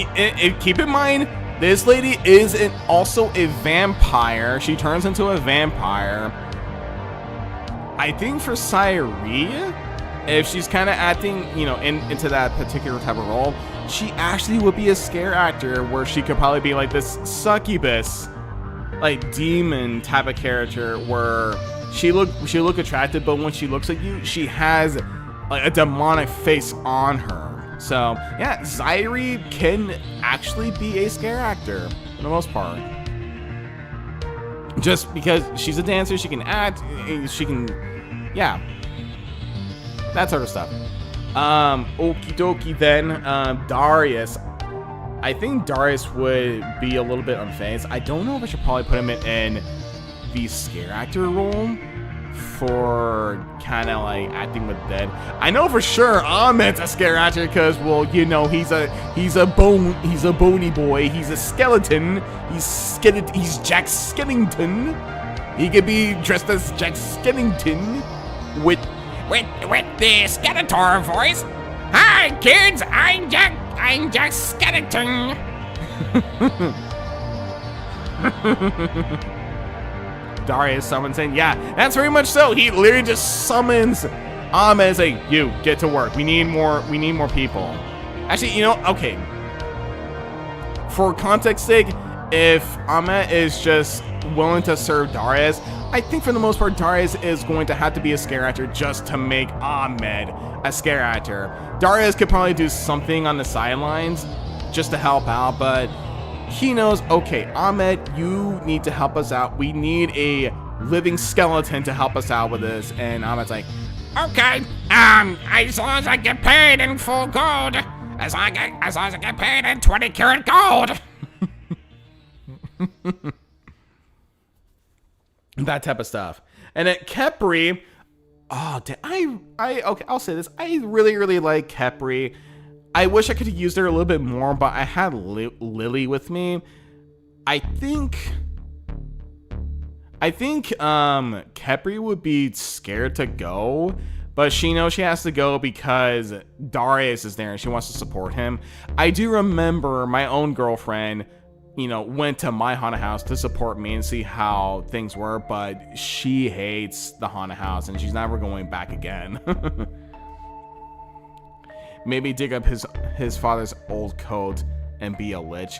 keep in mind, this lady is also a vampire. She turns into a vampire. I think for Sairi, if she's kind of acting, you know, into that particular type of role, she actually would be a scare actor where she could probably be like this succubus like demon type of character where she look attractive, but when she looks at you, she has like a demonic face on her. So yeah, Zairi can actually be a scare actor for the most part. Just because she's a dancer, she can act, she can, yeah, that sort of stuff. Okie dokie then, Darius. I think Darius would be a little bit unfazed. I don't know if I should probably put him in the scare actor role for kind of like acting with dead. I know for sure Ahmed's a scare actor because, well, you know, he's a bony boy. He's a skeleton. He's Jack Skellington. He could be dressed as Jack Skellington with the Skeletor voice. Hi kids, I'm Jack Skellington. Darius summons in. Yeah, that's very much so. He literally just summons Ahmed and say, "You get to work. We need more people." Actually, you know, okay. For context sake, if Ahmed is just willing to serve Darius, I think for the most part, Darius is going to have to be a scare actor just to make Ahmed a scare actor. Darius could probably do something on the sidelines just to help out, but he knows, okay, Ahmed, you need to help us out. We need a living skeleton to help us out with this. And Ahmed's like, okay, as long as I get paid in full gold, as long as I get paid in 20 karat gold. that type of stuff. And at Kepri, okay, I'll say this. I really like Kepri. I wish I could have used her a little bit more, but I had Lily with me. I think Kepri would be scared to go, but she knows she has to go because Darius is there and she wants to support him. I do remember my own girlfriend, you know, went to my haunted house to support me and see how things were, but she hates the haunted house and she's never going back again. Maybe dig up his father's old coat and be a lich.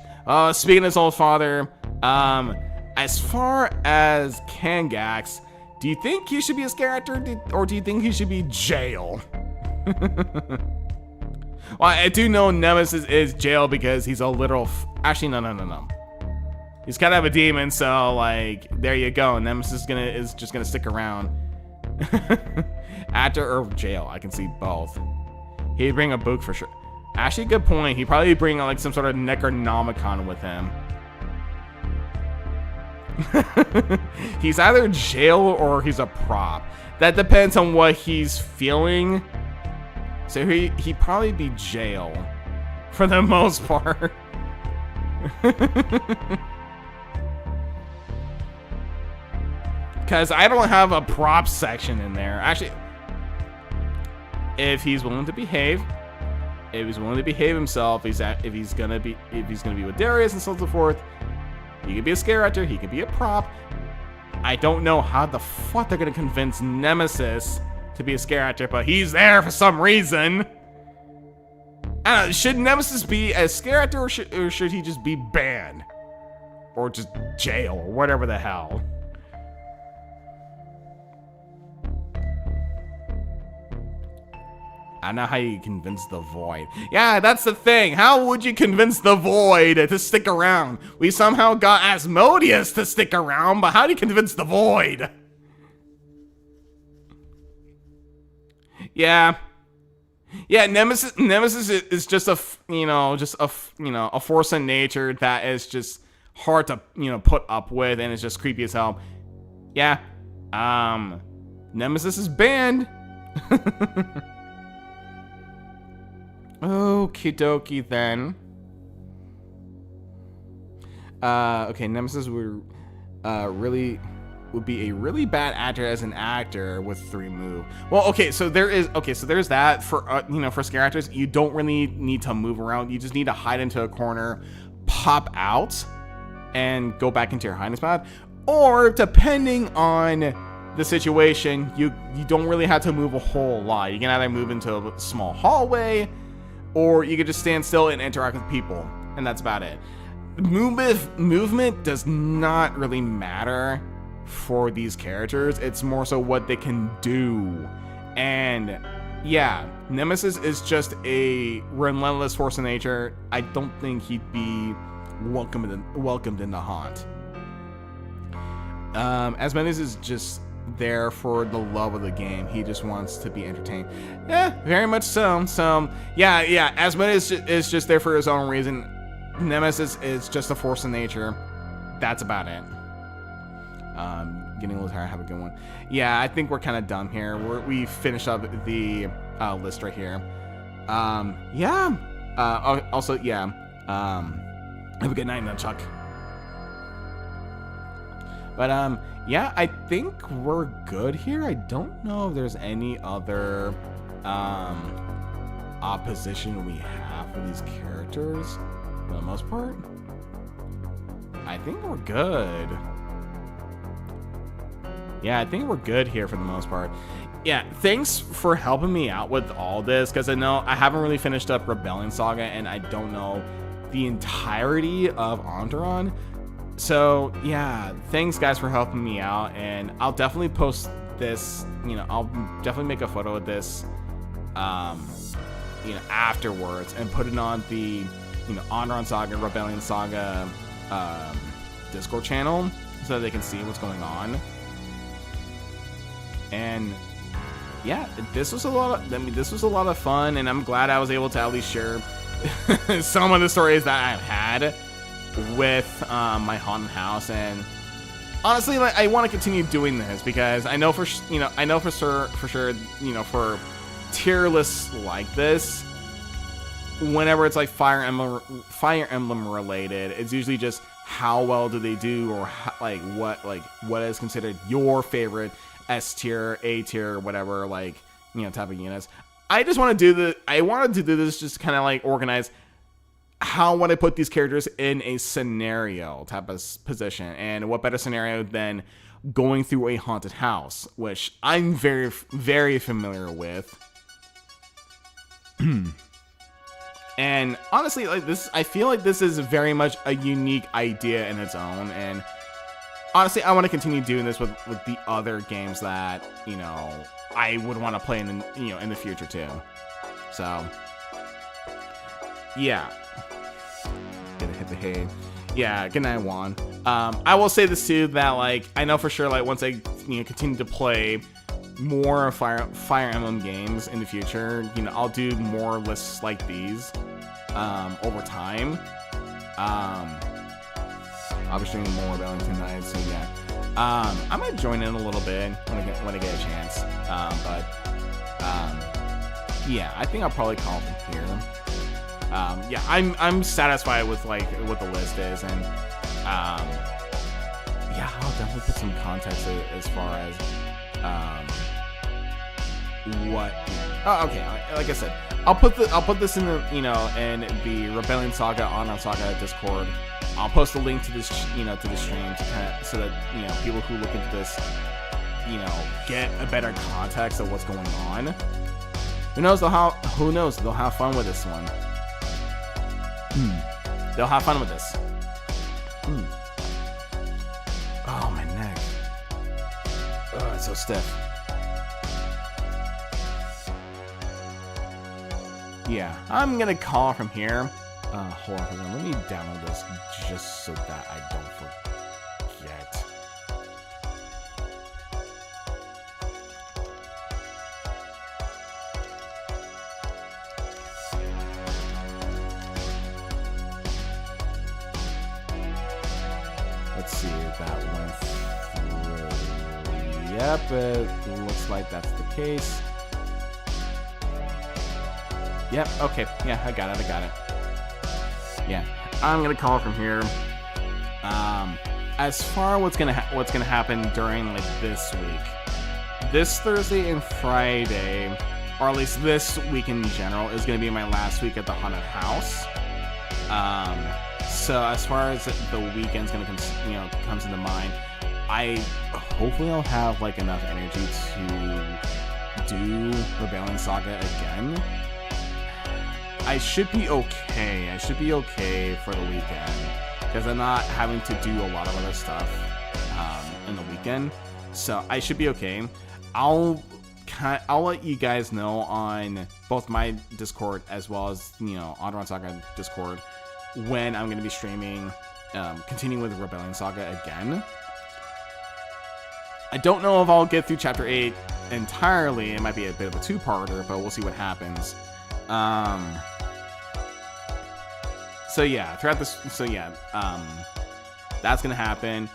Speaking of his old father, as far as Kangax, do you think he should be a scare actor, or do you think he should be jail? Well, I do know Nemesis is jail because he's a literal. Actually, no. He's kind of a demon, so like, there you go. Nemesis is just gonna stick around. Actor or jail, I can see both. He'd bring a book for sure. Actually, good point. He'd probably bring like some sort of Necronomicon with him. He's either jail or he's a prop. That depends on what he's feeling. So he'd probably be jail for the most part. Because I don't have a prop section in there. Actually, if he's willing to behave, himself, if he's gonna be with Darius and so on and so forth, he could be a scare actor, he could be a prop. I don't know how the fuck they're gonna convince Nemesis to be a scare actor, but he's there for some reason. I don't know, should Nemesis be a scare actor, or should he just be banned? Or just jail, or whatever the hell. I don't know how you convince the Void. Yeah, that's the thing. How would you convince the Void to stick around? We somehow got Asmodeus to stick around, but how do you convince the Void? Yeah, Nemesis is just a force in nature that is just hard to, put up with, and it's just creepy as hell. Yeah, Nemesis is banned. Okie dokie then. Okay, Nemesis would be a really bad actor as an actor with 3 move. Well, so there's that for for scare actors. You don't really need to move around. You just need to hide into a corner, pop out, and go back into your hiding spot. Or depending on the situation, you don't really have to move a whole lot. You can either move into a small hallway, or you could just stand still and interact with people, and that's about it. movement does not really matter for these characters. It's more so what they can do. And yeah, Nemesis is just a relentless force of nature. I don't think he'd be welcomed in the haunt. Asmodeus is just there for the love of the game. He just wants to be entertained. Yeah, very much so. So yeah, Asmodeus is just there for his own reason. Nemesis is just a force of nature. That's about it. Getting a little tired. Have a good one. Yeah, I think we're kind of done here. We finished up the list right here. Yeah. Also, yeah. Have a good night, Nunchuck. But yeah, I think we're good here. I don't know if there's any other opposition we have for these characters. For the most part, I think we're good. Yeah, I think we're good here for the most part. Yeah, thanks for helping me out with all this, because I know I haven't really finished up Rebellion Saga, and I don't know the entirety of Andaron. So yeah, thanks guys for helping me out, and I'll definitely post this, I'll definitely make a photo of this, afterwards, and put it on the, Andaron Saga, Rebellion Saga, Discord channel, so that they can see what's going on. And yeah, this was a lot of fun, and I'm glad I was able to at least share some of the stories that I've had with my haunted house. And honestly, like, I want to continue doing this because I know for sure, for tier lists like this, whenever it's like Fire Emblem related, it's usually just how well do they do, or what is considered your favorite S tier, A tier, whatever, type of units. I just want to do I wanted to do this just kind of like organize how would I put these characters in a scenario type of position, and what better scenario than going through a haunted house, which I'm very, very familiar with. And honestly, like this, I feel like this is very much a unique idea in its own, and honestly, I want to continue doing this with the other games that, I would want to play in the future too. So, yeah. Gonna hit the hay. Yeah, good night, Juan. I will say this too, that I know for sure, once I continue to play more Fire Emblem games in the future, I'll do more lists like these over time. I'll be streaming more Rebellion tonight, so yeah. I might join in a little bit when I get a chance. Yeah, I think I'll probably call from here. Yeah, I'm satisfied with what the list is, and yeah, I'll definitely put some context as far as what. Oh, okay. Like I said, I'll put this in the in the Rebellion Saga, Andaron Saga Discord. I'll post a link to this to the stream so that people who look into this get a better context of what's going on. Who knows they'll have fun with this one. They'll have fun with this. Oh, my neck. Oh, it's so stiff. Yeah, I'm gonna call from here. Hold on, let me download this just so that I don't forget. Let's see if that went through. Yep, it looks like that's the case. Yep, okay. Yeah, I got it. Yeah, I'm gonna call from here. As far as what's gonna happen during this week, this Thursday and Friday, or at least this week in general, is gonna be my last week at the haunted house. So as far as the weekend's gonna comes into mind, hopefully I'll have enough energy to do Rebellion Saga again. I should be okay. For the weekend. because I'm not having to do a lot of other stuff in the weekend, so I should be okay. I'll let you guys know on both my Discord as well as Andaron Saga Discord when I'm going to be streaming, continuing with Rebellion Saga again. I don't know if I'll get through Chapter 8 entirely. It might be a bit of a two-parter, but we'll see what happens. So yeah, that's gonna happen.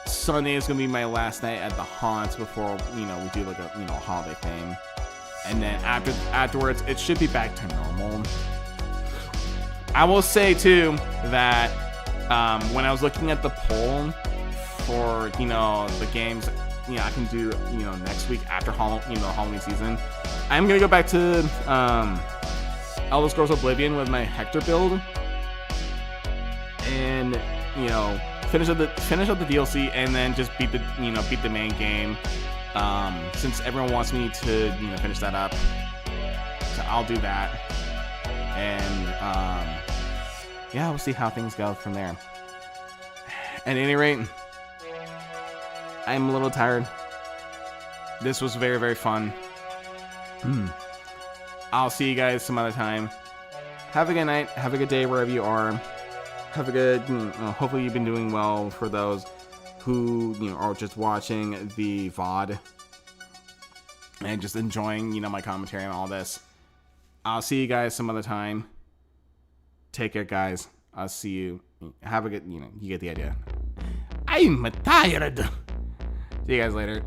Sunday is gonna be my last night at the haunts before we do like a holiday thing, and then afterwards it should be back to normal. I will say too that when I was looking at the poll for the games I can do next week after Halloween season, I'm gonna go back to Elder Scrolls Oblivion with my Hector build, and finish up the DLC, and then just beat the main game. Since everyone wants me to finish that up, so I'll do that, and we'll see how things go from there. At any rate, I'm a little tired. This was very, very fun. I'll see you guys some other time. Have a good night. Have a good day wherever you are. Have a good, hopefully you've been doing well for those who, are just watching the VOD and just enjoying, my commentary on all this. I'll see you guys some other time. Take care, guys. I'll see you. Have a good, you get the idea. I'm tired. See you guys later.